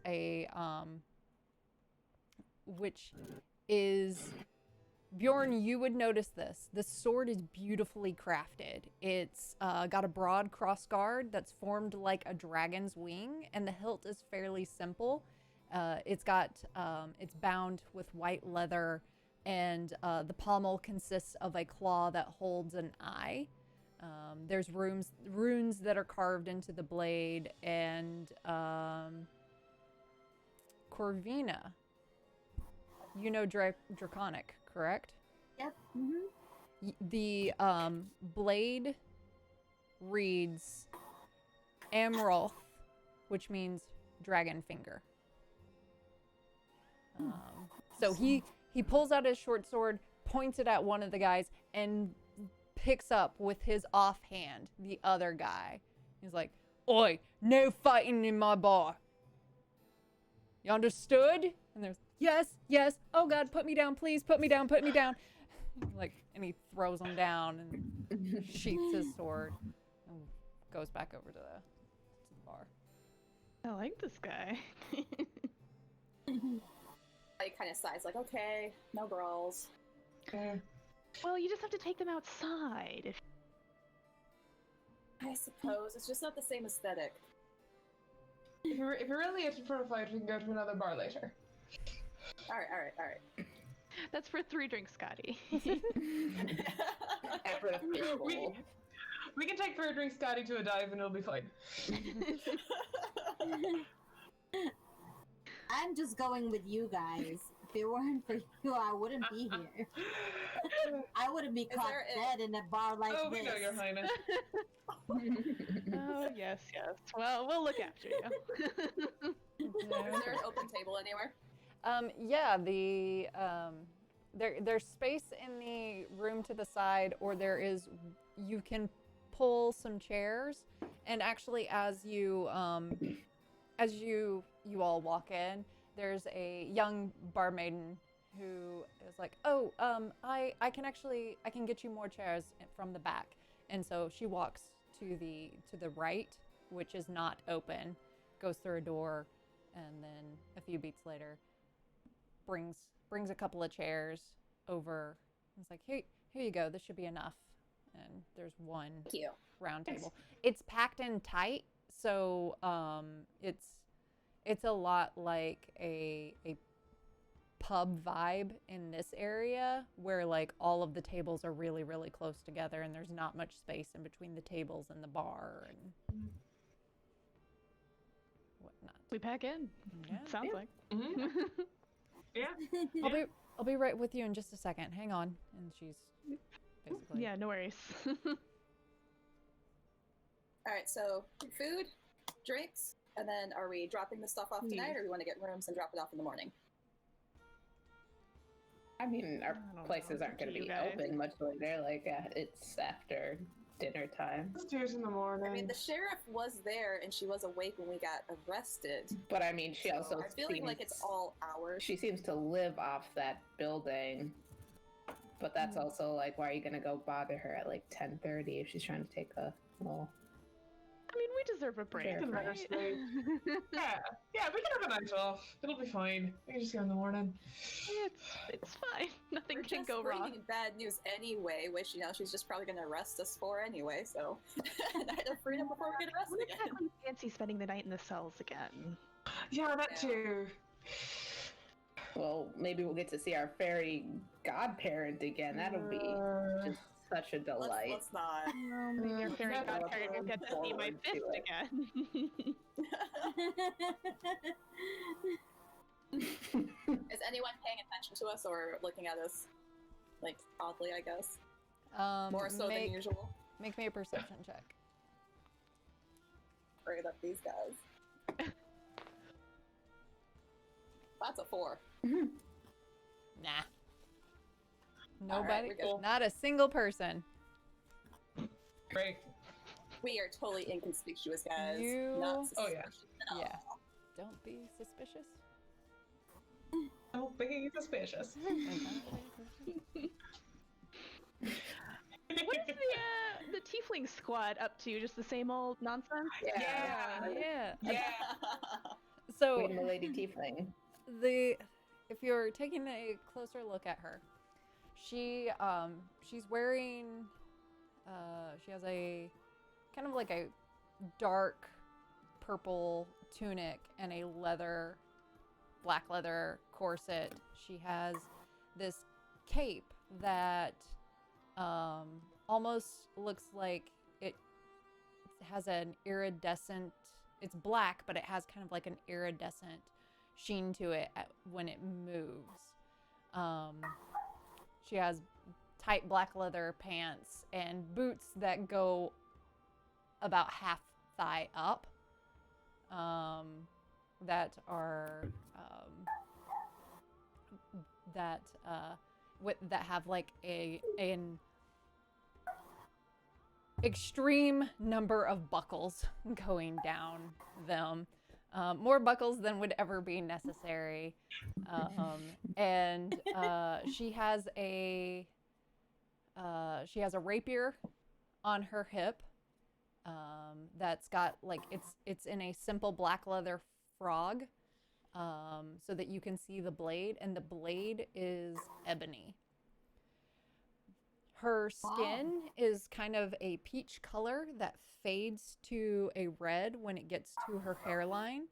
Bjorn, you would notice this. This sword is beautifully crafted. It's got a broad cross guard that's formed like a dragon's wing, and the hilt is fairly simple. It's bound with white leather, and the pommel consists of a claw that holds an eye. There's runes that are carved into the blade, and Corvina, you know Draconic, correct? Yep. Mm-hmm. The blade reads Amroth, which means dragon finger. So he pulls out his short sword, points it at one of the guys, and picks up with his offhand the other guy. He's like, "Oi, no fighting in my bar. You understood?" And there's, yes. Oh God, put me down, please. Put me down. And he throws him down and sheaths his sword and goes back over to the bar. I like this guy. I kind of sighs, like, okay, no brawls. Well, you just have to take them outside. I suppose it's just not the same aesthetic. If you're really itching for a fight, we can go to another bar later. All right. That's for 3 drinks, Scotty. After the fistful. We can take 3 drinks, Scotty, to a dive, and it'll be fine. I'm just going with you guys. If it weren't for you, I wouldn't be here. I wouldn't be caught dead in a bar like this. Oh, we know, Your Highness. Oh, yes. Well, we'll look after you. Is there an open table anywhere? Yeah, there's space in the room to the side, or you can pull some chairs, and actually as you all walk in, there's a young barmaiden who is like, "Oh, I can get you more chairs from the back." And so she walks to the right, which is not open, goes through a door, and then a few beats later brings a couple of chairs over. It's like, here you go, this should be enough. And there's one round table. It's packed in tight, so it's a lot like a pub vibe in this area, where like all of the tables are really, really close together, and there's not much space in between the tables and the bar and whatnot. We pack in. Yeah. Sounds like. Mm-hmm. Yeah. I'll be right with you in just a second. Hang on. And she's basically. Yeah, no worries. All right, so food, drinks, and then are we dropping the stuff off tonight, or we want to get rooms and drop it off in the morning? I mean, our places aren't going to be open much later. Like, it's after dinner time. It's 2 in the morning. I mean, the sheriff was there, and she was awake when we got arrested. But I mean, she also I'm feeling like it's all hours. She seems to live off that building. But that's also like, why are you going to go bother her at like 10:30 if she's trying to take a little... I mean, we deserve a break, Right? Yeah, we can have a night off. It'll be fine. We can just go in the morning. It's fine. Nothing We're can just go wrong. bringing bad news anyway, which, she's just probably going to arrest us for anyway, so... Night of freedom before we get arrested again. I would fancy spending the night in the cells again. Yeah, that too. Well, maybe we'll get to see our fairy godparent again. That'll be just such a delight. Let's not. Maybe your fairy Yeah, godparent will get to see my forward to fist it. again. Is anyone paying attention to us or looking at us, like, oddly, I guess? More so than usual? Make me a perception check. Afraid of these guys. That's a 4. Nah. All right, Nobody? we're good. Not a single person. Great. We are totally inconspicuous, guys. You- Not Oh, yeah. suspicious at all. Yeah. Don't be suspicious. Don't be suspicious. What is the tiefling squad up to? Just the same old nonsense? Yeah. Yeah. Yeah. So Queen Milady Tiefling. if you're taking a closer look at her, she's wearing she has a kind of like a dark purple tunic and a black leather corset. She has this cape that almost looks like it has an iridescent, it's black, but it has kind of like an iridescent sheen to it when it moves. She has tight black leather pants and boots that go about half thigh up, that are that have like an extreme number of buckles going down them, more buckles than would ever be necessary, and she has a rapier on her hip, that's got like it's in a simple black leather frog, so that you can see the blade, and the blade is ebony. Her skin is kind of a peach color that fades to a red when it gets to her hairline.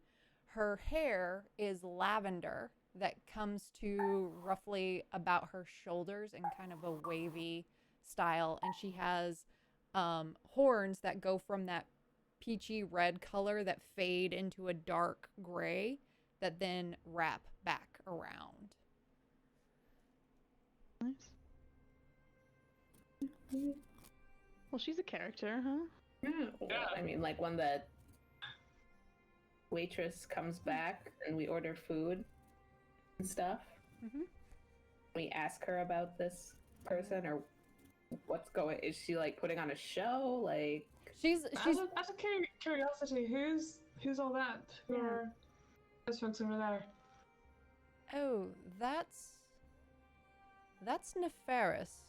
Her hair is lavender that comes to roughly about her shoulders in kind of a wavy style, and she has horns that go from that peachy red color that fade into a dark gray that then wrap back around. Nice. Well, she's a character, huh? Yeah. I mean, like when the waitress comes back and we order food and stuff, we ask her about this person or what's going. Is she like putting on a show? Like She's As a curiosity, who's all that? Who are those folks over there? oh, that's Nefaris.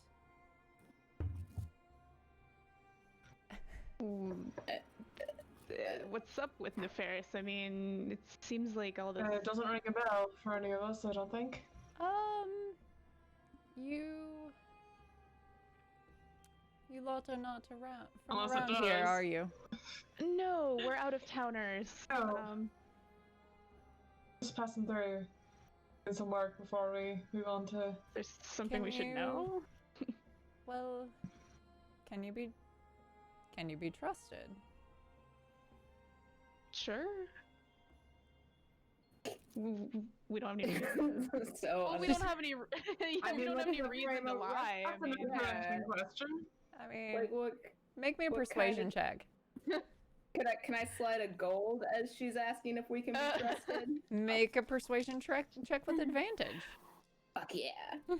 What's up with Nefaris? I mean, it seems like all this. It doesn't ring a bell for any of us, I don't think. You lot are not around Unless it around here, does. are you? No, we're out of towners. Oh. Just passing through. Doing some work before we move on to. There's something Can we should you- know. Well, can you be trusted? Sure. We don't have any. so. Well, we don't have any. We don't have any reason to lie. I That's an mean, interesting question. I mean, Like what? make me a what persuasion kind check. Can I slide a gold as she's asking if we can be trusted? Make a persuasion check with advantage. Fuck yeah.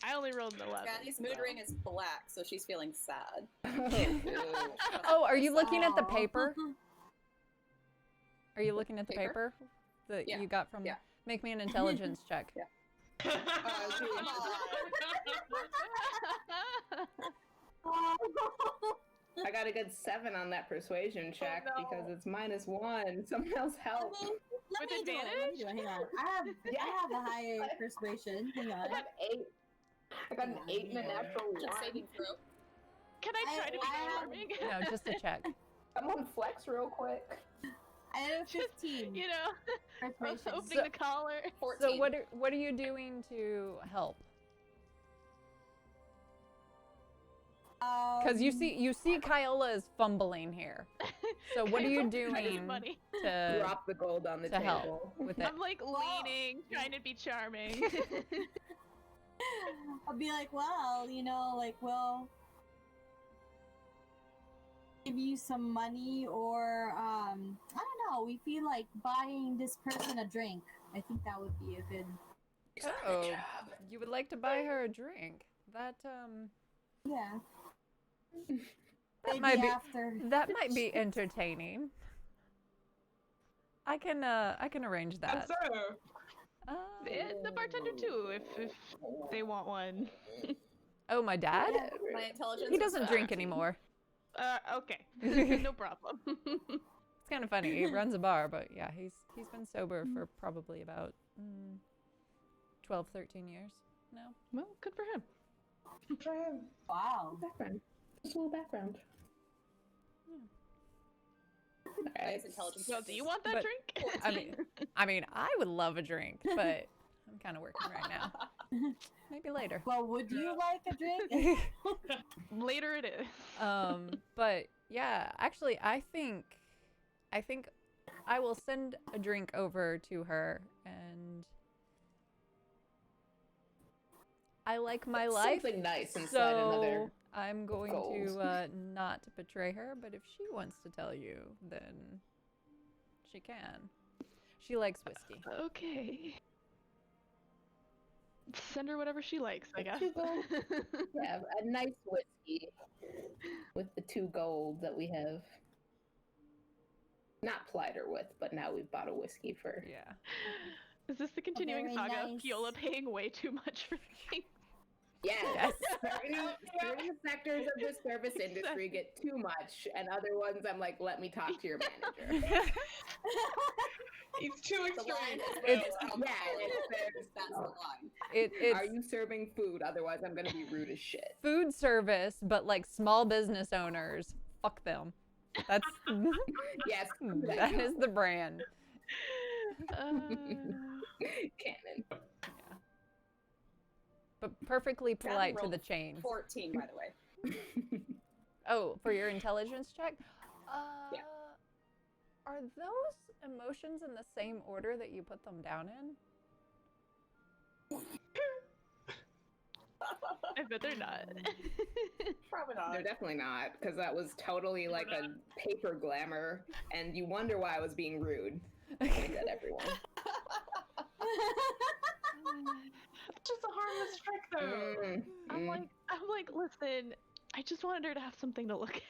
I only rolled an 11. Granny's mood ring is black, so she's feeling sad. Oh, are you looking at the Aw. paper? Are you looking at the Paper? paper that Yeah. you got from? Yeah. Make me an intelligence check. Yeah. Come on. I got a good 7 on that persuasion check no. because it's -1. Someone else help. Let With me do it. Let me do it. Hang on. I have a higher persuasion. Hang I on. got 8. I got an 8 and a natural Just 1. saving throw. Can I try to be charming? No, just a check. Someone flex real quick. I have a 15 You know, persuasion. opening the collar. 14. So what are you doing to help? Because you see Kyola is fumbling here. So what are you doing Money. to Drop the gold on the to help table. with it? I'm like leaning, trying to be charming. I'll be like, well, we'll give you some money, or I don't know. We feel like buying this person a drink. I think that would be a good. Oh, you would like to buy her a drink? That Yeah. that Maybe might be after. that might be entertaining. I can arrange that. So, The bartender too, if they want one. Oh, my dad? My intelligence. He is doesn't drink 13. anymore. Okay, no problem. It's kind of funny. He runs a bar, but yeah, he's been sober for probably about 12, 13 years now. Well, good for him. Wow. Background. Just a little background. Nice intelligence. Well, do you want that But- drink? I mean, I would love a drink, but I'm kind of working right now. Maybe later. Well, would you like a drink? Later it is. But yeah, actually, I think I will send a drink over to her, and I like my life, Something nice inside so another. I'm going gold. to not betray her. But if she wants to tell you, then she can. She likes whiskey. Okay. Send her whatever she likes, I guess. 2 gold. Yeah, a nice whiskey with the 2 gold that we have not plied her with, but now we've bought a whiskey for. Yeah. Is this the continuing Very saga nice. of Fiola paying way too much for things? Yes. Certain sectors of the service industry get too much, and other ones I'm like, let me talk to your manager. it's too The line extreme. is It's- that's the line. It's Are you serving food? Otherwise, I'm gonna be rude as shit. food service, but like small business owners, fuck them. That's Yes, that is the brand. canon. But perfectly Gavin polite to rolled the chain. 14, by the way. Oh, for your intelligence check? Yeah. Are those emotions in the same order that you put them down in? I bet they're not. Probably not. They're definitely not, because that was totally like a paper glamour, and you wonder why I was being rude. Point at everyone. It's just a harmless trick, though. I'm like, listen, I just wanted her to have something to look at.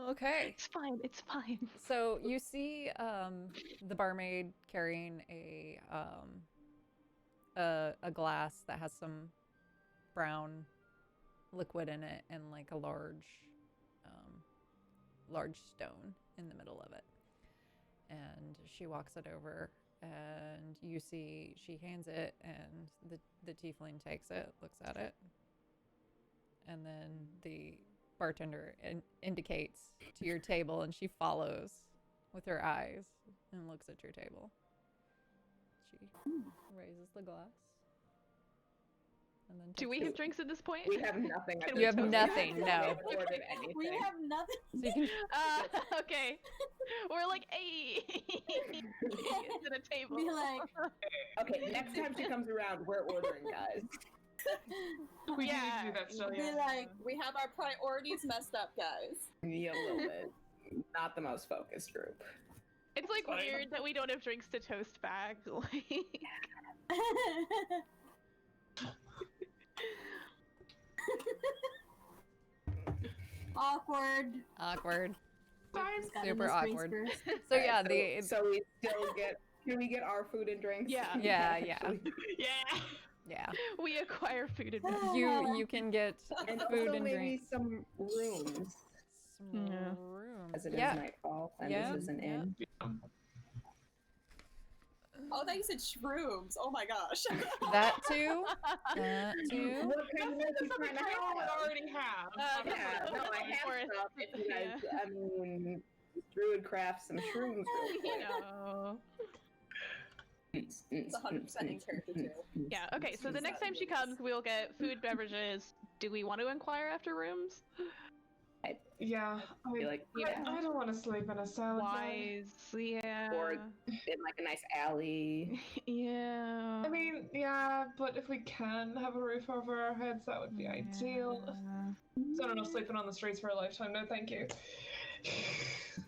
Okay. It's fine. It's fine. So you see the barmaid carrying a glass that has some brown liquid in it and like a large stone in the middle of it. And she walks it over, and you see she hands it, and the tiefling takes it, looks at it, and then the bartender indicates to your table, and she follows with her eyes and looks at your table. She raises the glass. And then Do we takes have it. drinks at this point? We have nothing. at Can this You have point. nothing, We no. haven't ordered anything. We have nothing. So you can Okay. We're like, hey, to the table. Be like, Okay, next time she comes around, we're ordering, guys. We Yeah. do that still, be yeah. like, We have our priorities messed up, guys. Yeah, a little bit. Not the most focused group. It's like Fine. weird that we don't have drinks to toast back. Like, awkward. awkward. Just got Super in the awkward. drinks first. So yeah, Alright, so we still get. Can we get our food and drinks? Yeah. Yeah, yeah. Yeah. Yeah. we acquire food and You can get And food also and maybe drinks. some rooms, Some Yeah. room. as it is Yeah. nightfall, and Yeah, this is an yeah. inn. Oh, they said shrooms. Oh my gosh. That too. That too. What kind of This is you something trying to Kyle would have? already have. Yeah, no, I have Or- stuff. If you guys, I mean, druid craft some shrooms. You know. It's 100% in character too. Yeah, okay, so the next time she comes, we'll get food, beverages. Do we want to inquire after rooms? Yeah, I feel like I don't want to sleep in a salad bar. Wise, yeah. or in like a nice alley. Yeah. I mean, yeah, but if we can have a roof over our heads, that would be ideal. So I don't know, sleeping on the streets for a lifetime. No, thank you.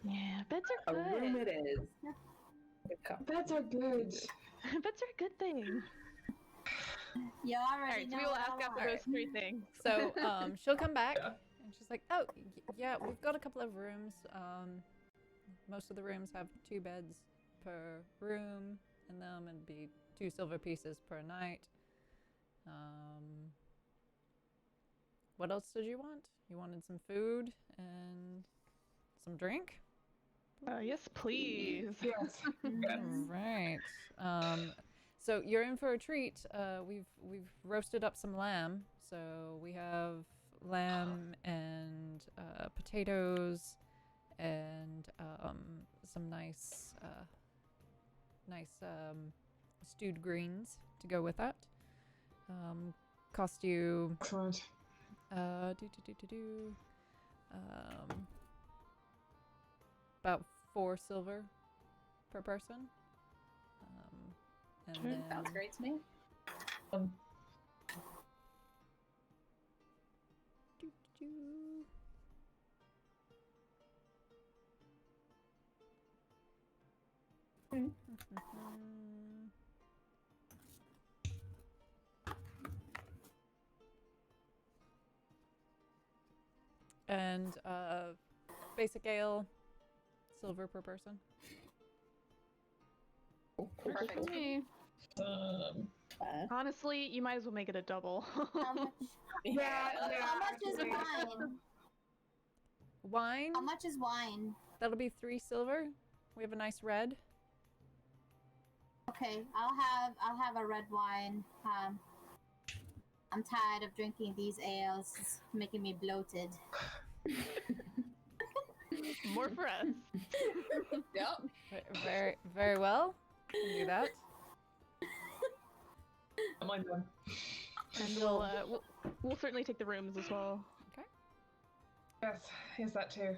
Yeah, beds A are good. room it is. Beds are good. Beds are a good thing. You already Alright, so know we will what I ask after want. those three things. So she'll come back Yeah. and she's like, "Oh, yeah, we've got a couple of rooms. Most of the rooms have 2 beds per room in them, and be 2 silver pieces per night. What else did you want? You wanted some food and some drink? Yes, please. Yes. Yes. Right. So you're in for a treat. We've roasted up some lamb. So we have lamb and potatoes and some nice stewed greens to go with that. Cost you Excellent. about 4 silver per person. And Sure. then Sounds great to me. doo-doo-doo. And basic ale, silver per person. Perfect. Okay. Honestly, you might as well make it a double. How much? Yeah, How much is actually. wine? Wine, How much is wine? that'll be 3 silver. We have a nice red. Okay, I'll have a red wine. I'm tired of drinking these ales. It's making me bloated. More for us. Yep. Very, very well. Can do that. Don't mind them. And we'll certainly take the rooms as well. Yes, that too.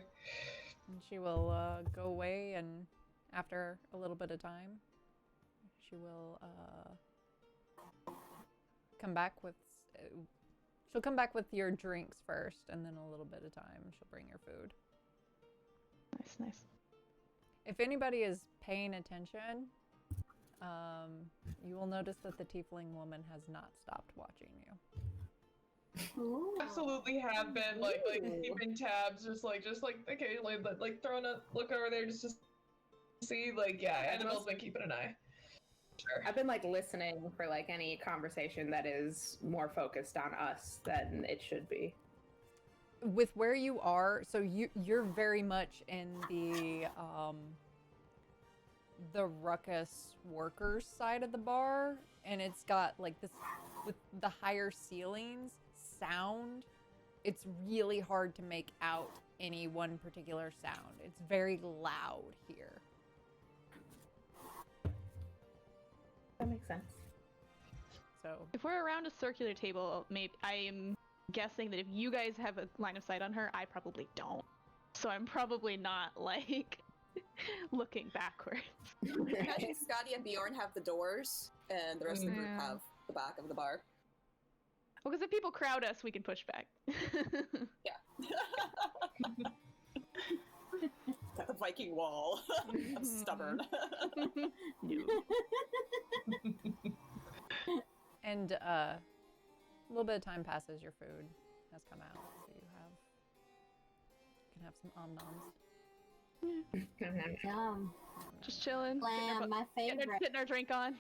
And she will go away, and after a little bit of time, she will come back with. She'll come back with your drinks first, and then a little bit of time, she'll bring your food. Nice. If anybody is paying attention, you will notice that the tiefling woman has not stopped watching you. Ooh. Absolutely have been like keeping tabs, just occasionally, but like throwing a look over there just to see, like, yeah, Annabelle's been keeping an eye. Sure. I've been like listening for like any conversation that is more focused on us than it should be. With where you are, so you're very much in the ruckus workers side of the bar, and it's got like this with the higher ceilings sound. It's really hard to make out any one particular sound. It's very loud here. That makes sense. So If we're around a circular table, maybe I am guessing that if you guys have a line of sight on her, I probably don't. So I'm probably not like looking backwards. Imagine Scotty and Bjorn have the doors, and the rest of the group Yeah. have the back of the bar. Well, because if people crowd us, we can push back. Yeah. Got the Viking wall. I'm stubborn. and a little bit of time passes. Your food has come out, so you can have some om noms. Yum. Just chilling. Lamb, my favorite. Getting our drink on.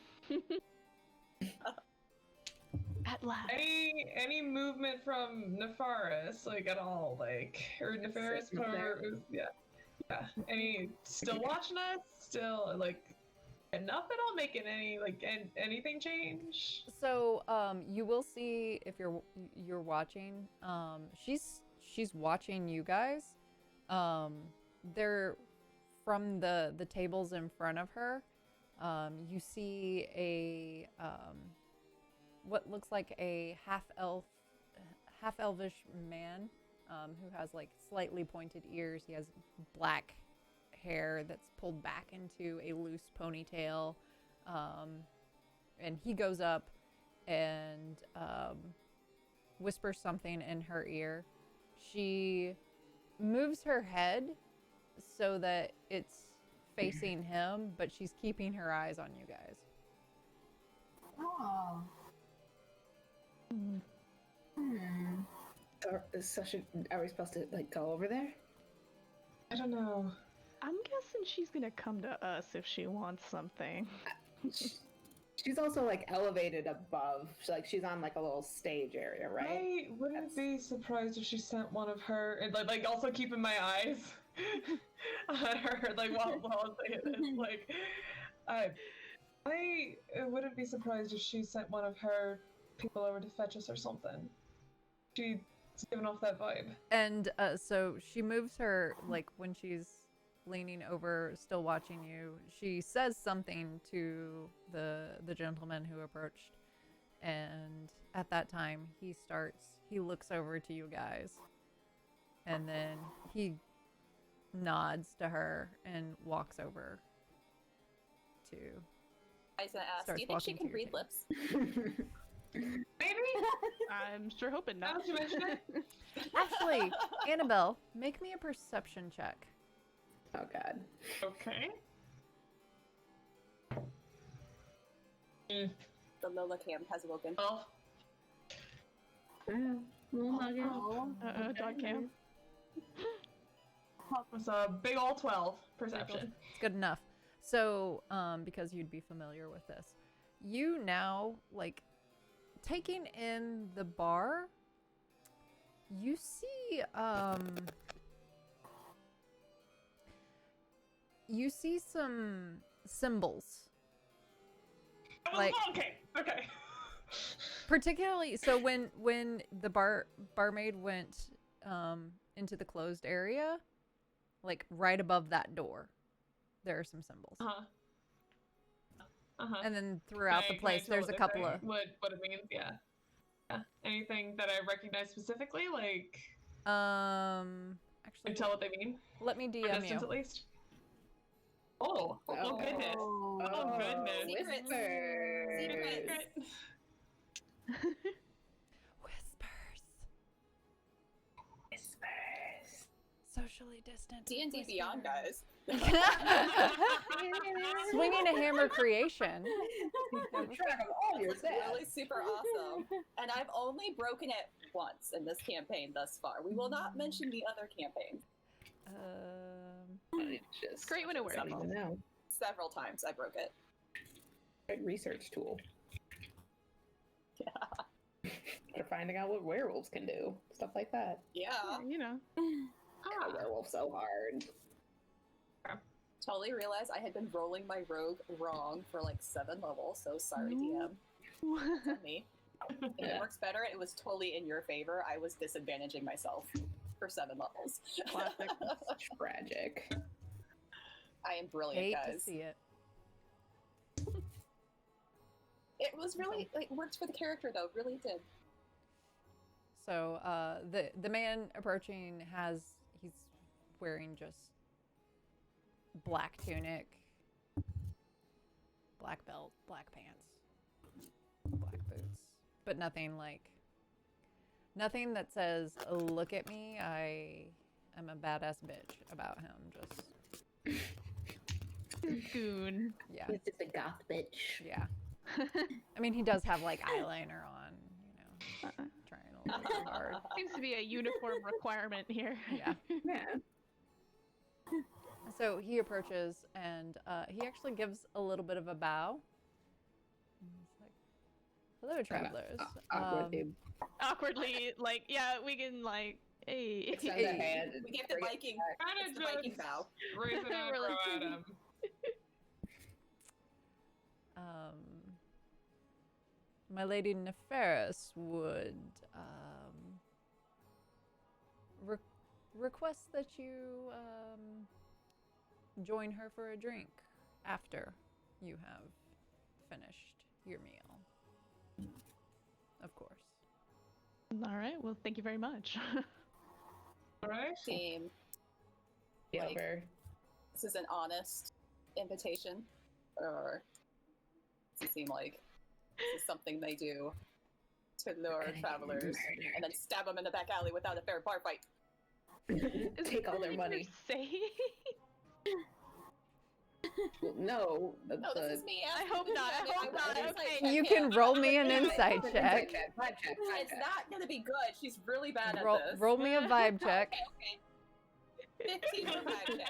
At last. Any movement from Nefaris, like at all, like, or Nefaris, yeah. Any still watching us? Still like enough at all? Making any like anything change? So you will see if you're watching. She's watching you guys. There from the tables in front of her, you see a what looks like a half elvish man who has like slightly pointed ears. He has black hair that's pulled back into a loose ponytail, and he goes up and whispers something in her ear. She moves her head so that it's facing him, but she's keeping her eyes on you guys. Oh. Are we supposed to like go over there? I don't know. I'm guessing she's gonna come to us if she wants something. She's also like elevated above. She's on like a little stage area, right? I wouldn't be surprised if she sent one of her, and like also keeping my eyes on her, like while I'm saying this. Like, I wouldn't be surprised if she sent one of her people over to fetch us or something. She's giving off that vibe. And so she moves her, like when she's leaning over, still watching you, she says something to the gentleman who approached, and at that time he looks over to you guys, and then he nods to her and walks over to I was gonna ask, do starts you think she walking can to your read table. lips? Maybe. I'm sure hoping Now not. that you mention it. Actually, Annabelle, make me a perception check. Oh god. Okay. The Lola cam has awoken. Oh. Dog cam. It's a big ol' 12 perception. It's good enough. So, because you'd be familiar with this, you now, like, taking in the bar, you see, you see some symbols. Like, okay. particularly, so when the barmaid went into the closed area, like right above that door, there are some symbols. And then throughout the place, there's a couple of what it means. Yeah. Anything that I recognize specifically, like actually, can tell what they mean. let me For DM distance, you. at least. Oh goodness. Oh goodness. Secrets. Secret. Whispers. Socially distant. D&D Beyond, guys. Swinging a hammer creation. Track of all your It's really super awesome. And I've only broken it once in this campaign thus far. We will not mention the other campaigns. Just Great when it works. I don't even know. Several times I broke it. Good research tool. Yeah. For finding out what werewolves can do. Stuff like that. Yeah. You know. God, werewolf so hard. Totally realized I had been rolling my rogue wrong for like 7 levels, so sorry, DM. That's on me. If it works better, it was totally in your favor. I was disadvantaging myself for 7 levels. Classic. Tragic. I am brilliant, Hate guys. to see it. It was really, like, worked for the character, though. Really did. So the man approaching he's wearing just black tunic, black belt, black pants, black boots, but nothing that says "look at me, I am a badass bitch" about him. Just Goon. yeah, He's just a goth bitch. yeah. I mean, he does have like eyeliner on, you know, trying a little too hard. Seems to be a uniform requirement here. Yeah. Yeah. So he approaches and he actually gives a little bit of a bow. And he's like, "Hello, travelers." Awkwardly, like, yeah, we can, like, hey. Extend a hand. We give the bring it Viking, back. it's the Viking bow. Raise an eyebrow at him. My lady Neferis would request that you join her for a drink after you have finished your meal. Of course. All right. Well, thank you very much. All right. Team, Yeah, Like- this is an honest invitation, or does it seem like this is something they do to lure travelers and then stab them in the back alley without a fair bar fight? take all their money. Say. Well, no, that's No, this is me. I asking hope the not, I defendant. hope not, want an okay. insight You check, can yeah. roll me an Yeah, insight check. Vibe check. It's not gonna be good. She's really bad at Roll, this. roll me a vibe check. Okay. 15 for vibe check.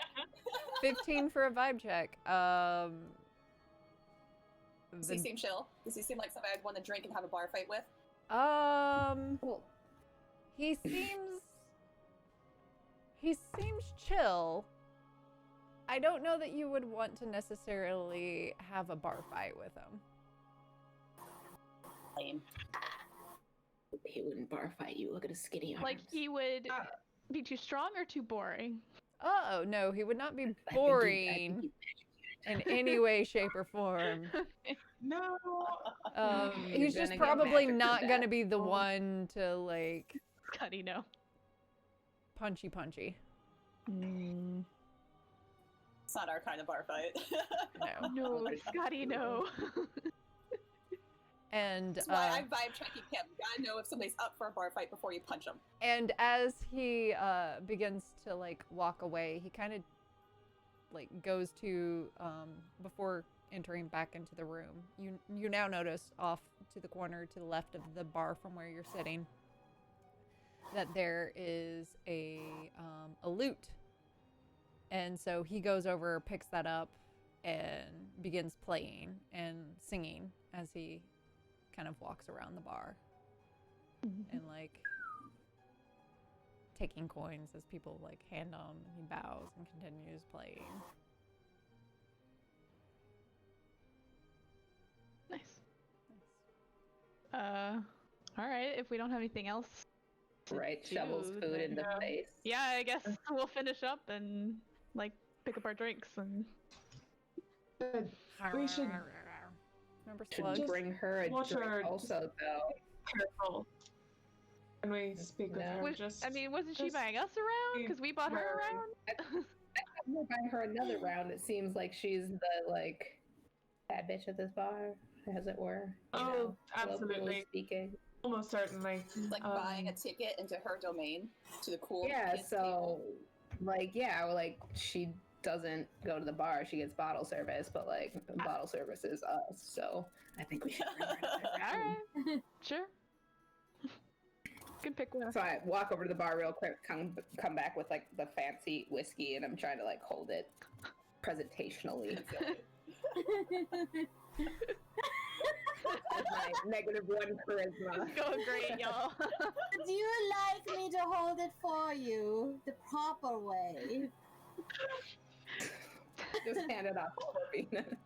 15 for a vibe check. Does he seem chill? Does he seem like somebody I'd want to drink and have a bar fight with? Well, He seems chill. I don't know that you would want to necessarily have a bar fight with him. Lame. he wouldn't bar fight you. Look at his skinny arms. Like he would be too strong or too boring? Oh, no, he would not be I think he- boring in any way, shape, or form. No. He's You're just gonna get probably magic for not going to that. be the one to, like, Cuddy, no. punchy. It's not our kind of bar fight. No. No, Scotty, no. And That's why I'm vibe checking him. You gotta know if somebody's up for a bar fight before you punch them. and as he begins to like walk away, he kind of like goes to before entering back into the room. You now notice off to the corner to the left of the bar from where you're sitting that there is a lute. And so he goes over, picks that up, and begins playing and singing as he kind of walks around the bar and like taking coins as people like hand them. He bows and continues playing. Nice. All right. If we don't have anything else, to Right, shovels do, food then- in the face. Yeah, I guess we'll finish up and like pick up our drinks and. Good. We should Remember Should slugs? bring her a watch drink our- also, though. Careful. When we speak with No. her, Was, just. I mean, wasn't she just buying us around? be Because we bought her wary. around. I'm gonna buy her another round. It seems like she's the like bad bitch at this bar, as it were. You Oh, know, absolutely. colloquially speaking. Almost certainly. Like buying a ticket into her domain to the cool Yeah, kids so table. like like she doesn't go to the bar, she gets bottle service, but like bottle service is us, so I think we should bring her another All round. right. Sure. Can pick one. So I walk over to the bar real quick, come back with like the fancy whiskey, and I'm trying to like hold it presentationally. That's my -1 charisma. It's going great, y'all. Do you like me to hold it for you the proper way? Just hand it off to Corbina.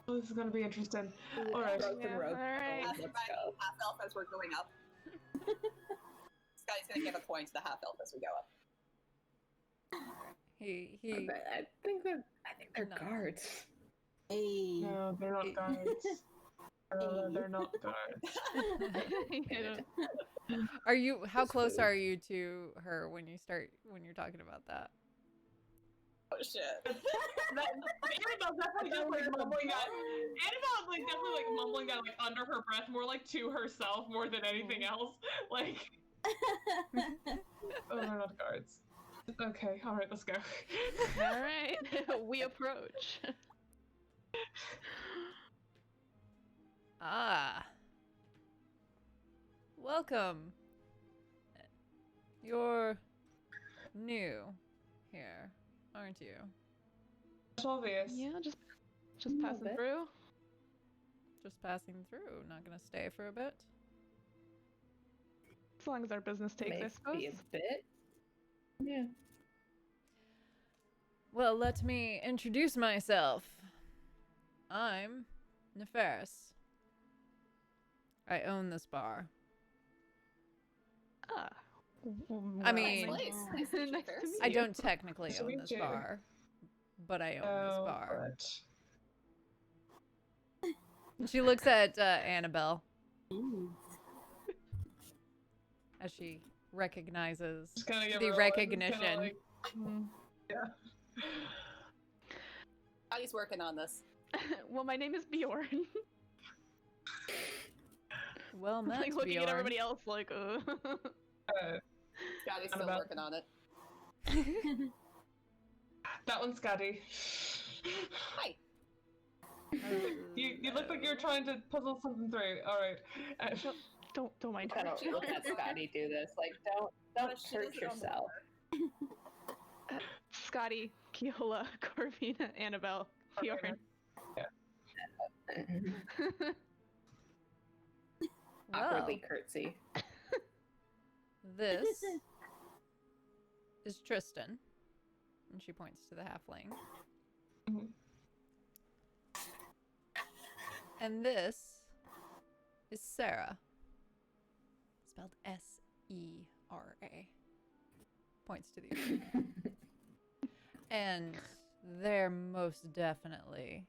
Oh, this is gonna be interesting. All right. Roast and Yeah, roast. alright. Ask Let's everybody go. half elf as we're going up. Scotty's gonna give a coin to the half elf as we go up. He But I think they're No. guards. Hey. No, they're not guards. They're not guards. You know, Are you how Just close food. are you to her when you're talking about that? Oh shit. Annabelle's definitely just like mumbling that. Annabelle's like definitely like mumbling that like under her breath, more like to herself more than anything else. Like, oh, they're not guards. Okay, all right, let's go. all right. We approach. Ah. Welcome. You're new here, aren't you? It's obvious. Yeah, just A little passing bit. through. Just passing through, not gonna stay for a bit. As long as our business takes, I Maybe suppose. a bit. Yeah. Well, let me introduce myself. I'm Nefaris. I own this bar. Ah, I mean, Nice place. Nice to meet you, Nice to Ferris. meet I you. don't technically Nice to own meet this you. bar, but I own this Oh, bar. but She looks at Annabelle Ooh. as she recognizes just kind of give the her a look, just kinda recognition. like, yeah. Scotty's working on this. Well, my name is Bjorn. Well met, Like looking Bjorn. at everybody else, like, Scotty's still Annabelle. working on it. That one's Scotty. Hi. You look like you're trying to puzzle something through. All right. don't mind I her. don't look at Scotty do this. Like, don't But she hurt does it on the yourself. Scotty, Keola, Corvina, Annabelle, Bjorn. Well, Awkwardly curtsy. this is Tristan. And she points to the halfling. Mhm. And this is Sarah. Spelled S-E-R-A. Points to the other. And they're most definitely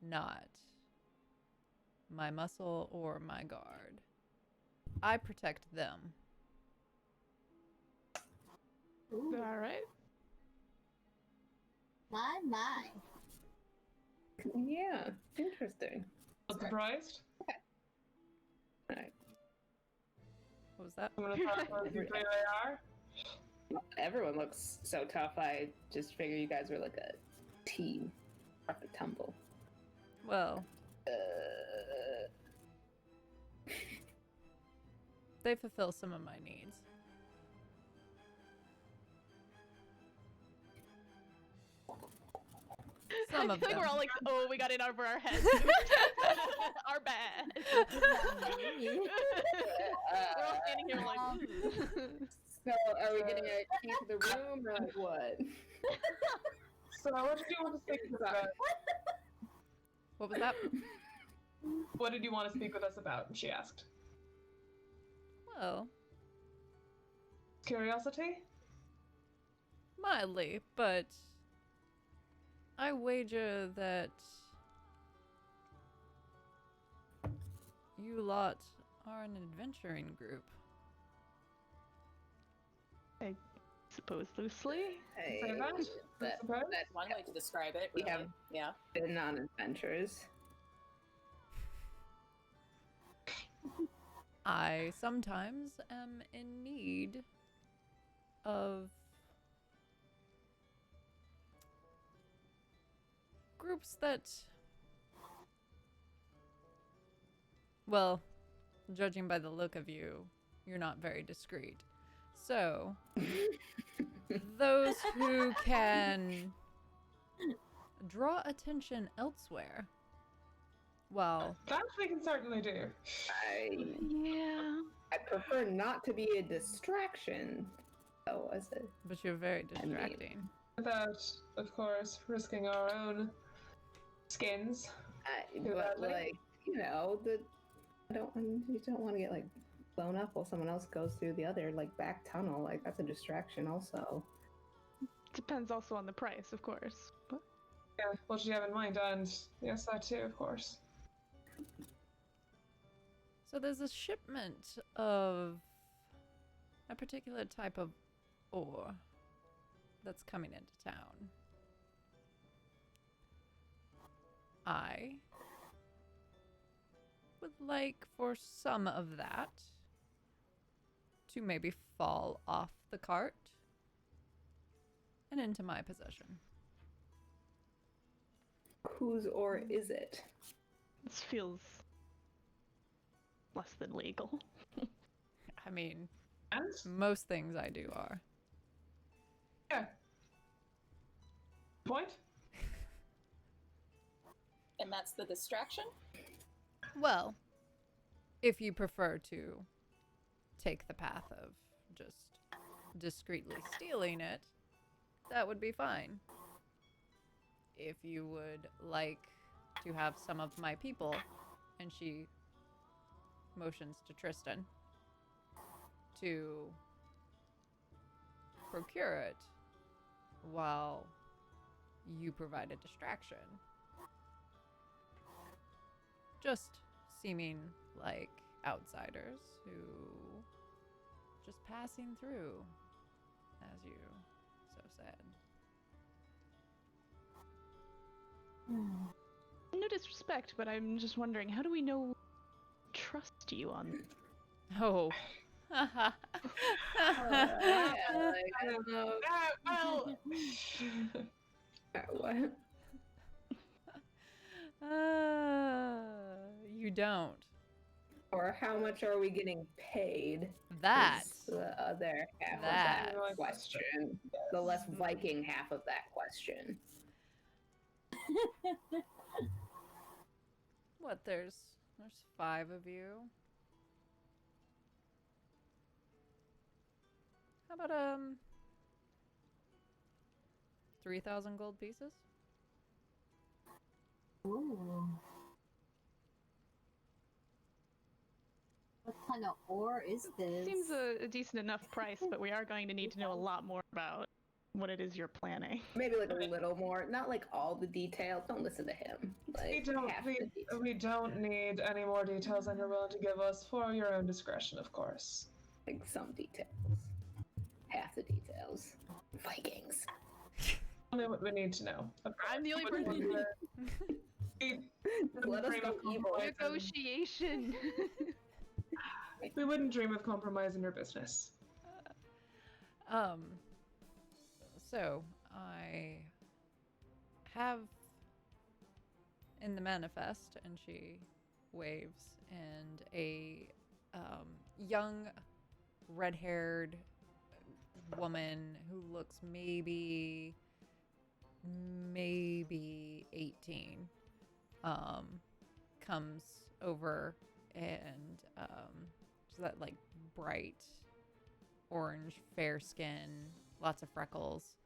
not my muscle or my guard. I protect them. Ooh. All right. My. Yeah, interesting. Surprised? Right. What was that? I'm gonna talk about who they are. Everyone looks so tough. I just figure you guys were like a team. Rough and tumble. Well, they fulfill some of my needs. Some I of feel like them. we're all like, oh, we got it over our heads. Our bad. We're all standing here like, ooh. So, are we getting a key to the room or like what? So what did you want to speak with us about? What was that? What did you want to speak with us about? She asked. Well, Curiosity? mildly, but I wager that you lot are an adventuring group. Suppose loosely. Hey, Say that? that- Surprised? that- One way to describe it, We really. have- Yeah. been on adventures. I sometimes am in need of groups that, well, judging by the look of you, you're not very discreet. So, those who can draw attention elsewhere. Well, That we can certainly do. Yeah. I prefer not to be a distraction. Oh, was it? but you're very I mean- distracting. Without, of course, risking our own skins. But badly? like, you know, you don't want to get like blown up while someone else goes through the other like back tunnel. Like that's a distraction, also. Depends also on the price, of course. But Yeah, what did you have in mind? And yes, that too, of course. So there's a shipment of a particular type of ore that's coming into town. I would like for some of that to maybe fall off the cart and into my possession. Whose or is it? this feels less than legal. I mean, And? most things I do are. Yeah. Point? And that's the distraction? Well, if you prefer to take the path of just discreetly stealing it, that would be fine. If you would like to have some of my people, and she motions to Tristan, to procure it while you provide a distraction. Just seeming like outsiders who just passing through, as you so said. No disrespect, but I'm just wondering, how do we know trust you on this? Oh. Yeah, like, I don't know. Well, What? You don't. Or how much are we getting paid? That. is the other half That. of that question. The less Viking half of that question. What, there's 5 of you. How about 3,000 gold pieces? Ooh. What kind of ore is this? Seems a decent enough price, but we are going to need to know a lot more about what it is you're planning. Maybe like a little more. Not like all the details. Don't listen to him. Like half the details. we don't need any more details than you're willing to give us for your own discretion, of course. Like some details. Half the details. Vikings. Only what we need to know. I'm the only person. Let us go evil. Negotiation. We wouldn't dream of compromising your business. So I have in the manifest, and she waves, and a young red-haired woman who looks maybe 18 comes over, and she's that like bright orange fair skin, lots of freckles,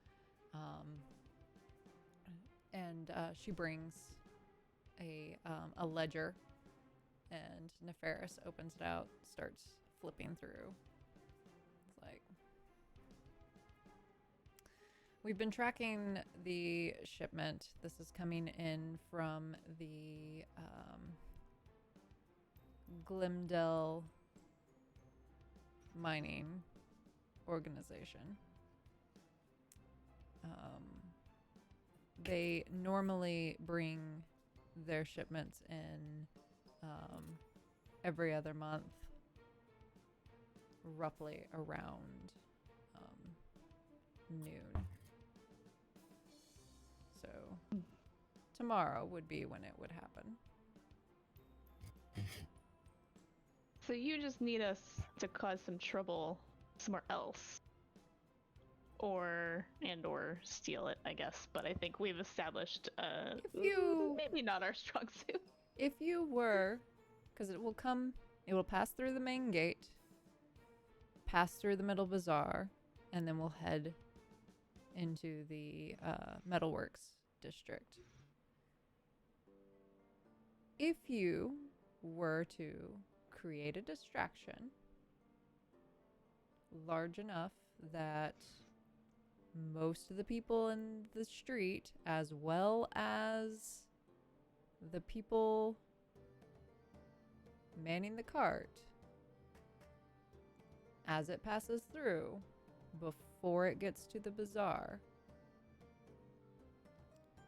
and she brings a ledger, and Nefaris opens it out, starts flipping through. It's like, we've been tracking the shipment. This is coming in from the Glimdell mining organization. They normally bring their shipments in every other month, roughly around noon. So tomorrow would be when it would happen. So you just need us to cause some trouble somewhere else. Or steal it, I guess. But I think we've established maybe not our strong suit. If you were, because it will pass through the main gate, pass through the middle bazaar, and then we'll head into the metalworks district. If you were to create a distraction large enough that most of the people in the street, as well as the people manning the cart, as it passes through, before it gets to the bazaar,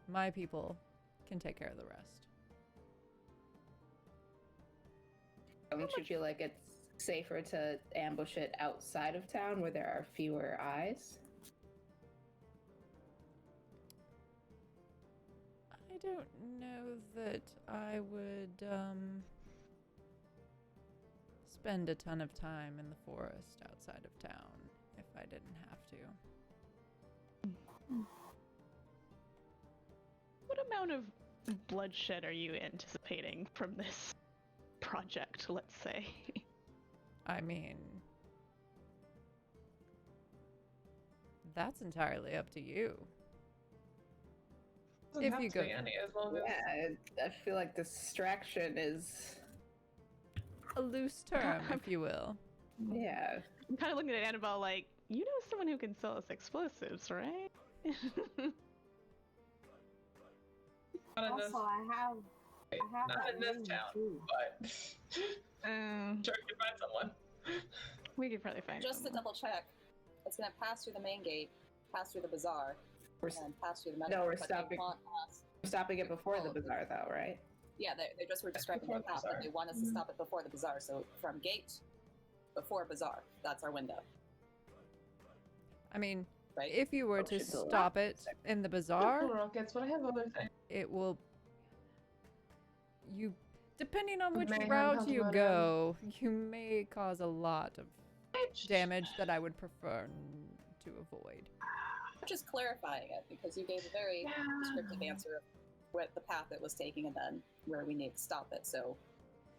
my people can take care of the rest. Don't you feel like it's safer to ambush it outside of town where there are fewer eyes? I don't know that I would spend a ton of time in the forest outside of town if I didn't have to. What amount of bloodshed are you anticipating from this project, let's say? I mean, that's entirely up to you. Doesn't If have you to go, be any, as long as Yeah, I feel like distraction is. a loose term, if you will. Yeah. I'm kind of looking at Annabelle like, you know someone who can sell us explosives, right? Not in this, Also, I have not that in this ring, town, too. but sure you can find someone. We could probably find Just to someone. double check, it's gonna pass through the main gate, pass through the bazaar, We're, and pass through the no, medical. we're but they stopping. want us. We're stopping it before the Oh, bazaar, though, right? Yeah, they just were describing Before the the path, but bazaar. they want us to stop it before the bazaar. So from gate before bazaar, that's our window, I mean, right? if you were to should the stop it in the bazaar, Rockets, but I have other things. it will. You, depending on which Mayhem route you Pandemonium. go, you may cause a lot of damage that I would prefer to avoid. I'm just clarifying it because you gave a very descriptive answer of what the path it was taking and then where we need to stop it. So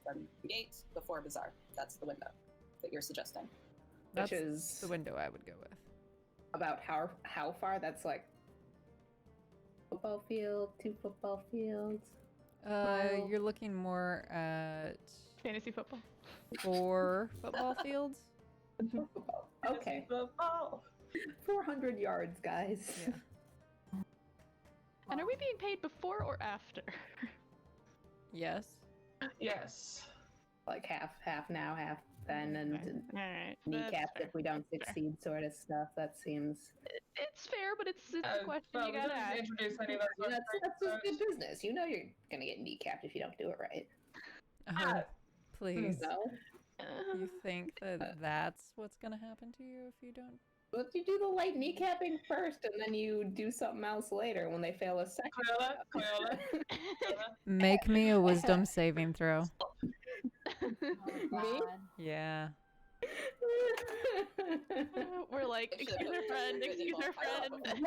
from the gate before bazaar, that's the window that you're suggesting. That's Which is the window I would go with. about how far? That's like football field, 2 football fields. Mile. You're looking more at Fantasy football. 4 football fields. Football. Okay, Oh, 400 yards, guys. Yeah. And are we being paid before or after? Yes. yes. Like half now, half then, and Alright. kneecaps if we don't succeed, sort of stuff. That seems. It's fair, but it's a question Well, you we gotta didn't ask. introduce any of that You know, stuff. that's just good business. You know you're gonna get kneecapped if you don't do it right. Oh, please. No. You think that that's what's gonna happen to you if you don't? But you do the light kneecapping first, and then you do something else later when they fail a second. Cleola. Make me a wisdom saving throw. Oh, Me? God. Yeah. We're like, They should've excuse our put friend, it excuse in our the friend.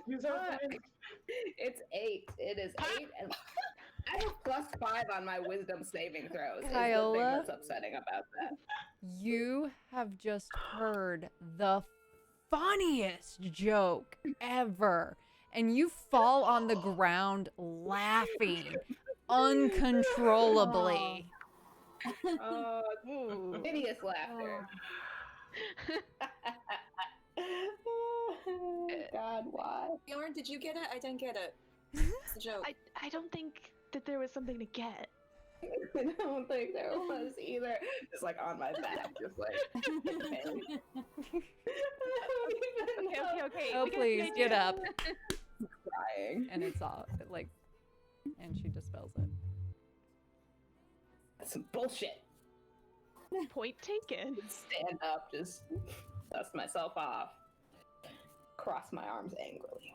Use our friend. It's 8. It is 8, and I have +5 on my wisdom saving throws. Is the thing Kyola? that's upsetting about that. You have just heard the funniest joke ever, and you fall on the ground laughing uncontrollably. Oh, hideous laughter. God, why? Bjorn, did you get it? I didn't get it. It's a joke. I don't think that there was something to get. I don't think there was either. Just like on my back, just like. Okay. Oh, we got a please good get idea. up. Crying. And it's all like, and she dispels it. That's some bullshit. Point taken. Stand up, just dust myself off. Cross my arms angrily.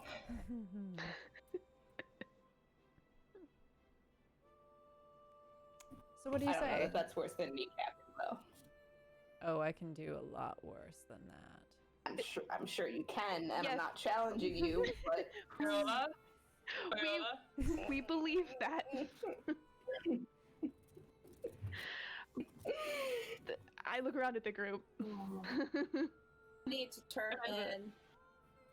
So what do you I don't know say? if that's worse than kneecapping, though. Oh, I can do a lot worse than that. I'm sure you can, and Yes. I'm not challenging you, but Cleola. We believe that. I look around at the group. We need to turn in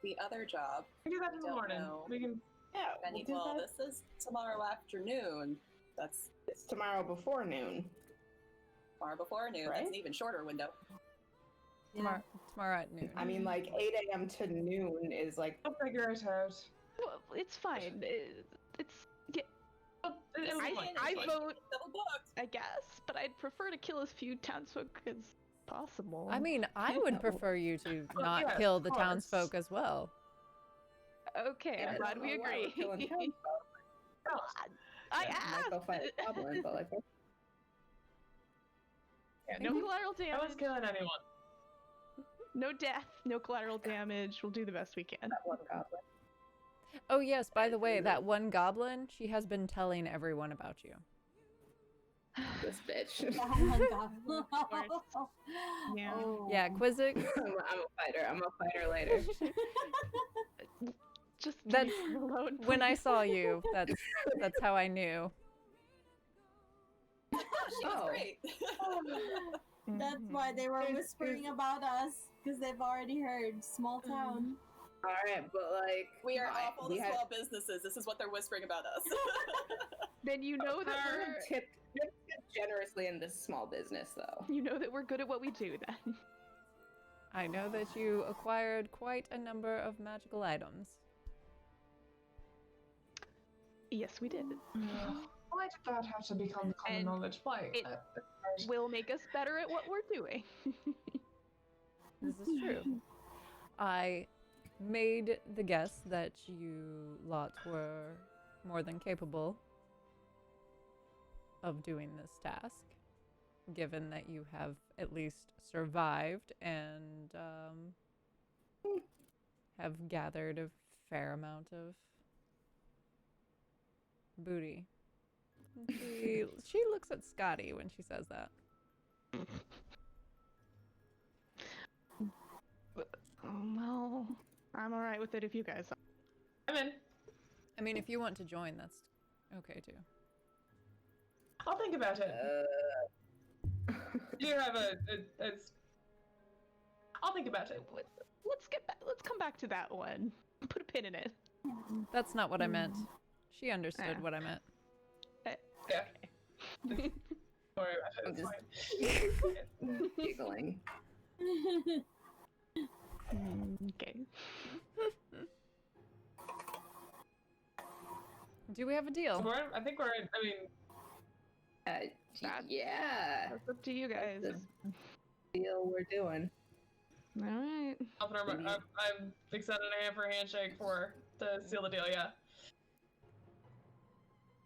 the other job. We can do that in the Don't morning. know. We can. yeah, I we'll need, do well, that. this is tomorrow afternoon. That's It's tomorrow before noon. tomorrow before noon. Right? That's an even shorter window. Tomorrow at noon. I mean, like 8 a.m. to noon is like. I'll figure it out. Well, it's fine. It's yeah, It'll be fine. I vote, Double booked. I guess, but I'd prefer to kill as few townsfolk as possible. I mean, I would prefer you to not yes, kill the of course. townsfolk as well. Okay, I'm glad we agree. I Might go asked. fight a goblin, but like. No collateral I was damage, killing anyone. no death, no collateral damage. We'll do the best we can. That one goblin. Oh yes, by the way, that one goblin, she has been telling everyone about you. This bitch. Oh my God. Yeah. Oh. Yeah, Quizzic, I'm a fighter later. Just That's- leave me alone. when I please. saw you, that's how I knew. She was Oh. great. That's why they were whispering about us, because they've already heard. Small town. Alright, but like. We are why? awful to We had- small businesses. This is what they're whispering about us. Then you know that we're Tip generously in this small business, though. you know that we're good at what we do. Then I know that you acquired quite a number of magical items. Yes, we did. Why did that have to become common And knowledge? Why? it will make us better at what we're doing. This is true. I made the guess that you lot were more than capable of doing this task, given that you have at least survived and have gathered a fair amount of booty. She looks at Scotty when she says that. Well, I'm alright with it if you guys are. I'm in. I mean, if you want to join, that's okay too. I'll think about it. You have I'll think about it. Let's come back to that one. Put a pin in it. That's not what I meant. She understood what I meant. Yeah. Don't worry about it. I'm It's just fine. giggling. Okay. Do we have a deal? I think we're. I mean, Yeah. That's up to you guys. That's the deal we're doing. Alright. I'm extending a hand for a handshake to seal the deal. Yeah.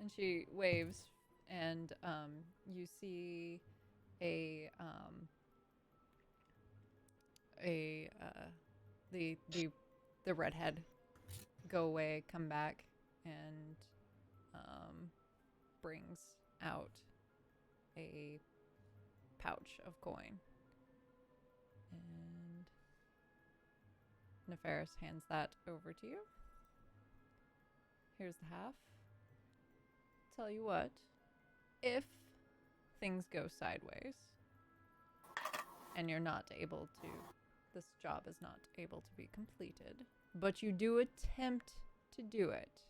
And she waves, and you see the redhead go away, come back, and brings out a pouch of coin. And Nefaris hands that over to you. Here's the half. Tell you what, if things go sideways and you're not able to, this job is not able to be completed, but you do attempt to do it,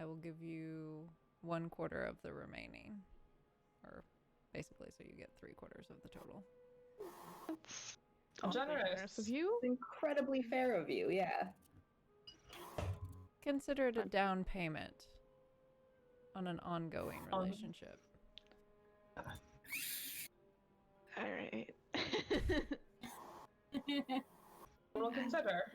I will give you 1/4 of the remaining, or basically, so you get 3/4 of the total. That's Generous of you. It's incredibly fair of you, yeah. Consider it a down payment on an ongoing relationship. Alright. We'll consider.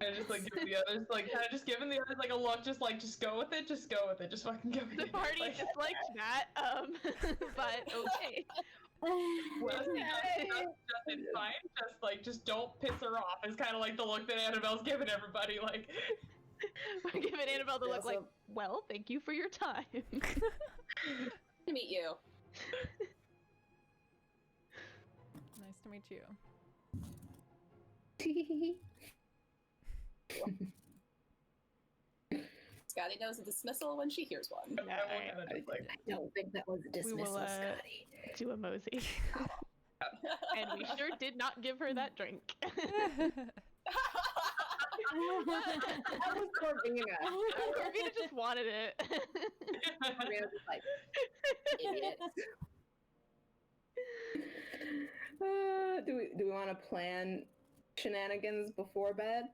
And just like give the others kind of just giving the others a look, just go with it, just fucking go with The it. party disliked that, but okay. Well, it's fine. Just don't piss her off. It's kind of like the look that Annabelle's giving everybody. We're giving Annabelle the look like, well, thank you for your time. To meet you. Nice to meet you. Scotty knows a dismissal when she hears one. I don't think that was a dismissal, will, Scotty. Do a mosey. And we sure did not give her that drink. That was Corvina. Corvina just wanted it. Corvina was like, idiot. Do we want to plan shenanigans before bed?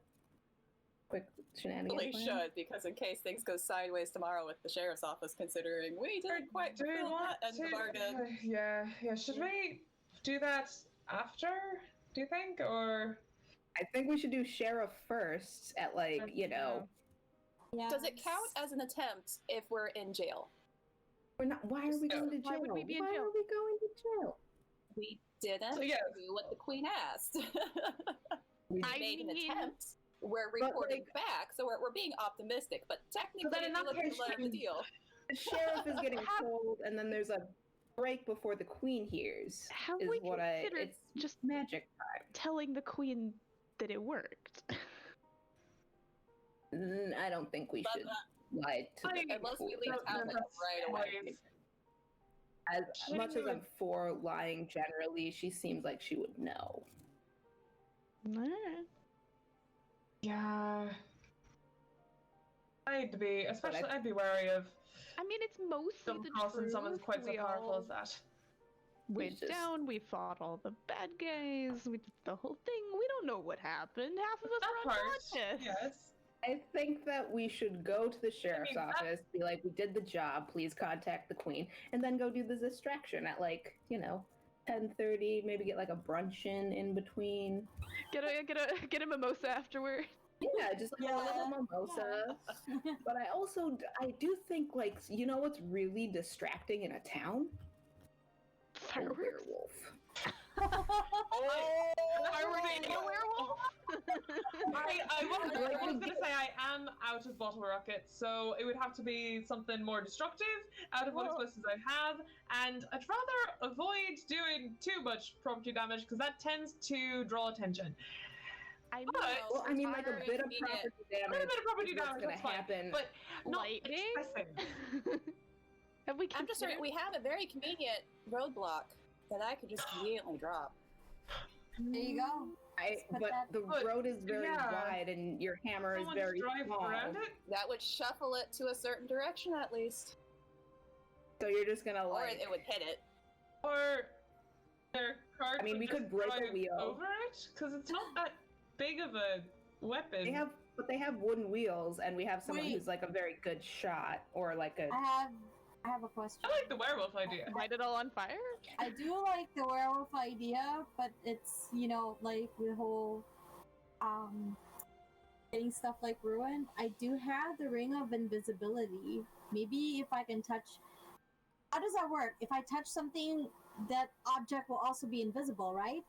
Quick shenanigans. Really plan? should, because in case things go sideways tomorrow with the sheriff's office, considering we didn't quite Do we fulfill want that end of the bargain. Yeah. Should we do that after? Do you think, or? I think we should do sheriff first at Yeah. Does it count as an attempt if we're in jail? We're not. Why are we going to jail? Why would we be in Why jail? are we going to jail? We didn't So, yeah. do what the queen asked. We I made an mean- attempt. We're But, reporting back, so we're being optimistic. But technically, then in if you that look at case, the letter of the deal, The sheriff is getting told, and then there's a break before the queen hears. Have is we what considered It's just magic time. telling the queen that it worked? I don't think we But, should lie to the unless we queen. leave town right away. As much as I'm for lying generally, she seems like she would know. Alright. Yeah. I'd be wary of I mean, it's mostly come the across when someone's truth. quite so We powerful all as that. went just- down, we fought all the bad guys, we did the whole thing. We don't know what happened. Half of us That are part, unconscious. yes. I think that we should go to the sheriff's that- office, be like, we did the job, please contact the queen, and then go do the distraction at like, 10:30, maybe get like a brunch in between. Get a mimosa afterward. Yeah, just like a little Yeah. mimosa. But I do think like, what's really distracting in a town? A Fireworks. werewolf. Fireworks ain't a werewolf. I was gonna say I am out of bottle rockets, so it would have to be something more destructive out of what explosives I have, and I'd rather avoid doing too much property damage because that tends to draw attention. I mean, Well, I mean, like a bit of Convenient. property A damage. little bit of property is what's damage, gonna that's fine, happen. but not lightning. excessive. Have we I'm just sorry, considered- we have a very convenient roadblock that I could just conveniently drop. There you go. Put But that- the But, road is very yeah. wide, and your hammer is Someone very drive small. around it, That would shuffle it to a certain direction at least. So you're just gonna Or like. it would hit it. or their cart. I mean, would we could just break a drive wheel. over it because it's not that big of a weapon. They have wooden wheels, and we have someone Wait. who's like a very good shot, or like a. I have a question. I like the werewolf idea. light it all on fire? I do like the werewolf idea, but it's like the whole getting stuff like ruined. I do have the ring of invisibility. Maybe if I can touch. How does that work? If I touch something, that object will also be invisible, right?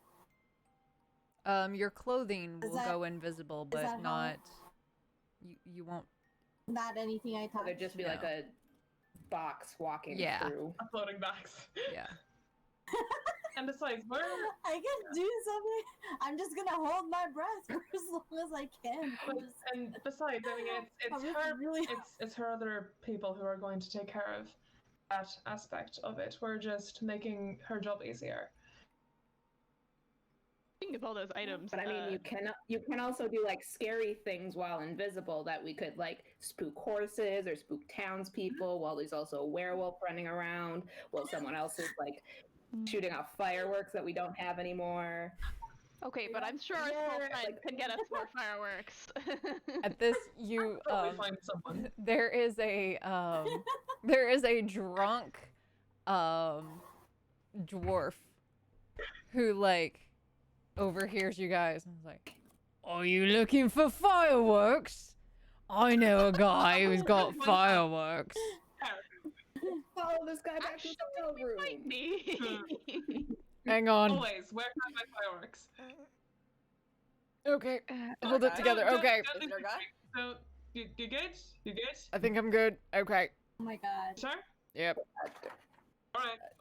Your clothing Is will that- go invisible, that but how- not. You won't. Not anything I touch. There'd just be like No. a box walking Yeah. through. A floating box. Yeah. And besides, where I can do something. I'm just gonna hold my breath for as long as I can. I'm just- and besides, I mean, it's I'm just her really- it's her other people who are going to take care of that aspect of it. We're just making her job easier. Thinking of all those items. But I mean, you can also do like scary things while invisible that we could like spook horses or spook townspeople while there's also a werewolf running around while someone else is like shooting off fireworks that we don't have anymore. Okay, but I'm sure our small Yeah, friend like- can get us more fireworks. At this, you Probably find someone. there is a drunk dwarf who like overhears you guys and is like, "Are you looking for fireworks? I know a guy who's got fireworks." Follow this guy back to the hotel room. Might be. Hang on. Always, where can I buy fireworks? Okay, hold it guy? together. Okay, Is there a guy? So, you good? You good? I think I'm good. Okay. Oh my god. Sure? Yep.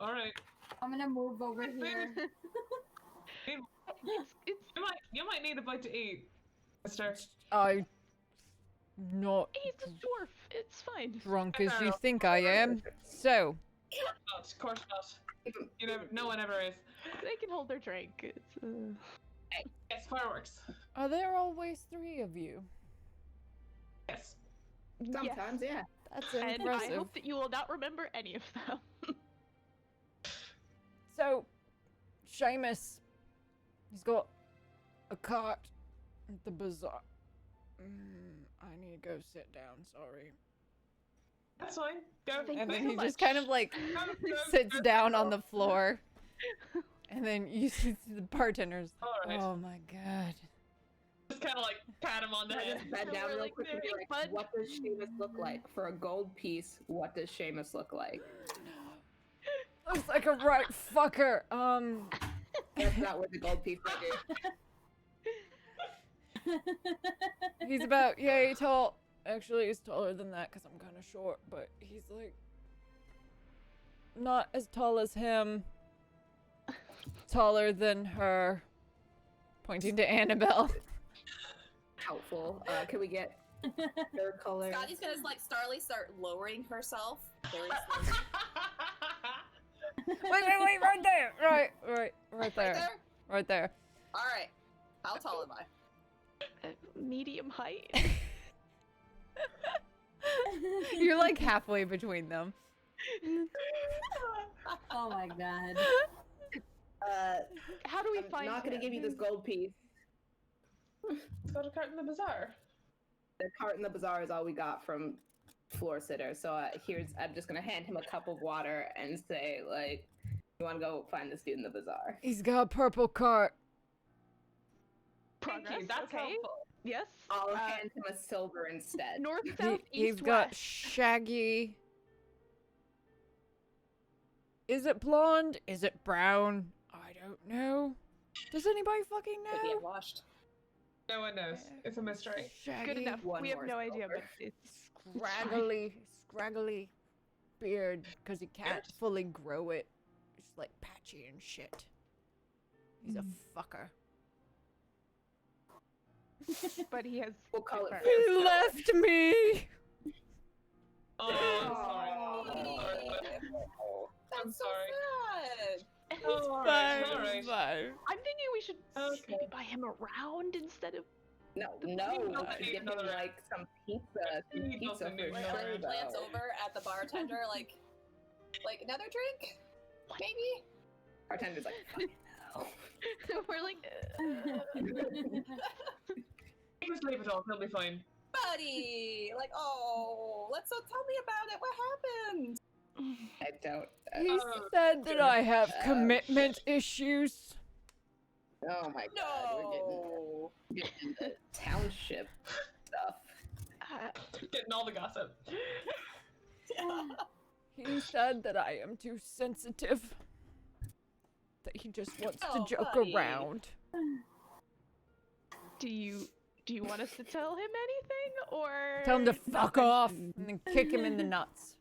Alright. I'm gonna move over here. You might need a bite to eat, mister. I'm not He's a dwarf. It's fine. drunk as you think I am. So, Not, of course not. You never, no one ever is. They can hold their drink. It's, Yes, fireworks. are there always 3 of you? Yes. Sometimes, yeah. That's And I impressive. hope that you will not remember any of them. So, Seamus, he's got a cart at the bazaar. I need to go sit down, sorry. That's fine. Go. Thank And you then so he just much. kind of like go, sits go. down on the floor. And then you see the bartender's, Alright. oh my god. Just kind of like pat him on the Can I head. just bend So down we're, real like, quick and be very like, fun. what does Seamus look like? For a gold piece, what does Seamus look like? Looks like a right fucker. That's not what the gold piece is. He's about yay tall. Actually, he's taller than that because I'm kind of short, but he's like not as tall as him. Taller than her. Pointing to Annabelle. Helpful. Can we get their color? Scotty's gonna like Starly start lowering herself very slowly. Wait, right there. Right there. Right there? Right there. Alright. How tall am I? Medium height. You're like halfway between them. Oh my god. How do we I'm find not going him? to give you this gold piece. Let's go to Cart in the Bazaar. The cart in the bazaar is all we got from Floor Sitter. So I'm just going to hand him a cup of water and say, like, you want to go find this dude in the bazaar? He's got a purple cart. Thank Progress, you. That's okay. helpful. Yes. I'll hand him a silver instead. North, south, He's east, got west. shaggy. Is it blonde? Is it brown? I don't know. Does anybody fucking Could be know? unwashed. No one knows. It's a mystery. Shaggy, Good enough. One We have more no idea, but silver. it's scraggly beard because he can't Beard? fully grow it. It's like patchy and shit. He's a fucker. but he has. We'll call it fur. He left me. Oh, I'm sorry. I'm That's so sorry. sad. Oh, all Fine, right, all right. fine. I'm thinking we should Okay. maybe buy him around instead of. No, need give him another- like some pizza. He Some pizza doesn't for need another- sure, Glance though. over at the bartender, like another drink, maybe. Bartender's like, fucking hell. We're like. Just leave it all. He'll be fine. Buddy, like, oh, tell me about it. What happened? I don't. He Oh, said that I have Oh, commitment issues. Oh my god, No. we're getting into township stuff. Getting all the gossip. He said that I am too sensitive. That he just wants to Oh, joke buddy. around. Do you want us to tell him anything, or Tell him to fuck off and then kick him in the nuts.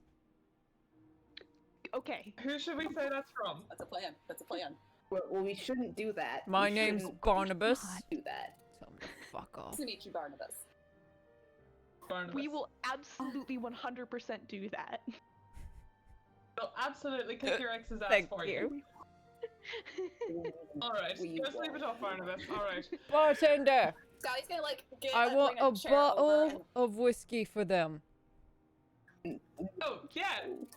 Okay. Who should we say that's from? That's a plan. That's a plan. Well, we shouldn't do that. My We name's shouldn't Barnabas. do that. Tell him to fuck off. Nice to meet you, Barnabas. Barnabas. We will absolutely 100% do that. We'll absolutely kick your ex's ass Thank for you. All right. We Just leave it off, Barnabas. All right. Bartender, Scotty's gonna like get. I want bring a chair over bottle and- of whiskey for them. Oh yeah.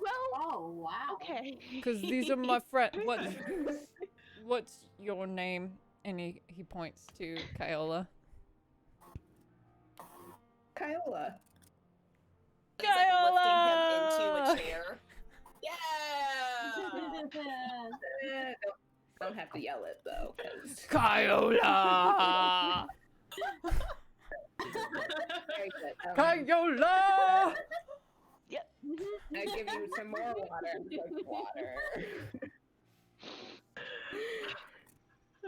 Well, Oh wow. okay. Because these are my friends. What's your name? And he points to Kyola. Kyola. He's like lifting Kyola! him into a chair. Yeah. Don't have to yell it though, because Kyola! Kyola! Yep. I give you some more water. Like water.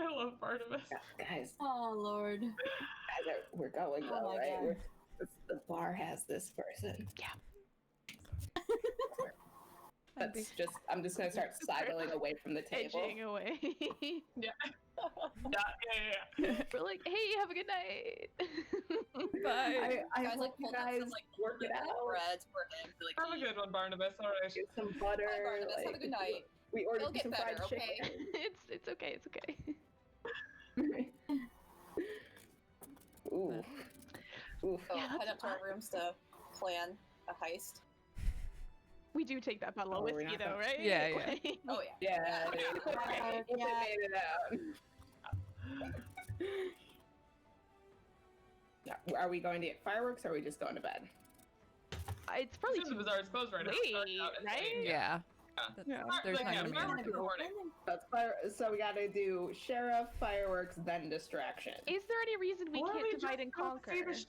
I love Barnabas. Guys, Oh lord. we're going Oh though, my right? God. The bar has this person. I'd be- I'm just gonna start sidling away from the table. Edging away. Yeah. Yeah. We're like, hey, have a good night. Bye. I Guys hope like you pulled up guys some like work it out. bread for him to like Have a eat. good one, Barnabas. All right. Get some butter. Bye, Barnabas. Have a like, good night. We ordered It'll get some better, fried okay? chicken. It's okay. It's okay. Ooh. Oof. So Yeah, that's head up to our rooms to plan a heist. We do take that bottle of Oh, we're whiskey, not though, gonna- right? Yeah, yeah. Like- Oh yeah. Yeah, Yeah. dude. Okay. Yeah. Made it out. Now, are we going to get fireworks or are we just going to bed? It's probably This is too the bazaar's closed right now. late, Starting out at right? 8. Yeah. Yeah. There's not gonna be fireworks anything. in the morning. So we gotta do sheriff, fireworks, then distraction. Is there any reason we Or can't we divide just and go conquer? see the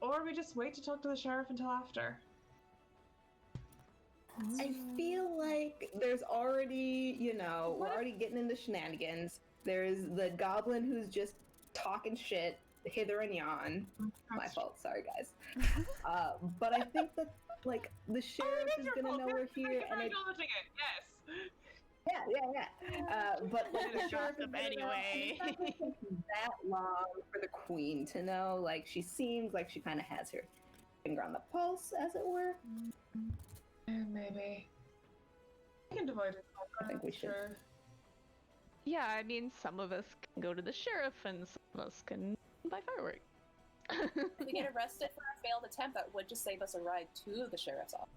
or we just wait to talk to the sheriff until after. I feel like there's already, we're already getting into shenanigans. There's the goblin who's just talking shit hither and yon. My fault, sorry guys. But I think that like the sheriff is gonna know we're here, and it, acknowledging it. Yes. yeah. But like the sheriff is Gossip gonna know, and it's not gonna take that long for the queen to know. Like she seems like she kind of has her finger on the pulse, as it were. Maybe. We can divide it. I think we should. Sure. Yeah, I mean, some of us can go to the sheriff and some of us can buy fireworks. If we get arrested for a failed attempt, that would just save us a ride to the sheriff's office.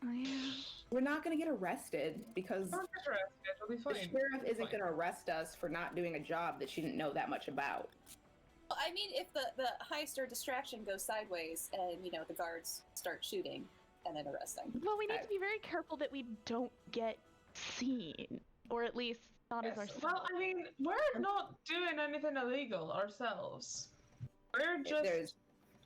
Oh, yeah. We're not going to get arrested because Don't get arrested. It'll be the fine. sheriff isn't Fine. going to arrest us for not doing a job that she didn't know that much about. Well, I mean, if the heist or distraction goes sideways and, the guards start shooting and then arresting. Well, we need to be very careful that we don't get seen, or at least not as ourselves. Well, I mean, we're not doing anything illegal ourselves. We're If just... there's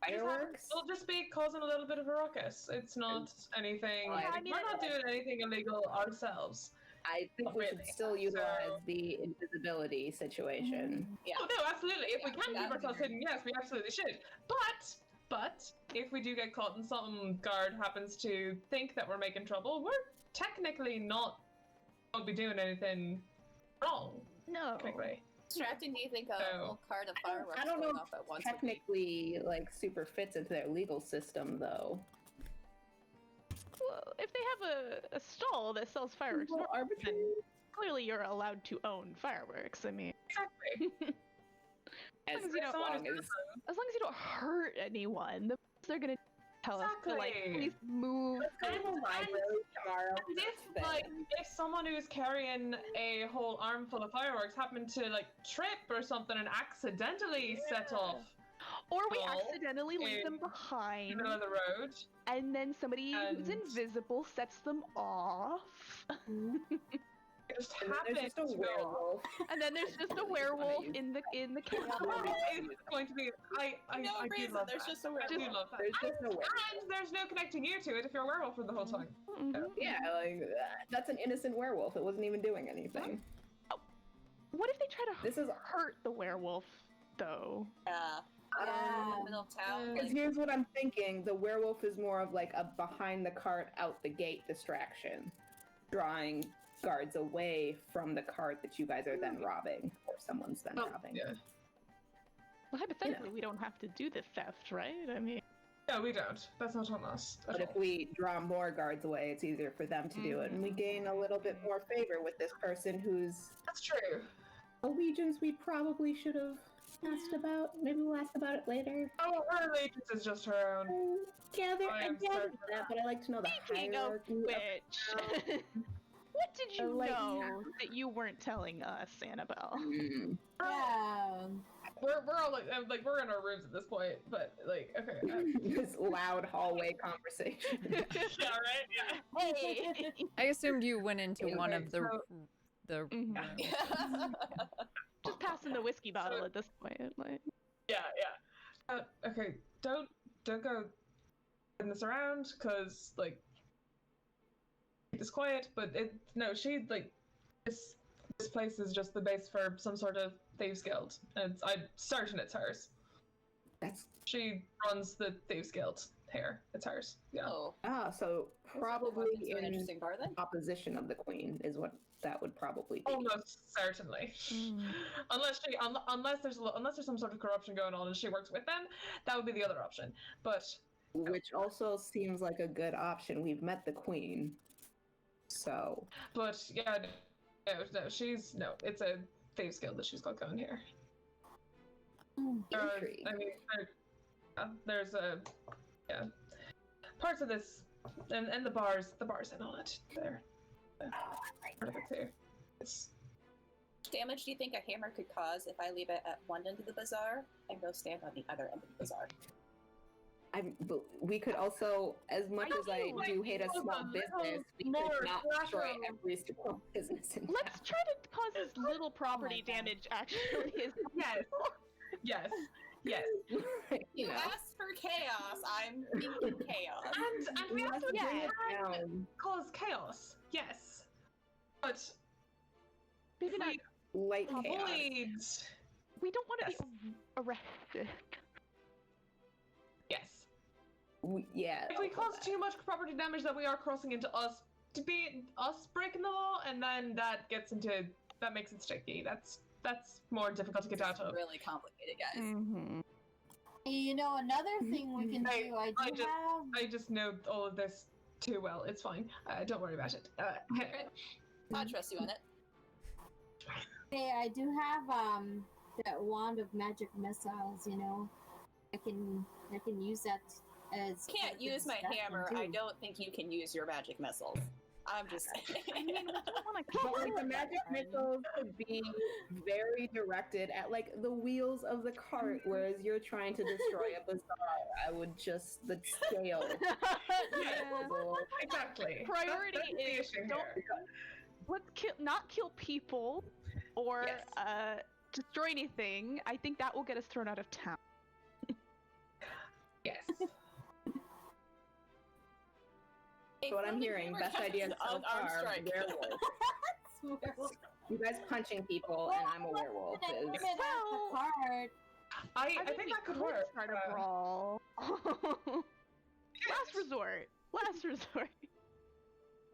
fireworks. We'll just be causing a little bit of a ruckus. It's not anything... Yeah, I mean, we're not doing anything illegal ourselves. I think we should Really. still utilize the invisibility situation. Yeah. Oh, no, absolutely. If we Yeah, can that keep would be ourselves great. hidden, yes, we absolutely should. But, if we do get caught and some guard happens to think that we're making trouble, we're technically not won't be doing anything wrong, No. technically. Distracting, do you think a So- little card of fireworks I don't know going if off at once would be- technically like super fits into their legal system though. Well, if they have a stall that sells fireworks, Well, then arbitrary. clearly you're allowed to own fireworks. I mean, Exactly. As long as you don't- Someone long is- as as long as you don't hurt anyone, they're gonna tell us to like, Exactly. please move. go to the library tomorrow. And if someone who's carrying a whole armful of fireworks happened to trip or something and accidentally set off Or we Well, accidentally leave them in the behind, middle of the road, and then somebody who's And- invisible sets them off. it just And then happened there's just a to go off. werewolf. And then there's just a werewolf in the chaos. It's going to be. I No do reason, love there's that. just a I do werewolf. love that. There's just no werewolf. And there's no connecting you to it if you're a werewolf for the whole time. Mhm. Yeah, that's an innocent werewolf. It wasn't even doing anything. What if they try to This is hurt the werewolf, though? Yeah. In the middle of town. Because here's what I'm thinking: the werewolf is more of like a behind the cart, out the gate distraction, drawing guards away from the cart that you guys are then robbing, or someone's then robbing. Yeah. Well, hypothetically, we don't have to do the theft, right? I mean, No, we don't. That's not on us. at But if all. we draw more guards away, it's easier for them to do it, and we gain a little bit more favor with this person whose That's true. allegiance we probably should have asked about. Maybe we'll ask about it later. Oh, her allegiance is just her own. Yeah, I I am get certain that, but I like to know the speaking of hierarchy. which, what did you Like- know that you weren't telling us, Annabelle? Yeah. We're all we're in our rooms at this point, but okay. This loud hallway conversation. Yeah, right. Yeah. Hey! I assumed you went into Okay, one of the Mhm. rooms. Just passing the whiskey bottle at this point. Like, Yeah. Okay. Don't go in this around, cause keep this quiet. But she this place is just the base for some sort of thieves guild, and I'm certain it's hers. That's She runs the thieves guild here. It's hers. Yeah. Oh. so probably It's an in interesting bar then. opposition of the queen is what that would probably be. Almost certainly. unless there's some sort of corruption going on and she works with them, that would be the other option. But Which also seems like a good option. We've met the queen, so yeah, it's a thieves guild that she's got going here. intrigue. There's parts of this and the bars in on it. There. Part of it too. It's Damage do you think a hammer could cause if I leave it at one end of the bazaar and go stand on the other end of the bazaar? We could also, as much as I do hate a small business, we could more not destroy collateral. every small business in let's try to cause as little property God. damage actually as yes. you know. asked for chaos. I'm thinking chaos. And we Let's also bring can it down. cause chaos. Yes. But maybe not. Light chaos. avoid We don't want to be arrested. yes. Yeah. If we cause too much property damage, that we are crossing into us to be us breaking the law, and then that makes it sticky. That's more difficult to get out of. Really complicated, guys. Mm-hmm. Another thing we can do, I just know all of this too well. It's fine. Don't worry about it. I trust you on it. I do have that wand of magic missiles, if I can use that as. Can't use my distraction, hammer. too. I don't think you can use your magic missiles. I'm just saying. I mean, we don't want to But like the magic missiles could be very directed at like the wheels of the cart, whereas you're trying to destroy a bazaar. I would just the scale. Yeah. Exactly. Priority That's the is issue don't here. let's not kill people or Yes. destroy anything. I think that will get us thrown out of town. Yes. A What I'm floating hearing, hammer best counts idea as so an unarmed far, strike. werewolf. You guys punching people and I'm a werewolf. I Is... put it at the cart. I mean, think we that could work. Start a brawl. Last resort. Last resort.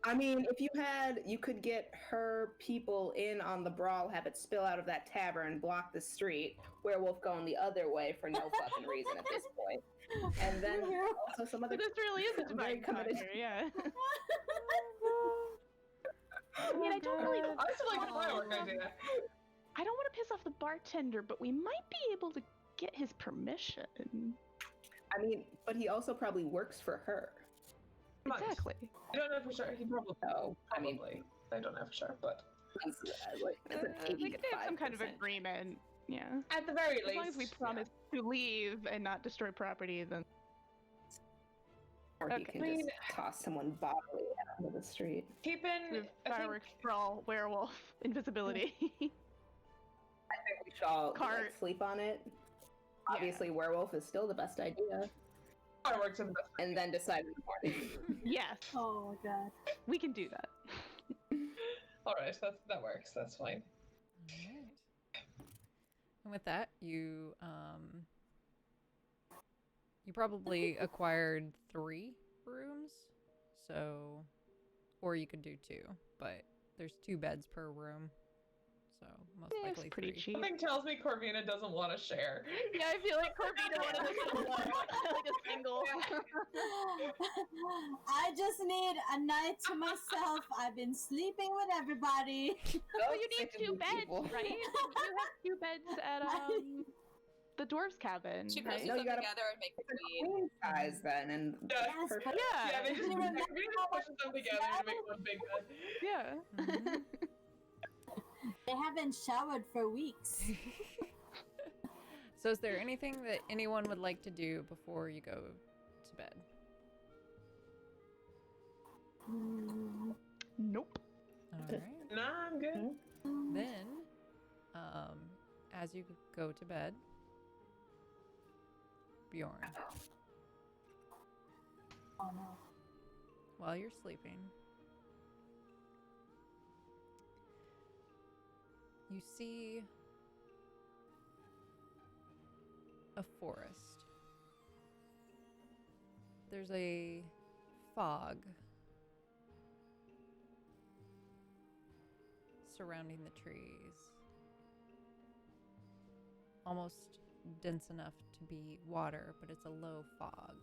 I mean, if you could get her people in on the brawl, have it spill out of that tavern, block the street, werewolf going the other way for no fucking reason at this point. And then also some other. This really is a I'm very divine committed. conquer, yeah. I mean, I don't really. I still like the firework idea. I don't want to piss off the bartender, but we might be able to get his permission. I mean, but he also probably works for her. Might. Exactly. I don't know for sure. He probably. So, I mean, I don't know for sure, but that's an We could have some kind of 85%. agreement. Yeah. at the very least, As long as we promise to leave and not destroy property, then. Or he Okay. can just toss someone bodily out of the street. keeping. We have I think fireworks, brawl, werewolf, invisibility. I think we should all like, Cart. sleep on it. Obviously, werewolf is still the best idea. fireworks are the best. And then decide in the morning. Yes, Oh my god. we can do that. All right, that works. That's fine. All right. And with that, you probably acquired 3 rooms, so, or you could do 2, but there's 2 beds per room, so most It's likely pretty 3. cheap. Something tells me Corvina doesn't want to share. Yeah, I feel like Corvina wanted us to like a single. I just need a night to myself. I've been sleeping with everybody. Well, you need 2 beds, right? You have 2 beds at the dwarves' cabin, She right? puts No, them you gotta- together and make a It's a queen. queen size then, and Yeah. Yes, perfect. but Yeah. Yeah, they just You remember push them together to make one big bed. Yeah. Mhm. they haven't showered for weeks. So is there anything that anyone would like to do before you go to bed? Nope. All right. Nah, I'm good. Then, as you go to bed, Bjorn, Oh no. while you're sleeping, you see a forest. There's a fog surrounding the trees, almost dense enough to be water, but it's a low fog,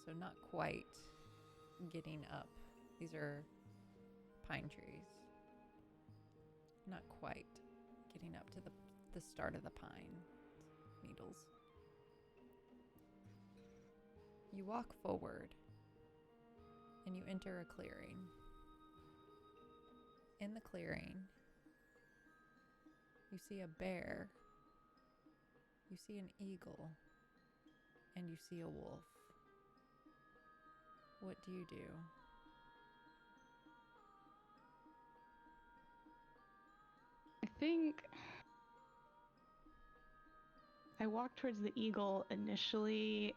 so not quite getting up. These are pine trees, not quite getting up to the start of the pine needles. You walk forward and you enter a clearing. In the clearing, you see a bear, you see an eagle, and you see a wolf. What do you do? I think I walk towards the eagle initially.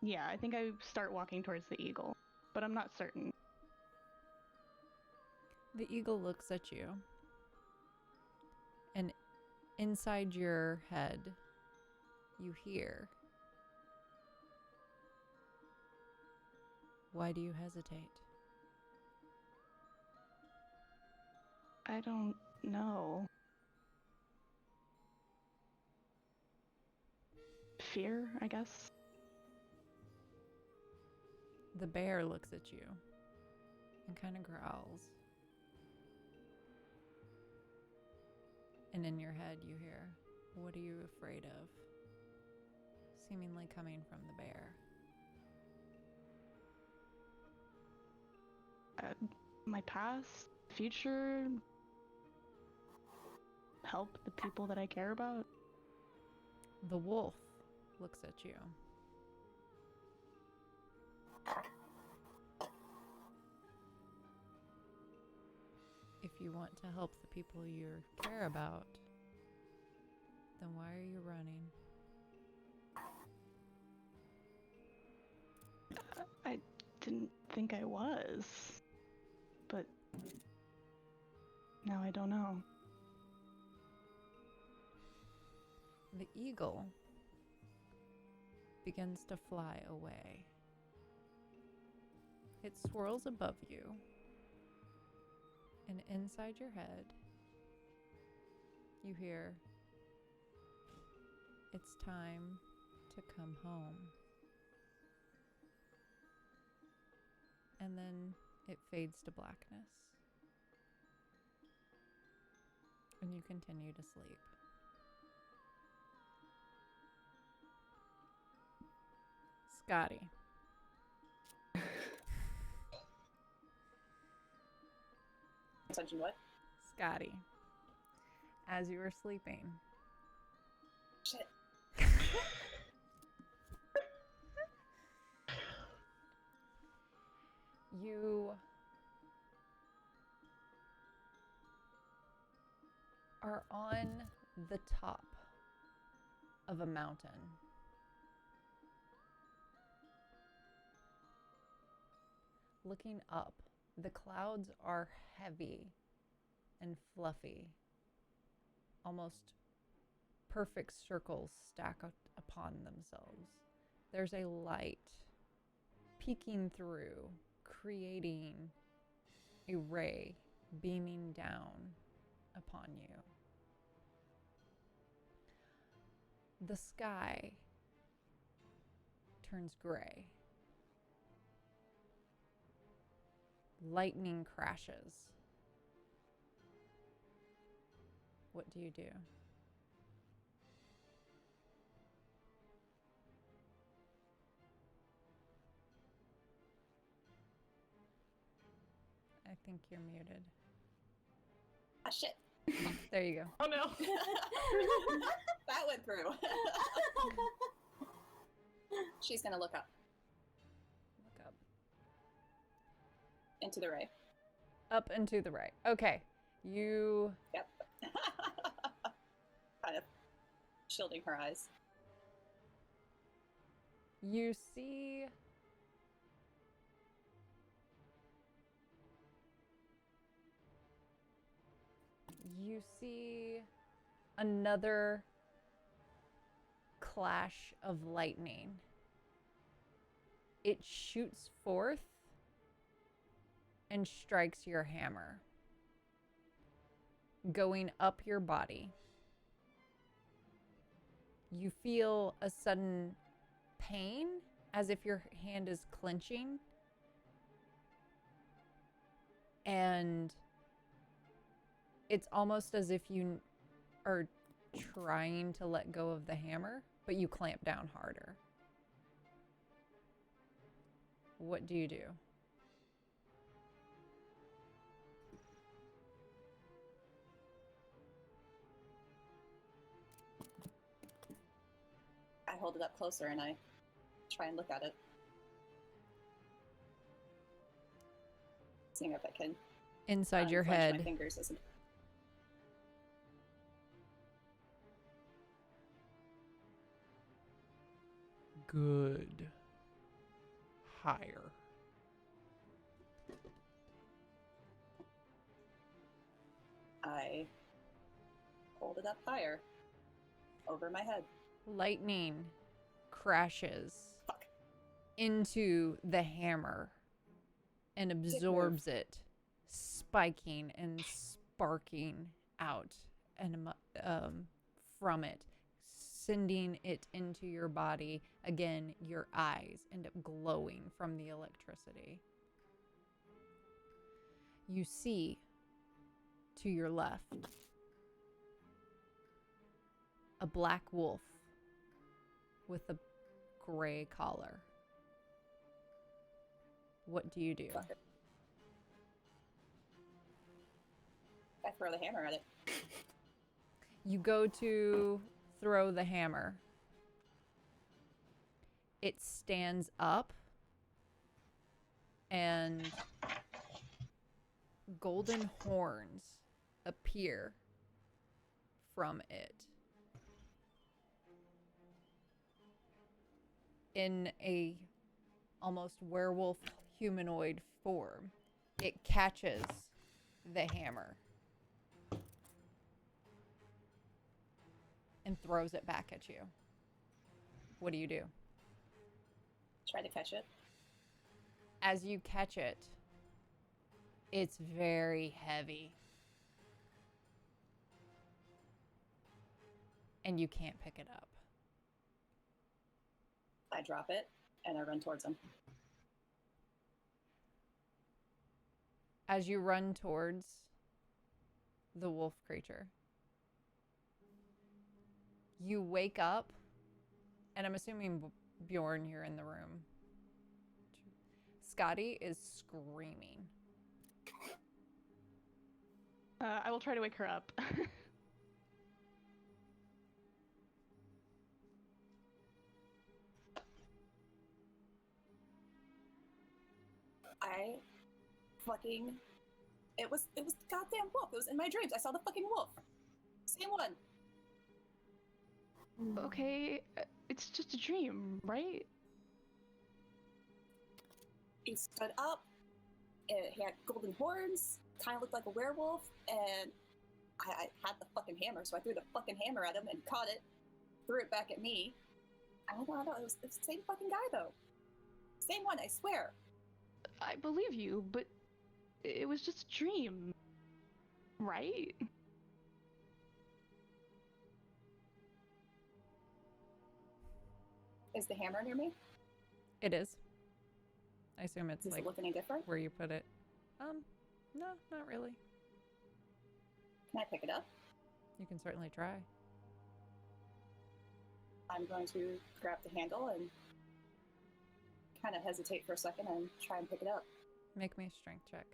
Yeah, I think I start walking towards the eagle, but I'm not certain. The eagle looks at you, and inside your head, you hear, "Why do you hesitate?" I don't know. Fear, I guess. The bear looks at you and kind of growls. And in your head, you hear, What are you afraid of? Seemingly coming from the bear. My past, future, help the people that I care about. The wolf looks at you. If you want to help the people you care about, then why are you running? I didn't think I was, but now I don't know. The eagle begins to fly away. It swirls above you, and inside your head, you hear, "It's time to come home." And then it fades to blackness, and you continue to sleep. Scotty. Attention, what? Scotty. As you were sleeping. Shit. You are on the top of a mountain. Looking up, the clouds are heavy and fluffy, almost perfect circles stack upon themselves. There's a light peeking through, creating a ray beaming down upon you. The sky turns gray. Lightning crashes. What do you do? I think you're muted. Ah, shit. There you go. Oh no. That went through. She's gonna look up Look up. into the ray. Up and to the right. Okay. You Yep. Kind of shielding her eyes. you see another clash of lightning. It shoots forth and strikes your hammer, going up your body. You feel a sudden pain as if your hand is clenching, and it's almost as if you are trying to let go of the hammer, but you clamp down harder. What do you do? I hold it up closer and I try and look at it. Seeing if I can Inside your unclench my head, fingers as good. Higher. I hold it up higher over my head. Lightning crashes Fuck. into the hammer and absorbs it, spiking and sparking out and from it, sending it into your body. Again, your eyes end up glowing from the electricity. You see to your left a black wolf with a gray collar. What do you do? Fuck it. I throw the hammer at it. You go to throw the hammer. It stands up and golden horns appear from it in a almost werewolf humanoid form. It catches the hammer and throws it back at you. What do you do? Try to catch it. As you catch it, it's very heavy. And you can't pick it up. I drop it and I run towards him. As you run towards the wolf creature, you wake up, and I'm assuming Bjorn, you're in the room. Scotty is screaming. I will try to wake her up. I fucking... It was the goddamn wolf. It was in my dreams. I saw the fucking wolf. Same one. Okay, it's just a dream, right? He stood up. He had golden horns. Kind of looked like a werewolf. And I had the fucking hammer, so I threw the fucking hammer at him and caught it. Threw it back at me. I don't know. It's the same fucking guy, though. Same one, I swear. I believe you, but it was just a dream, right? Is the hammer near me? It is. I assume it's Does like it look any different? where you put it. No, not really. Can I pick it up? You can certainly try. I'm going to grab the handle and kind of hesitate for a second and try and pick it up. Make me a strength check.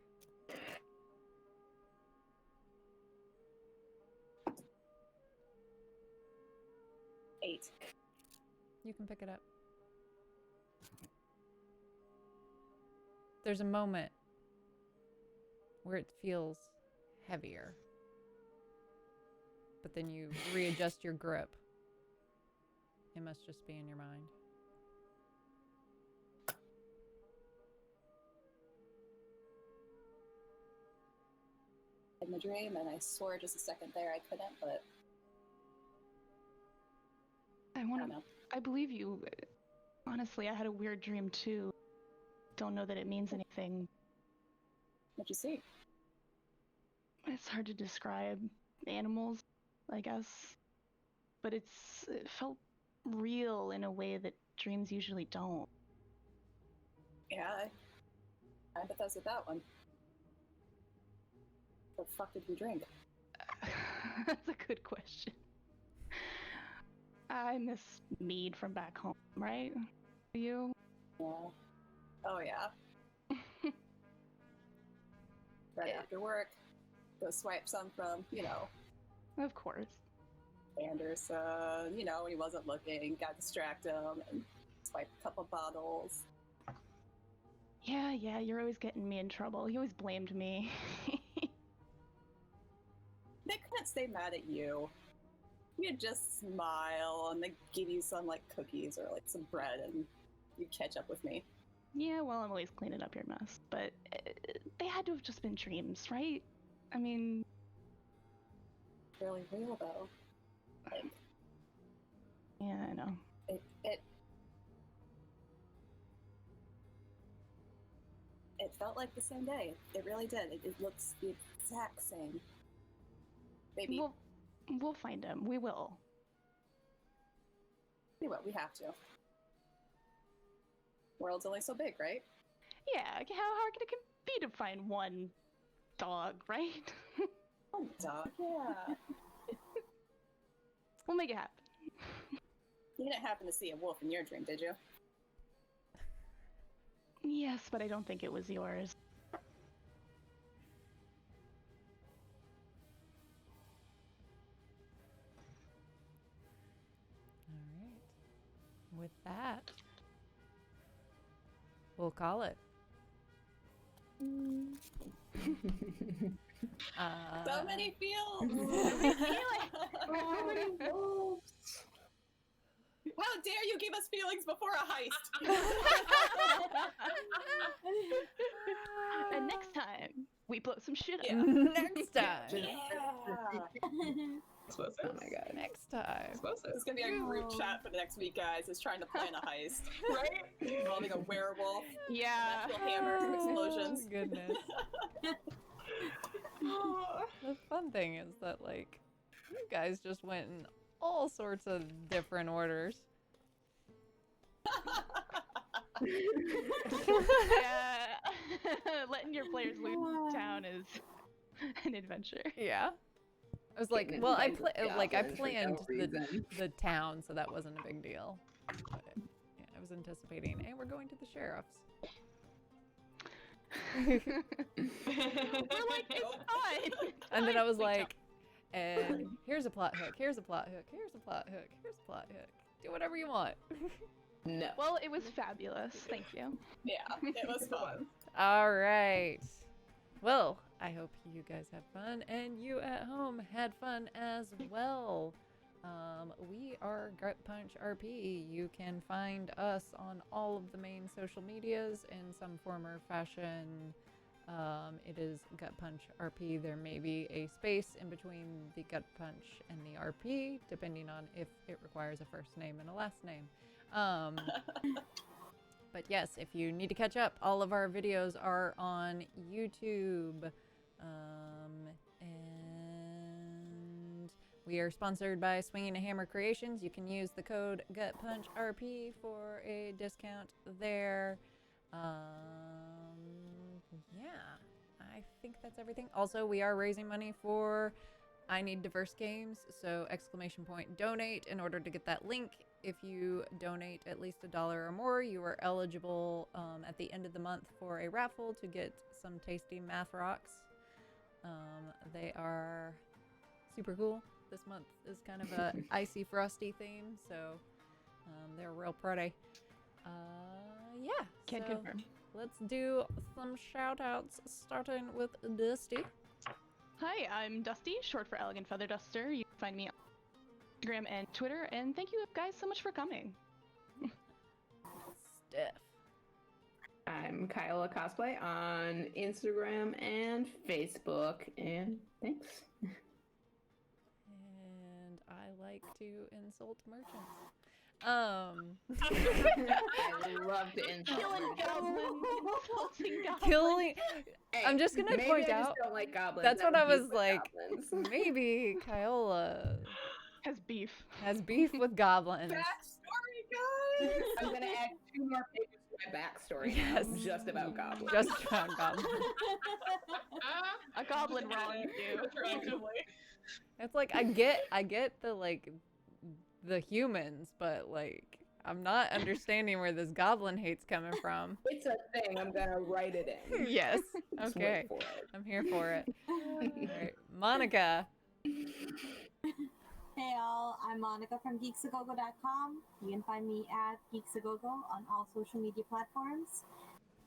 Eight. You can pick it up. There's a moment where it feels heavier, but then you readjust your grip. It must just be in your mind. In the dream, and I swore just a second there I couldn't, but I don't know. I believe you. Honestly, I had a weird dream too. Don't know that it means anything. What'd you see? It's hard to describe. Animals, I guess. But it felt real in a way that dreams usually don't. Yeah, I empathize with that one. What the fuck did you drink? That's a good question. I miss mead from back home, right? You? Yeah. Oh yeah. Right after work, go swipe some from, Of course. Anderson, when he wasn't looking, got distract him and swipe a couple bottles. Yeah, you're always getting me in trouble. He always blamed me. They couldn't stay mad at you. You'd just smile and they'd give you some cookies or some bread and you'd catch up with me. Yeah, well, I'm always cleaning up your mess, but they had to have just been dreams, right? I mean... Really real, though. Yeah, I know. It felt like the same day. It really did. It looks the exact same. Maybe. We'll find him. We will. We will. We have to. World's only so big, right? Yeah, how hard can it be to find one dog, right? One dog, yeah. We'll make it happen. You didn't happen to see a wolf in your dream, did you? Yes, but I don't think it was yours. All right. With that, we'll call it. So many feels! So many wolves. How dare you give us feelings before a heist? And next time, we blow some shit up. Yeah. Next time. Oh my god. Next time. This is gonna be our group chat for the next week, guys. Is trying to plan a heist, right? Involving a werewolf, Yeah. natural hammers, and explosions. Oh, goodness. The fun thing is that, like, you guys just went in all sorts of different orders. Yeah. Letting your players loot town is an adventure. Yeah. I was like, Getting well, I inside the goblins for no planned reason. the town, so that wasn't a big deal. But, yeah, I was anticipating, and we're going to the sheriff's. We're like, it's fine. And then I was like, and here's a plot hook, here's a plot hook, here's a plot hook, here's a plot hook. Do whatever you want. No. Well, it was fabulous. Thank you. Yeah, it was fun. All right. Well, I hope you guys had fun, and you at home had fun as well. We are Gut Punch RP. You can find us on all of the main social medias in some form or fashion. It is Gut Punch RP. There may be a space in between the Gut Punch and the RP, depending on if it requires a first name and a last name. But yes, if you need to catch up, all of our videos are on YouTube. And we are sponsored by Swinging a Hammer Creations. You can use the code GutPunchRP for a discount there. Yeah, I think that's everything. Also, we are raising money for I Need Diverse Games, so !donate in order to get that link. If you donate at least $1 or more, you are eligible at the end of the month for a raffle to get some tasty math rocks. They are super cool. This month is kind of a icy frosty theme, so they're real pretty. Yeah, Can so confirm. let's do some shout outs, starting with Dusty. Hi, I'm Dusty, short for Elegant Feather Duster. You can find me on Instagram and Twitter, and thank you guys so much for coming. Steph. I'm Kyla Cosplay on Instagram and Facebook, and thanks. And I like to insult merchants. I love to insult Killing merchants. goblins, insulting goblins. Killing. Hey, I'm just gonna maybe point I just out. don't like goblins. That's what I I'm beef was with like. goblins. Maybe Kyola Has beef. has beef with goblins. Backstory, guys! I'm gonna add 2 more pages to my backstory Yes. now, just about goblins. Just about goblins. A goblin wronged you. Retroactively. It's like I get the like the humans, but like I'm not understanding where this goblin hate's coming from. It's a thing. I'm gonna write it in. Yes. Just Okay. wait for it. I'm here for it. All right. Monica. Hey all, I'm Monica from geeksagogo.com. You can find me at geeksagogo on all social media platforms.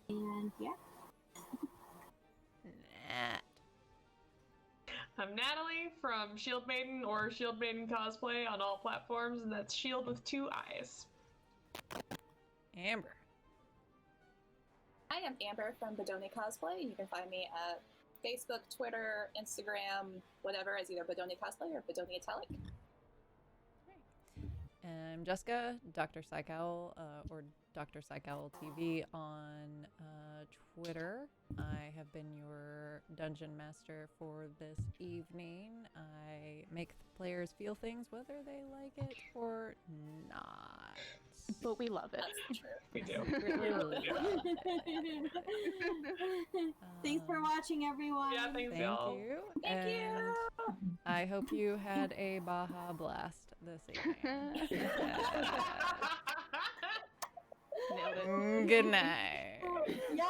And yeah. Nat. I'm Natalie from Shield Maiden or Shield Maiden Cosplay on all platforms, and that's Shield with 2 eyes. Amber. I am Amber from Bedoni Cosplay. You can find me at Facebook, Twitter, Instagram, whatever, as either Bedoni Cosplay or Bedoni Italic. I'm Jessica, Dr. Psychowl, or Dr. Psychowl TV on Twitter. I have been your dungeon master for this evening. I make the players feel things whether they like it or not. But we love it. That's true. We do. Really love it. Thanks for watching, everyone. Yeah, thanks, Thank y'all. you. Thank you. I I hope you had a Baja blast this evening. Nailed it. Good night. Yes.